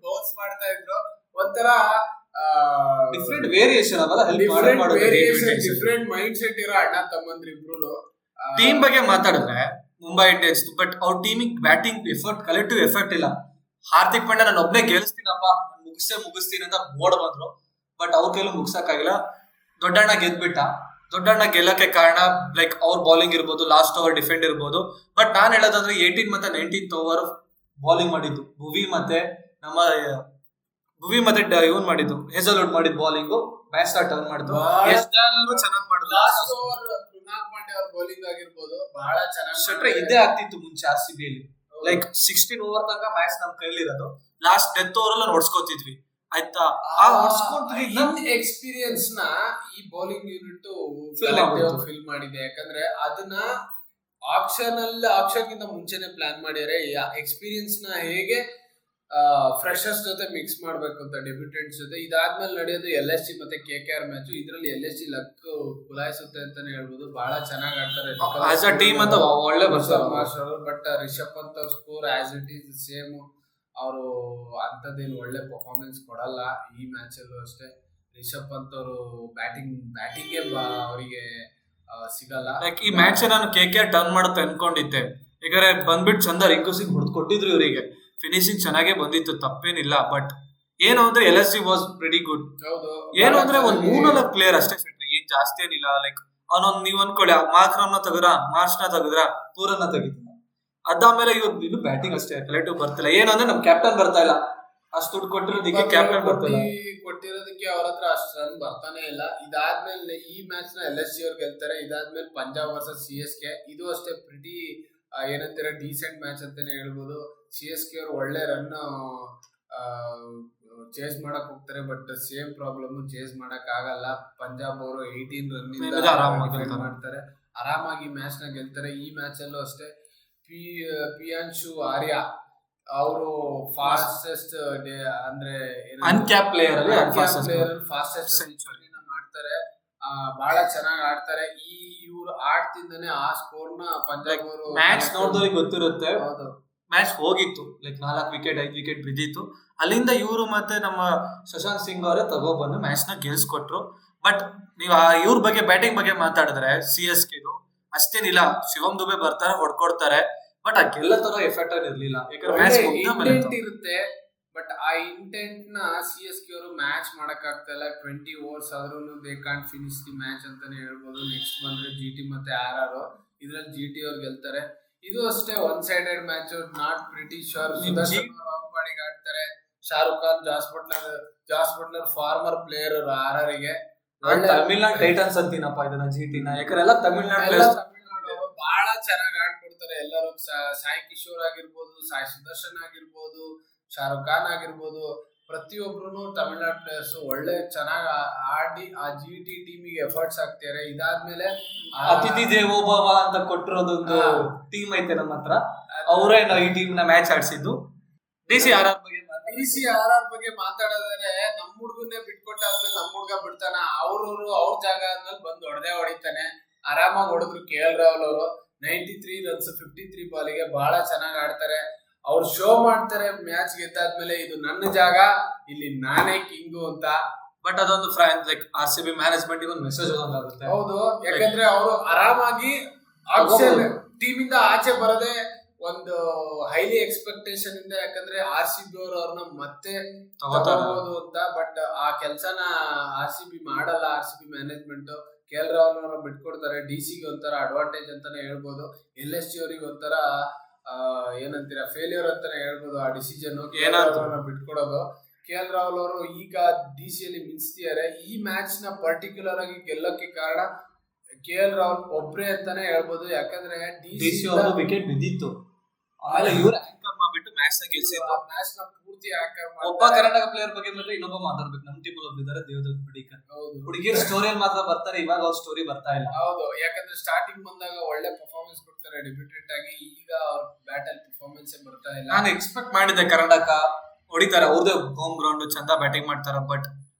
ಬೌನ್ಸ್ ಮಾಡ್ತಾ ಇದ್ರು. ಒಂಥರ ಡಿಫ್ರೆಂಟ್ ವೇರಿಯೇಷನ್ ಅವಲ್ಲ, ಡಿಫ್ರೆಂಟ್ ಮೈಂಡ್ ಸೆಟ್ ಇರೋ ಅಣ್ಣ ತಮ್ಮಂದ್ರು ಇಬ್ರು. ಟೀಮ್ ಬಗ್ಗೆ ಮಾತಾಡಿದ್ರೆ ಮುಂಬೈ ಇಂಡಿಯನ್ಸ್, ಬಟ್ ಅವ್ರ ಟೀಮಿಗೆ ಬ್ಯಾಟಿಂಗ್ ಎಫರ್ಟ್, ಕಲೆಕ್ಟಿವ್ ಎಫರ್ಟ್ ಇಲ್ಲ. ಹಾರ್ದಿಕ್ ಪಾಂಡ್ಯ ನಾನು ಒಬ್ನೇ ಗೆಲ್ಲಿಸ್ತೀನಪ್ಪ, ಮುಗಿಸ್ತೀನಿ ಅಂತ ಬೋರ್ಡ್ ಬಂದ್ರು. ಬಟ್ ಅವ್ರ ಕೈಲೂ ಮುಗ್ಸಕ್ಕಾಗಿಲ್ಲ. ದೊಡ್ಡಣ್ಣ ಗೆದ್ಬಿಟ್ಟ. ದೊಡ್ಡಣ್ಣ ಗೆಲ್ಲಕ್ಕೆ ಕಾರಣ ಲೈಕ್ ಅವ್ರ ಬೌಲಿಂಗ್ ಇರ್ಬೋದು, ಲಾಸ್ಟ್ ಓವರ್ ಡಿಫೆಂಡ್ ಇರ್ಬೋದು. ಬಟ್ ನಾನ್ ಹೇಳೋದಂದ್ರೆ 18 ಮತ್ತೆ 19th ಓವರ್ ಬೌಲಿಂಗ್ ಮಾಡಿದ್ದು ಭುವಿ ಮತ್ತೆ ಇವನ್ ಮಾಡಿದ್ದು ಹೆಜಲ್ವುಡ್ ಮಾಡಿದ್ ಬೌಲಿಂಗ್ ಮ್ಯಾಚ್ ಟರ್ನ್ ಮಾಡಿದ್ದು. ಚೆನ್ನಾಗಿ ಮಾಡಿದ್ರು. ಲಾಸ್ಟ್ ಓವರ್ ಕೃಣಾಲ್ ಪಾಂಡೆ ಅವ್ರ ಬೌಲಿಂಗ್ ಆಗಿರ್ಬೋದು, ಬಹಳ ಚೆನ್ನಾಗಿ ಇದೇ ಆಗ್ತಿತ್ತು ಮುಂಚೆ RCB ಅಲ್ಲಿ. ಲೈಕ್ 16 ಓವರ್ ತನಕ ಮ್ಯಾಚ್ ನಮ್ ಕೈಲಿರೋದು. ಲಾಸ್ಟ್ ಡೆತ್ ಓವರ್ ಅಲ್ಲಿ ಹೊಡ್ಸ್ಕೊತಿದ್ವಿ ಆಯ್ತಾ. ಎಕ್ಸ್ಪೀರಿಯನ್ಸ್ ನ ಈ ಬೌಲಿಂಗ್ ಯೂನಿಟ್ ಫಿಲ್ ಮಾಡಿದೆ. ಯಾಕಂದ್ರೆ ಅದನ್ನ ಆಕ್ಷನ್ ಗಿಂತ ಮುಂಚೆನೆ ಪ್ಲಾನ್ ಮಾಡ್ಯಾರೆ. ಎಕ್ಸ್ಪೀರಿಯನ್ಸ್ ನ ಹೇಗೆ ಫ್ರೆಶರ್ಸ್ ಜೊತೆ ಮಿಕ್ಸ್ ಮಾಡ್ಬೇಕು ಅಂತ ಡೆಬ್ಯೂಟೆಂಟ್ಸ್ ಜೊತೆ. ಇದಾದ್ಮೇಲೆ ನಡೆಯೋದು LSG ಮತ್ತೆ KKR ಮ್ಯಾಚ್. ಇದ್ರಲ್ಲಿ LSG ಲಕ್ ಕುಲಾಯಿಸುತ್ತೆ ಅಂತಾನೆ ಹೇಳ್ಬೋದು. ಬಹಳ ಚೆನ್ನಾಗಿ ಆಡ್ತಾರೆ ಆಸ್ ಅ ಟೀಮ್ ಅಂತ ಒಳ್ಳೆ ಬಟ್ ರಿಷಬ್ ಪಂತ್ ಅವ್ರ score as it is same. ಅವರು ಅಂತದೇನು ಒಳ್ಳೆ ಪರ್ಫಾರ್ಮೆನ್ಸ್ ಕೊಡಲ್ಲ. ಈ ಮ್ಯಾಚ್ ಅಲ್ಲೂ ಅಷ್ಟೇ ರಿಷಬ್ ಪಂತ್ ಅವರು ಬ್ಯಾಟಿಂಗ್ಗೆ ಅವರಿಗೆ ಸಿಗಲ್ಲ. ಈ ಮ್ಯಾಚ್ ನಾನು KKR ಟರ್ನ್ ಮಾಡುತ್ತೆ ಅನ್ಕೊಂಡಿದ್ದೆ. ಯಾಕಂದ್ರೆ ಬಂದ್ಬಿಟ್ಟು ಚಂದ ರಿಂಕು ಸಿಂಗ್ ಹೊಡೆದು ಕೊಟ್ಟಿದ್ರು ಇವರಿಗೆ. ಫಿನಿಶಿಂಗ್ ಚೆನ್ನಾಗೇ ಬಂದಿತ್ತು, ತಪ್ಪೇನಿಲ್ಲ. ಬಟ್ ಏನು ಅಂದ್ರೆ LSG ವಾಸ್ ಪ್ರಿಟಿ ಗುಡ್. ಏನು ಅಂದ್ರೆ ಒಂದ್ 3-4 ಪ್ಲೇಯರ್ ಅಷ್ಟೇ ಫಿಟ್, ಏನ್ ಜಾಸ್ತಿ ಏನಿಲ್ಲ. ಲೈಕ್ ಅವನೊಂದ್ ನೀವ್ ಅನ್ಕೊಳ್ಳಿ, ಮಾರ್ಕ್ರಮ್ನ ತೆಗದ್ರ, ಮಾರ್ಚ್ನ ತೆಗದ್ರ, ಪೂರನ್ನ ತೆಗಿತ. ಅದಾದ್ಮೇಲೆ ಇವ್ರು ಇನ್ನು ಬ್ಯಾಟಿಂಗ್ ಅಷ್ಟೇ, ಕಲೆಕ್ಟಿವ್ ಬರ್ತಿಲ್ಲ. ಏನಂದ್ರೆ ನಮ್ ಕ್ಯಾಪ್ಟನ್ ಬರ್ತಾ ಇಲ್ಲ. ಅಷ್ಟು ದುಡ್ಡು ಕೊಟ್ಟಿರೋದಕ್ಕೆ ಕ್ಯಾಪ್ಟನ್ ಕೊಟ್ಟಿರೋದಕ್ಕೆ ಅವ್ರ ಹತ್ರ ಅಷ್ಟು ರನ್ ಬರ್ತಾನೆ ಇಲ್ಲ. ಇದಾದ್ಮೇಲೆ ಈ ಮ್ಯಾಚ್ ನ LSG ಅವ್ರು ಗೆಲ್ತಾರೆ. ಇದಾದ್ಮೇಲೆ ಪಂಜಾಬ್ ವರ್ಸಸ್ CSK. ಇದು ಅಷ್ಟೇ ಪ್ರಿಟಿ ಏನಂತೀರ ಡೀಸೆಂಟ್ ಮ್ಯಾಚ್ ಅಂತಾನೆ ಹೇಳ್ಬೋದು. CSK ಅವರು ಒಳ್ಳೆ ರನ್ ಚೇಸ್ ಮಾಡಕ್ ಹೋಗ್ತಾರೆ. ಬಟ್ ಸೇಮ್ ಪ್ರಾಬ್ಲಮ್, ಚೇಸ್ ಮಾಡಕ್ ಆಗಲ್ಲ. ಪಂಜಾಬ್ ಅವರು 18 ರನ್ ಮಾಡ್ತಾರೆ, ಆರಾಮಾಗಿ ಮ್ಯಾಚ್ ನ ಗೆಲ್ತಾರೆ. ಈ ಮ್ಯಾಚ್ ಅಲ್ಲೂ ಅಷ್ಟೇ ಪಿಯಾನ್ಶು ಆರ್ಯ ಅವರು ಫಾಸ್ಟೆಸ್ಟ್ ಅಂದ್ರೆ ಅನ್ಕ್ಯಾಪ್ ಪ್ಲೇಯರ್ ಫಾಸ್ಟೆಸ್ಟ್ ಸೆಂಚುರಿನ ಮಾಡ್ತಾರೆ. ಬಹಳ ಚೆನ್ನಾಗಿ ಆಡ್ತಾರೆ. ಇವ್ರು ಆಡ್ತಿಂದಾನೆ ಆ ಸ್ಕೋರ್ ನ ಪಂಜಾಬ್ ಅವರು ಮ್ಯಾಚ್ ನೋಡಿದವ್ರಿಗೆ ಗೊತ್ತಿರುತ್ತೆ. ಮ್ಯಾಚ್ ಹೋಗಿತ್ತು, ಲೈಕ್ 4 ವಿಕೆಟ್ 5 ವಿಕೆಟ್ ಬಿದ್ದಿತ್ತು. ಅಲ್ಲಿಂದ ಇವರು ಮತ್ತೆ ನಮ್ಮ ಶಶಾಂಕ್ ಸಿಂಗ್ ಅವರೇ ತಗೊಬಂದು ಮ್ಯಾಚ್ ನ ಗೆಲ್ಸ್ಕೊಟ್ರು. ಬಟ್ ನೀವು ಇವ್ರ ಬಗ್ಗೆ ಬ್ಯಾಟಿಂಗ್ ಬಗ್ಗೆ ಮಾತಾಡಿದ್ರೆ CSKದು ಅಷ್ಟೇನಿಲ್ಲ. ಶಿವಮ್ ದುಬೆ ಬರ್ತಾರೆ, ಹೊಡ್ಕೊಡ್ತಾರೆ. ಬಟ್ ಆ ಗೆಲ್ಲ ತರ ಎಫೆಕ್ಟ್ ಇರ್ಲಿಲ್ಲ. ಯಾಕಂದ್ರೆ ಇರುತ್ತೆ. ಬಟ್ ಆ ಇಂಟೆಂಟ್ ನ CSK ಅವರು ಮ್ಯಾಚ್ ಮಾಡಕ್ ಆಗ್ತಾ ಇಲ್ಲ. 20 ಓವರ್ಸ್ ಆದ್ರೂ they can't finish the match ಅಂತಾನೆ ಹೇಳ್ಬೋದು. ನೆಕ್ಸ್ಟ್ ಬಂದ್ರೆ GT ಮತ್ತೆ RR. ಇದ್ರಲ್ಲಿ GT ಅವ್ರು ಗೆಲ್ತಾರೆ. ಇದು ಅಷ್ಟೇ one sided match, not pretty sure. ಬಾಡಿಗೆ ಆಡ್ತಾರೆ. ಶಾರುಖ್ ಖಾನ್, ಜಾಸ್ ಬಟ್ಲರ್ ಫಾರ್ಮರ್ ಪ್ಲೇಯರ್ RR ಗೆ. ತಮಿಳ್ನಾಡು ಟೈಟನ್ಸ್ ಅಂತೀನಪ್ಪ ಇದನ್ನ GT ನ. ಯಾಕಂದ್ರೆ ಎಲ್ಲ ತಮಿಳ್ನಾಡು ಬಹಳ ಚೆನ್ನಾಗಿ ಆಡ್ಕೊಡ್ತಾರೆ ಎಲ್ಲರೂ. ಸಾಯಿ ಕಿಶೋರ್ ಆಗಿರ್ಬೋದು, ಸಾಯಿ ಸುದರ್ಶನ್ ಆಗಿರ್ಬೋದು, ಶಾರುಖ್ ಖಾನ್ ಆಗಿರ್ಬೋದು, ಪ್ರತಿಯೊಬ್ರು ತಮಿಳ್ನಾಡು ಪ್ಲೇಯರ್ಸ್ ಒಳ್ಳೆ ಚೆನ್ನಾಗಿ ಆಡಿ ಆ GT ಟೀಮಿಗೆ ಎಫರ್ಟ್ಸ್ ಹಾಕ್ತಾರೆ. ಇದಾದ್ಮೇಲೆ ಅತಿಥಿ ದೇವೋಭವ ಅಂತ ಕೊಟ್ಟಿರೋದೊಂದು ಟೀಮ್ ಐತೆ ನಮ್ಮ ಹತ್ರ. ಅವರೇ ಈ ಟೀಮ್ ನ ಮ್ಯಾಚ್ ಆಡ್ಸಿದ್ದು. DCR ಬಗ್ಗೆ ಮಾತಾಡೋದಾದ್ರೆ ನಮ್ ಹುಡ್ಗನ್ನೇ ಬಿಟ್ಕೊಟ್ಟಾದ್ಮೇಲೆ ನಮ್ ಹುಡ್ಗ ಬಿಡ್ತಾನ. ಅವ್ರ ಜಾಗ ಆದ್ಮೇಲೆ ಬಂದು ಹೊಡಿತಾನೆ. ಆರಾಮಾಗಿ ಹೊಡೆದ್ರು KL ರಾಹುಲ್ ಅವರು. 93 ರನ್ಸ್ 53 ಬಾಲಿಗೆ ಬಹಳ ಚೆನ್ನಾಗಿ ಆಡ್ತಾರೆ. ಅವ್ರು ಶೋ ಮಾಡ್ತಾರೆ ಮ್ಯಾಚ್ ಗೆದ್ದಾದ್ಮೇಲೆ, ಇದು ನನ್ನ ಜಾಗ, ಇಲ್ಲಿ ನಾನೇ ಕಿಂಗು ಅಂತ. ಬಟ್ ಅದೊಂದು ಲೈಕ್ RCB ಮ್ಯಾನೇಜ್ಮೆಂಟ್ ಒಂದು ಮೆಸೇಜ್ ಆಗುತ್ತೆ. ಹೌದು, ಯಾಕಂದ್ರೆ ಅವರು ಆರಾಮಾಗಿ ಟೀಮ್ ಇಂದ ಆಚೆ ಬರದೆ ಒಂದು ಹೈಲಿ ಎಕ್ಸ್ಪೆಕ್ಟೇಷನ್ ಇಂದ. ಯಾಕಂದ್ರೆ RCB ಅವರು ಅವ್ರನ್ನ ಮತ್ತೆ ತಗೋಬಹುದು ಅಂತ. ಬಟ್ ಆ ಕೆಲ್ಸನ RCB ಮಾಡಲ್ಲ. RCB ಮ್ಯಾನೇಜ್ಮೆಂಟ್ KL ರಾಹುಲ್ ಅವರ ಬಿಟ್ಕೊಡ್ತಾರೆ. DC ಗೆ ಒಂಥರ ಅಡ್ವಾಂಟೇಜ್ ಅಂತಾನೆ ಹೇಳ್ಬೋದು. LSG ಅವರಿಗೆ ಒಂಥರ ಏನಂತೀರಾ ಫೇಲ್ಯೂರ್ ಅಂತಾನೆ ಹೇಳ್ಬೋದು ಆ ಡಿಸಿಷನ್ ಬಿಟ್ಕೊಡೋದು. KL ರಾಹುಲ್ ಅವರು ಈಗ DC ಯಲ್ಲಿ ಮಿಂಚ್ತಿದ್ದಾರೆ. ಈ ಮ್ಯಾಚ್ ನ ಪರ್ಟಿಕ್ಯುಲರ್ ಆಗಿ ಗೆಲ್ಲಕ್ಕೆ ಕಾರಣ KL ರಾಹುಲ್ ಒಬ್ರೇ ಅಂತಾನೆ ಹೇಳ್ಬೋದು. ಯಾಕಂದ್ರೆ DC ವಿಕೆಟ್ ಬಿದ್ದಿತ್ತು, ಆಮೇಲೆ ಇವ್ರು ಆಂಕರ್ ಮಾಡ್ಬಿಟ್ಟು ಮ್ಯಾಚ್ ನ ಗೆಲ್ಸಿದ್ರು. ಮ್ಯಾಚ್ ನ ಪೂರ್ತಿ ಆಂಕರ್ ಒಬ್ಬ ಕರ್ನಾಟಕ ಪ್ಲೇಯರ್ ಬಗ್ಗೆ ಬಂದ್ರೆ ಇನ್ನೊಬ್ಬ ಮಾತಾಡ್ಬೇಕು. ನಮ್ಮ ಟೀಮ್ ಒಬ್ರು ಇದ್ದಾರೆ, ದೇವದತ್ ಪಡಿಕರ್. ಹುಡುಗಿಯರ್ ಸ್ಟೋರಿಯಲ್ಲಿ ಮಾತ್ರ ಬರ್ತಾರೆ, ಇವಾಗ ಅವ್ರ ಸ್ಟೋರಿ ಬರ್ತಾ ಇಲ್ಲ. ಹೌದು, ಯಾಕಂದ್ರೆ ಸ್ಟಾರ್ಟಿಂಗ್ ಬಂದಾಗ ಒಳ್ಳೆ ಪರ್ಫಾರ್ಮೆನ್ಸ್ ಕೊಡ್ತಾರೆ ಡೆಬ್ಯೂಟೆಂಟ್ ಆಗಿ. ಈಗ ಅವ್ರ ಬ್ಯಾಟಲ್ ಪರ್ಫಾರ್ಮೆನ್ಸ್ ಬರ್ತಾ ಇಲ್ಲ. ನಾನು ಎಕ್ಸ್ಪೆಕ್ಟ್ ಮಾಡಿದ್ದೆ ಕರ್ನಾಟಕ ಹೊಡಿತಾರೆ, ಅವ್ರದೇ ಹೋಮ್ ಗ್ರೌಂಡ್ ಚಂದ ಬ್ಯಾಟಿಂಗ್ ಮಾಡ್ತಾರೆ. ಬಟ್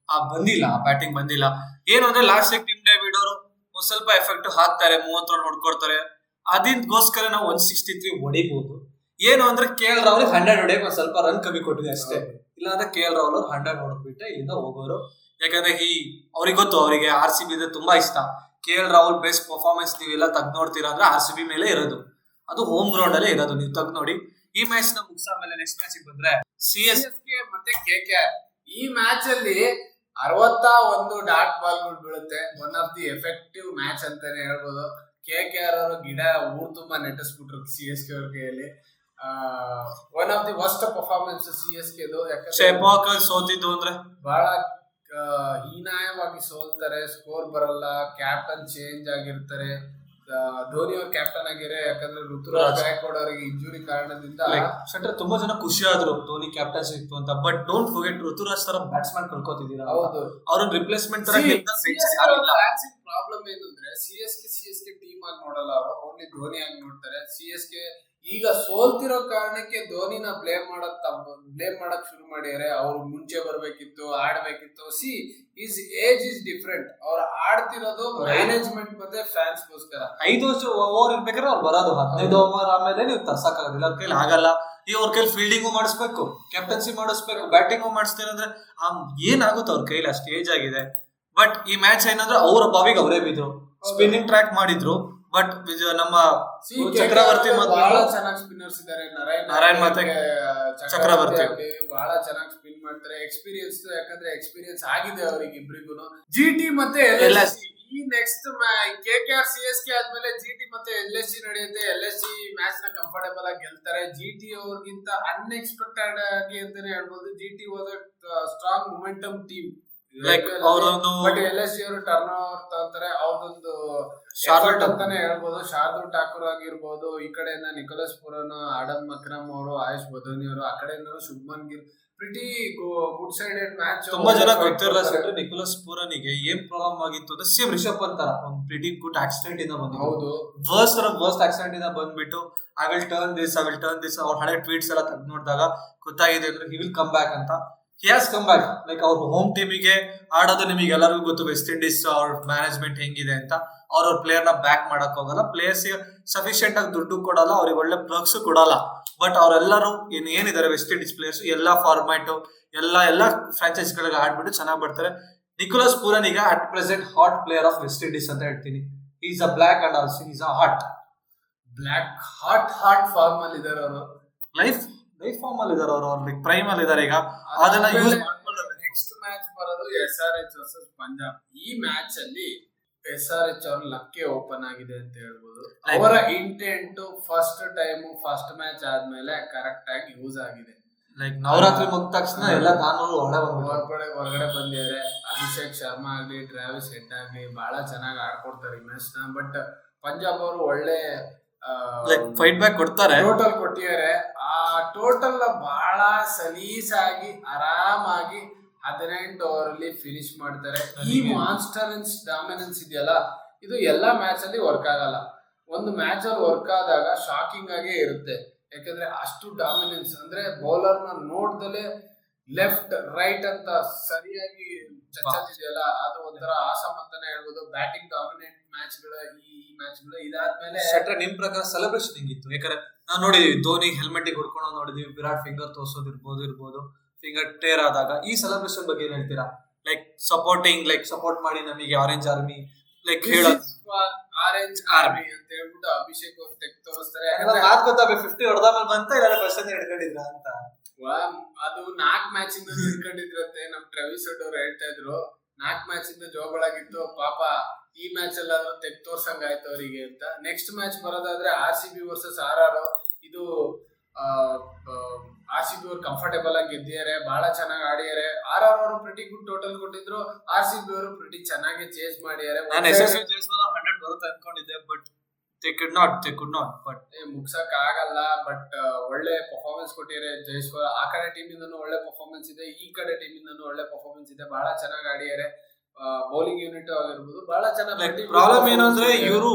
ಬಂದಿಲ್ಲ, ಆ ಬ್ಯಾಟಿಂಗ್ ಬಂದಿಲ್ಲ. ಏನು ಅಂದ್ರೆ ಲಾಸ್ಟ್ ಟೀಮ್ ಡೇವಿಡ್ ಅವರು ಸ್ವಲ್ಪ ಎಫೆಕ್ಟ್ ಹಾಕ್ತಾರೆ, 30 ರನ್ ಹೊಡ್ಕೊಡ್ತಾರೆ. ಅದಕ್ಕೋಸ್ಕರ ನಾವು 163 ಹೊಡಿಬಹುದು. ಏನು ಅಂದ್ರೆ KL ರಾಹುಲ್ 100 ಹೊಡೆಯಕ್ಕೆ ಒಂದ್ ಸ್ವಲ್ಪ ರನ್ ಕಮ್ಮಿ ಕೊಟ್ಟಿದೆ ಅಷ್ಟೇ. ಇಲ್ಲ ಅಂದ್ರೆ KL ರಾಹುಲ್ ಅವ್ರು 100 ಹೊಡೆದ್ಬಿಟ್ಟೆ ಇಲ್ಲಿಂದ ಹೋಗೋರು. ಯಾಕಂದ್ರೆ ಅವ್ರಿಗೆ ಗೊತ್ತು, ಅವರಿಗೆ RCB ಇದೆ ತುಂಬಾ ಇಷ್ಟ. KL ರಾಹುಲ್ ಬೆಸ್ಟ್ ಪರ್ಫಾರ್ಮೆನ್ಸ್ ನೀವೆಲ್ಲ ತೆಗ್ದು ನೋಡ್ತೀರಾ ಅಂದ್ರೆ RCB ಮೇಲೆ ಇರೋದು, ಅದು ಹೋಮ್ ಗ್ರೌಂಡ್ ಅಲ್ಲೇ ಇರೋದು. ನೀವು ತೆಗ್ದು ನೋಡಿ. ಈ ಮ್ಯಾಚ್ ನ ಮುಗಿಸ ಮೇಲೆ ನೆಕ್ಸ್ಟ್ ಮ್ಯಾಚ್ ಬಂದ್ರೆ CSK ಮತ್ತೆ KKR. ಈ ಮ್ಯಾಚ್ ಅಲ್ಲಿ 61 ಡಾಟ್ ಬಾಲ್ಗಳು ಬೀಳುತ್ತೆ. One of the effective match ಅಂತಾನೆ ಹೇಳ್ಬೋದು. KKR ಅವರು ಗಿಡ ಊರ್ ತುಂಬಾ ನೆಟ್ಟಿಸ್ಬಿಟ್ರು CSK ಅವ್ರ ಕೈಯಲ್ಲಿ. One of the worst performance CSK ಯಾಕಂದ್ರೆ ಸೋತಿದ್ದು ಅಂದ್ರೆ ಬಹಳ ಹೀನಾಯವಾಗಿ ಸೋಲ್ತಾರೆ. ಸ್ಕೋರ್ ಬರಲ್ಲ, ಕ್ಯಾಪ್ಟನ್ ಚೇಂಜ್ ಆಗಿರ್ತಾರೆ. ಧೋನಿ ಅವ್ರ ಕ್ಯಾಪ್ಟನ್ ಆಗಿರೋ, ಯಾಕಂದ್ರೆ ಋತುರಾಜ್ ಗಾಯಕ್ವಾಡ್ ಅವರಿಗೆ ಇಂಜುರಿ ಕಾರಣದಿಂದ ತುಂಬಾ ಜನ ಖುಷಿ ಆದ್ರು ಧೋನಿ ಕ್ಯಾಪ್ಟನ್ಸಿ ಇತ್ತು ಅಂತ. ಬಟ್ ಡೋಂಟ್ ಫರ್ಗೆಟ್, ಋತುರಾಜ್ ತರ ಬ್ಯಾಟ್ಸ್ಮನ್ ಕಳ್ಕೊತಿದ್ದೀರಾ. ಹೌದು, ಅವ್ರನ್ನ ರಿಪ್ಲೇಸ್ಮೆಂಟ್ ತರ ಪ್ರಾಬ್ಲಮ್ ಏನು ಅಂದ್ರೆ CSK ಟೀಮ್ ಆಗಿ ನೋಡಲ್ಲ ಅವರು, ಓನ್ಲಿ ಧೋನಿ ಆಗಿ ನೋಡ್ತಾರೆ. CSK ಈಗ ಸೋಲ್ತಿರೋ ಕಾರಣಕ್ಕೆ ಧೋನಿನ ಬ್ಲೇಮ್ ಮಾಡಕ್ ಶುರು ಮಾಡಿದ್ದಾರೆ. ಅವ್ರು ಮುಂಚೆ ಬರ್ಬೇಕಿತ್ತು, ಆಡ್ಬೇಕಿತ್ತು. Is age is different. ಅವ್ರು ಆಡ್ತಿರೋದು ಮ್ಯಾನೇಜ್ಮೆಂಟ್ ಮತ್ತೆ ಫ್ಯಾನ್ಸ್ ಗೋಸ್ಕರ. 5 ಓವರ್ ಇರ್ಬೇಕಾದ್ರೆ ಅವ್ರು ಬರೋದು 15 ಓವರ್ ಆಮೇಲೆ ನೀವು ತರ್ಸಕ್ಕಾಗೋದಿಲ್ಲ, ಅವ್ರ ಕೈಲಿ ಆಗಲ್ಲ. ಅವ್ರ ಕೈಲಿ ಫೀಲ್ಡಿಂಗು ಮಾಡಿಸ್ಬೇಕು, ಕ್ಯಾಪ್ಟನ್ಸಿ ಮಾಡಿಸ್ಬೇಕು, ಬ್ಯಾಟಿಂಗು ಮಾಡಿಸ್ತಾರೆ ಅಂದ್ರೆ ಏನಾಗುತ್ತೆ ಅವ್ರ ಕೈಲಿ, ಅಷ್ಟು ಏಜ್ ಆಗಿದೆ. ಬಟ್ ಈ ಮ್ಯಾಚ್ ಏನಂದ್ರೆ ಅವ್ರ ಬಾವಿಗೆ ಅವರೇ ಬಿದ್ರು, ಸ್ಪಿನ್ನಿಂಗ್ ಟ್ರ್ಯಾಕ್ ಮಾಡಿದ್ರು. ಬಟ್ ನಮ್ಮ ಚಕ್ರವರ್ತಿ ಬಹಳ ಚೆನ್ನಾಗಿ ಸ್ಪಿನ್ನರ್ಸ್ ಇದ್ದಾರೆ. ನಾರಾಯಣ್ ಮತ್ತೆ ಚಕ್ರವರ್ತಿ ಬಹಳ ಚೆನ್ನಾಗಿ ಸ್ಪಿನ್ ಮಾಡ್ತಾರೆ. ಎಕ್ಸ್ಪೀರಿಯನ್ಸ್, ಯಾಕಂದ್ರೆ ಎಕ್ಸ್ಪೀರಿಯನ್ಸ್ ಆಗಿದೆ ಅವ್ರಿಗೆ ಇಬ್ರಿಗೂ. GT ಮತ್ತೆ LSG ಈ ನೆಕ್ಸ್ಟ್ KKR CSK ಆದ್ಮೇಲೆ GT ಮತ್ತೆ LSG ನಡೆಯುತ್ತೆ. LSG ಮ್ಯಾಚ್ ನ ಕಂಫರ್ಟೇಬಲ್ ಆಗಿ ಗೆಲ್ತಾರೆ. GT ಅವ್ರಿಗಿಂತ ಅನ್ಎಕ್ಸ್ಪೆಕ್ಟೆಡ್ ಆಗಿ ಅಂತಾನೆ ಹೇಳ್ಬೋದು. GT was a strong momentum team. But LSG ಅವರು ಟರ್ನ್ ಓವರ್ ತಗೊಂತಾರೆ. ಅವ್ರದೊಂದು ಶಾರ್ಟ್ ಅಂತಾನೆ ಹೇಳ್ಬೋದು. ಶಾರ್ದೂಲ್ ಠಾಕೂರ್ ಆಗಿರ್ಬೋದು, ಈ ಕಡೆಯಿಂದ ನಿಕೋಲಸ್ ಪುರನ್, ಆಡಮ್ ಅಕ್ರಮ್ ಅವರು, ಆಯುಷ್ ಬದೋನಿ ಅವರು, ಆ ಕಡೆಯಿಂದ Shubman Gill. Pretty good sided match. ತುಂಬಾ ಜನ ಗೊತ್ತಿರಲ್ಲ ಸೆಟ್ರೆ ನಿಕೋಲಸ್ ಪುರನಿಗೆ ಏನ್ ಪ್ರಾಬ್ಲಮ್ ಆಗಿತ್ತು ಅಂದ್ರೆ ಸೇಮ್ ರಿಷಬ್ ಪಂತ್ ತರ ಒಂದು ಪ್ರಿಟಿ ಗುಡ್ ಆಕ್ಸಿಡೆಂಟ್ ಇಂದ ಬಂದಿದ್ದು. ಹೌದು, ವರ್ಸ್ಟ್ ಆಕ್ಸಿಡೆಂಟ್ ಇಂದ ಬಂದ್ಬಿಟ್ಟು ಐ ವಿಲ್ ಟರ್ನ್ ದಿಸ್ ಅವ್ರ ಹಳೆ ಟ್ವೀಟ್ಸ್ ಎಲ್ಲ ತೆಗೆದು ನೋಡಿದಾಗ ಗೊತ್ತಾಗಿದೆ ಅಂದ್ರೆ ಹಿ ವಿಲ್ ಕಮ್ ಬ್ಯಾಕ್ ಅಂತ. He has come back. Like ಅವ್ರ ಹೋಮ್ ಟೀಮಿಗೆ ಆಡೋದು ನಿಮಗೆ ಎಲ್ಲರಿಗೂ ಗೊತ್ತು. ವೆಸ್ಟ್ ಇಂಡೀಸ್ ಅವ್ರ ಮ್ಯಾನೇಜ್ಮೆಂಟ್ ಹೆಂಗಿದೆ ಅಂತ. ಅವ್ರ ಪ್ಲೇಯರ್ ನ ಬ್ಯಾಕ್ ಮಾಡಕ್ ಹೋಗಲ್ಲ, ಪ್ಲೇಯರ್ಸ್ ಸಫಿಶಿಯಂಟ್ ಆಗಿ ದುಡ್ಡು ಕೊಡಲ್ಲ, ಅವ್ರಿಗೆ ಒಳ್ಳೆ ಪ್ಲಗ್ಸ್ ಕೊಡಲ್ಲ. ಬಟ್ ಅವರೆಲ್ಲರೂ ಏನಿದ್ದಾರೆ ವೆಸ್ಟ್ ಇಂಡೀಸ್ ಪ್ಲೇಯರ್ಸ್ ಎಲ್ಲಾ ಫಾರ್ಮ್ಯಾಟ್ ಎಲ್ಲ ಫ್ರಾಂಚೈಸ್ ಗಳಿಗೆ ಆಡ್ಬಿಟ್ಟು ಚೆನ್ನಾಗಿ ಬರ್ತಾರೆ. ನಿಕೋಲಸ್ ಪೂರನ್ ಈಗ at present hot player of West Indies ಅಂತ ಹೇಳ್ತೀನಿ. Is a black and also is a hot form ಅಲ್ಲಿ ಇದಾರೆ ಅವರು. ಲೈಫ್ ಫಾರ್ಮ್ ಅಲ್ಲಿ ಇದಾರೆ ಅವರು, ಪ್ರೈಮ್ ಅಲ್ಲಿ ಇದಾರೆ ಈಗ. ಅದನ್ನ ಯೂಸ್ ಮಾಡ್ಕೊಳ್ಳೋದು. ನೆಕ್ಸ್ಟ್ ಮ್ಯಾಚ್ ಬರೋದು SRH ವರ್ಸಸ್ ಪಂಜಾಬ್. ಈ ಮ್ಯಾಚ್ ಅಲ್ಲಿ SRH ಅವ್ರ ಲಕ್ಕೆ ಓಪನ್ ಆಗಿದೆ ಅಂತ ಹೇಳ್ಬೋದು. ಅವರ ಇಂಟೆಂಟ್ ಫಸ್ಟ್ ಮ್ಯಾಚ್ ಆದ್ಮೇಲೆ ಕರೆಕ್ಟ್ ಆಗಿ ಯೂಸ್ ಆಗಿದೆ. ಲೈಕ್ ನವರಾತ್ರಿ ಮುಗಿದ ತಕ್ಷಣ ಎಲ್ಲ ತಾನೂರು ಹೊರಗಡೆ ಬಂದಿದ್ದಾರೆ. ಅಭಿಷೇಕ್ ಶರ್ಮಾ ಆಗ್ಲಿ, ಟ್ರಾವಿಸ್ ಹೆಡ್ ಆಗ್ಲಿ ಬಹಳ ಚೆನ್ನಾಗಿ ಆಡ್ಕೊಡ್ತಾರೆ ಈ ಮ್ಯಾಚ್ ನ. ಬಟ್ ಪಂಜಾಬ್ ಅವರು ಒಳ್ಳೆ ಫೈಟ್ ಬ್ಯಾಕ್ ಕೊಡ್ತಾರೆ, ಟೋಟಲ್ ಕೊಟ್ಟಿದ್ದಾರೆ. ಆ ಟೋಟಲ್ ಬಹಳ ಸಲೀಸಾಗಿ ಆರಾಮಾಗಿ 18 ಓವರ್ ಅಲ್ಲಿ ಫಿನಿಶ್ ಮಾಡ್ತಾರೆ. ಈ ಮಾನ್ಸ್ಟರೆನ್ಸ್ ಡಾಮಿನೆನ್ಸ್ ಇದೆಯಲ್ಲ, ಇದು ಎಲ್ಲಾ ಮ್ಯಾಚ್ ಅಲ್ಲಿ ವರ್ಕ್ ಆಗಲ್ಲ. ಒಂದು ಮ್ಯಾಚ್ ಅಲ್ಲಿ ವರ್ಕ್ ಆದಾಗ ಶಾಕಿಂಗ್ ಆಗೇ ಇರುತ್ತೆ. ಯಾಕಂದ್ರೆ ಅಷ್ಟು ಡಾಮಿನೆನ್ಸ್ ಅಂದ್ರೆ ಬೌಲರ್ ನ ನೋಡ್ದಲೆ ಲೆಫ್ಟ್ ರೈಟ್ ಅಂತ ಸರಿಯಾಗಿ ಚಚ್ಚಿದೆಯಲ್ಲ, ಅದು ಒಂಥರ ಆಸಮ್ ಅಂತಾನೆ ಹೇಳ್ಬೋದು. ಬ್ಯಾಟಿಂಗ್ ಡಾಮಿನೇಟ್ ಮ್ಯಾಚ್ಗಳು ಈ ಮ್ಯಾಚ್ಗಳು. ಇದಾದ್ಮೇಲೆ ನಿಮ್ ಪ್ರಕಾರ ಸೆಲೆಬ್ರೇಷನ್ ಹೆಂಗಿತ್ತು? ಯಾಕಂದ್ರೆ ನಾವು ನೋಡಿದೀವಿ ಧೋನಿ ಹೆಲ್ಮೆಟ್ ಹೊಡ್ಕೊಂಡು ನೋಡಿದೀವಿ, ವಿರಾಟ್ ಫಿಂಗರ್ ತೋರ್ಸೋದಿರ್ಬೋದು, ಫಿಂಗರ್ ಟೇರ್ ಆದಾಗ. ಈ ಸೆಲೆಬ್ರೇಷನ್ ಬಗ್ಗೆ ಏನ್ ಹೇಳ್ತೀರಾ? ಲೈಕ್ ಸಪೋರ್ಟ್ ಮಾಡಿ ನಮಗೆ orange army like orange army ಅಂತ ಹೇಳ್ಬಿಟ್ಟು ಅಭಿಷೇಕ್ ಅವ್ರು ತೆಗ್ ತೋರಿಸ್ತಾರೆ. 50 ಹೊಡೆದಾದ್ಮೇಲೆ ಬಂತ ಇಲ್ಲ ಕ್ವಶನ್ ಹಿಡ್ಕೊಂಡಿದ್ರ ಅಂತ. ಅದು 4 ಮ್ಯಾಚ್ ಇಂದ ಹಿಡ್ಕೊಂಡಿದ್ರಂತೆ. ನಮ್ ಟ್ರಾವಿಸ್ ಹೆಡ್ ಅವ್ರು ಹೇಳ್ತಾ ಇದ್ರು 4 ಮ್ಯಾಚ್ ಇಂದ ಜೋಗಳಾಗಿತ್ತು ಪಾಪ. ಈ ಮ್ಯಾಚ್ ಅಲ್ಲಾದ್ರೂ ತೆಗ್ ತೋರ್ಸಂಗಾಯ್ತು ಅವರಿಗೆ ಅಂತ. ನೆಕ್ಸ್ಟ್ ಮ್ಯಾಚ್ ಬರೋದಾದ್ರೆ RCB ವರ್ಸಸ್ RR. ಇದು RCB ಅವ್ರು ಕಂಫರ್ಟೇಬಲ್ ಆಗಿ ಗೆದ್ದಿದ್ದಾರೆ, ಬಹಳ ಚೆನ್ನಾಗಿ ಆಡಿದ್ದಾರೆ. RR ಅವರು ಪ್ರಿಟಿ ಗುಡ್ ಟೋಟಲ್ ಕೊಟ್ಟಿದ್ರು, RCB ಅವರು ಪ್ರಿಟಿ ಚೆನ್ನಾಗಿ ಚೇಸ್ ಮಾಡಿದ್ದಾರೆ. ನಾನು SSV ಜೈಸ್ವಾಲ್ 100 ಬರುತ್ತೆ ಅನ್ಕೊಂಡಿದ್ದೆ, but they could not but ಮುಗ್ಸಕ್ ಆಗಲ್ಲ. ಬಟ್ ಒಳ್ಳೆ ಪರ್ಫಾರ್ಮೆನ್ಸ್ ಕೊಟ್ಟಿದ್ದಾರೆ ಜೈಸ್ವಾಲ್. ಆ ಕಡೆ ಟೀಮ್ ಇಂದನೂ ಒಳ್ಳೆ ಪರ್ಫಾರ್ಮೆನ್ಸ್ ಇದೆ, ಈ ಕಡೆ ಟೀಮ್ ಇಂದನೂ ಒಳ್ಳೆ ಪರ್ಫಾರ್ಮೆನ್ಸ್ ಇದೆ. ಬಹಳ ಚೆನ್ನಾಗಿ ಆಡಿದ್ದಾರೆ. ಬೌಲಿಂಗ್ ಯೂನಿಟ್ ಆಗಿರ್ಬೋದು ಬಹಳ ಚೆನ್ನಾಗಿ. ಪ್ರಾಬ್ಲಮ್ ಏನಂದ್ರೆ ಇವರು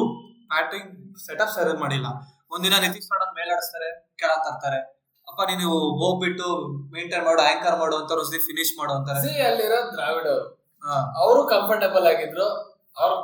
ಬ್ಯಾಟಿಂಗ್ ಸೆಟಪ್ ಸರಿ ಮಾಡಿಲ್ಲ. ಒಂದಿನ ನಿತೀಶ್ ರಾಣನ್ ಮೇಲಾಡಿಸ್ತಾರೆ, ಕೆಳಗ್ ತರ್ತಾರೆ. ಅಪ್ಪ ನೀನು ಹೋಗ್ಬಿಟ್ಟು ಮೇಂಟೈನ್ ಮಾಡು, ಆಂಕರ್ ಮಾಡು ಅಂತ ಫಿನಿಶ್ ಮಾಡು ಅಂತಾರೆ. ಅಲ್ಲಿರೋ ದ್ರಾವಿಡ್ ಅವರು ಕಂಫರ್ಟೇಬಲ್ ಆಗಿದ್ರು. ಅವ್ರ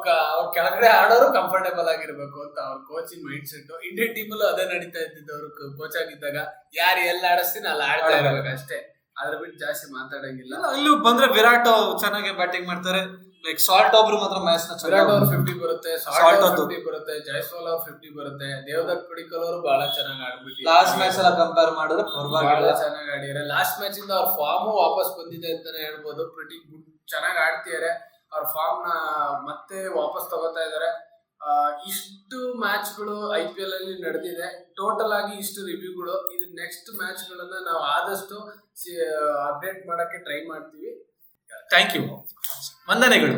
ಕೆಳಗಡೆ ಆಡೋರು ಕಂಫರ್ಟೇಬಲ್ ಆಗಿರ್ಬೇಕು ಅಂತ ಅವ್ರ coaching mind set. Indian team ಅಲ್ಲೂ ಅದೇ ನಡೀತಾ ಇದ್ದಿದ್ದು. ಅವ್ರು ಕೋಚ್ ಆಗಿದ್ದಾಗ ಯಾರು ಎಲ್ಲಿ ಆಡಿಸ್ತೀನಿ ಅಲ್ಲಿ ಆಡ್ತಾ ಇರ್ಬೇಕು ಅಷ್ಟೇ, ಅದ್ರ ಬಿಟ್ಟು ಜಾಸ್ತಿ ಮಾತಾಡಂಗಿಲ್ಲ. ಇಲ್ಲಿ ಬಂದ್ರೆ ವಿರಾಟ್ ಚೆನ್ನಾಗಿ ಬ್ಯಾಟಿಂಗ್ ಮಾಡ್ತಾರೆ. ಲೈಕ್ ಸಾಲ್ಟ್ ಒಬ್ರು ಮಾತ್ರ ಮ್ಯಾಚ್ ನ ವಿರಾಟ್ ಅವ್ರು 50 ಬರುತ್ತೆ, ಸಾಲ್ಟ್ 50 ಬರುತ್ತೆ, ಜೈಸ್ವಾಲ್ ಅವ್ರು 50 ಬರುತ್ತೆ, ದೇವದತ್ ಪಡಿಕ್ಕಲ್ ಅವರು ಬಹಳ ಚೆನ್ನಾಗಿ ಆಡ್ಬಿಟ್ಟು ಲಾಸ್ಟ್ ಮ್ಯಾಚ್ ಎಲ್ಲ ಕಂಪೇರ್ ಮಾಡಿದ್ರೆ ಬಹಳ ಚೆನ್ನಾಗಿ ಆಡಿದ್ದಾರೆ. ಲಾಸ್ಟ್ ಮ್ಯಾಚ್ ಇಂದ ಅವ್ರ ಫಾರ್ಮ್ ವಾಪಸ್ ಬಂದಿದೆ ಅಂತಾನೆ ಹೇಳ್ಬೋದು. ಪ್ರಿಟಿ ಗುಡ್ ಚೆನ್ನಾಗಿ ಆಡ್ತಿದ್ದಾರೆ. ಅವ್ರ ಫಾರ್ಮ್ ನ ಮತ್ತೆ ವಾಪಸ್ ತಗೋತಾ ಇದಾರೆ. ಇಷ್ಟು ಮ್ಯಾಚ್ಗಳು IPL ಅಲ್ಲಿ ನಡೆದಿದೆ. ಟೋಟಲ್ ಆಗಿ ಇಷ್ಟು ರಿವ್ಯೂಗಳು. ಇದು ನೆಕ್ಸ್ಟ್ ಮ್ಯಾಚ್ ಗಳನ್ನ ನಾವು ಆದಷ್ಟು ಅಪ್ಡೇಟ್ ಮಾಡಕ್ಕೆ ಟ್ರೈ ಮಾಡ್ತೀವಿ. ಥ್ಯಾಂಕ್ ಯು, ವಂದನೆಗಳು.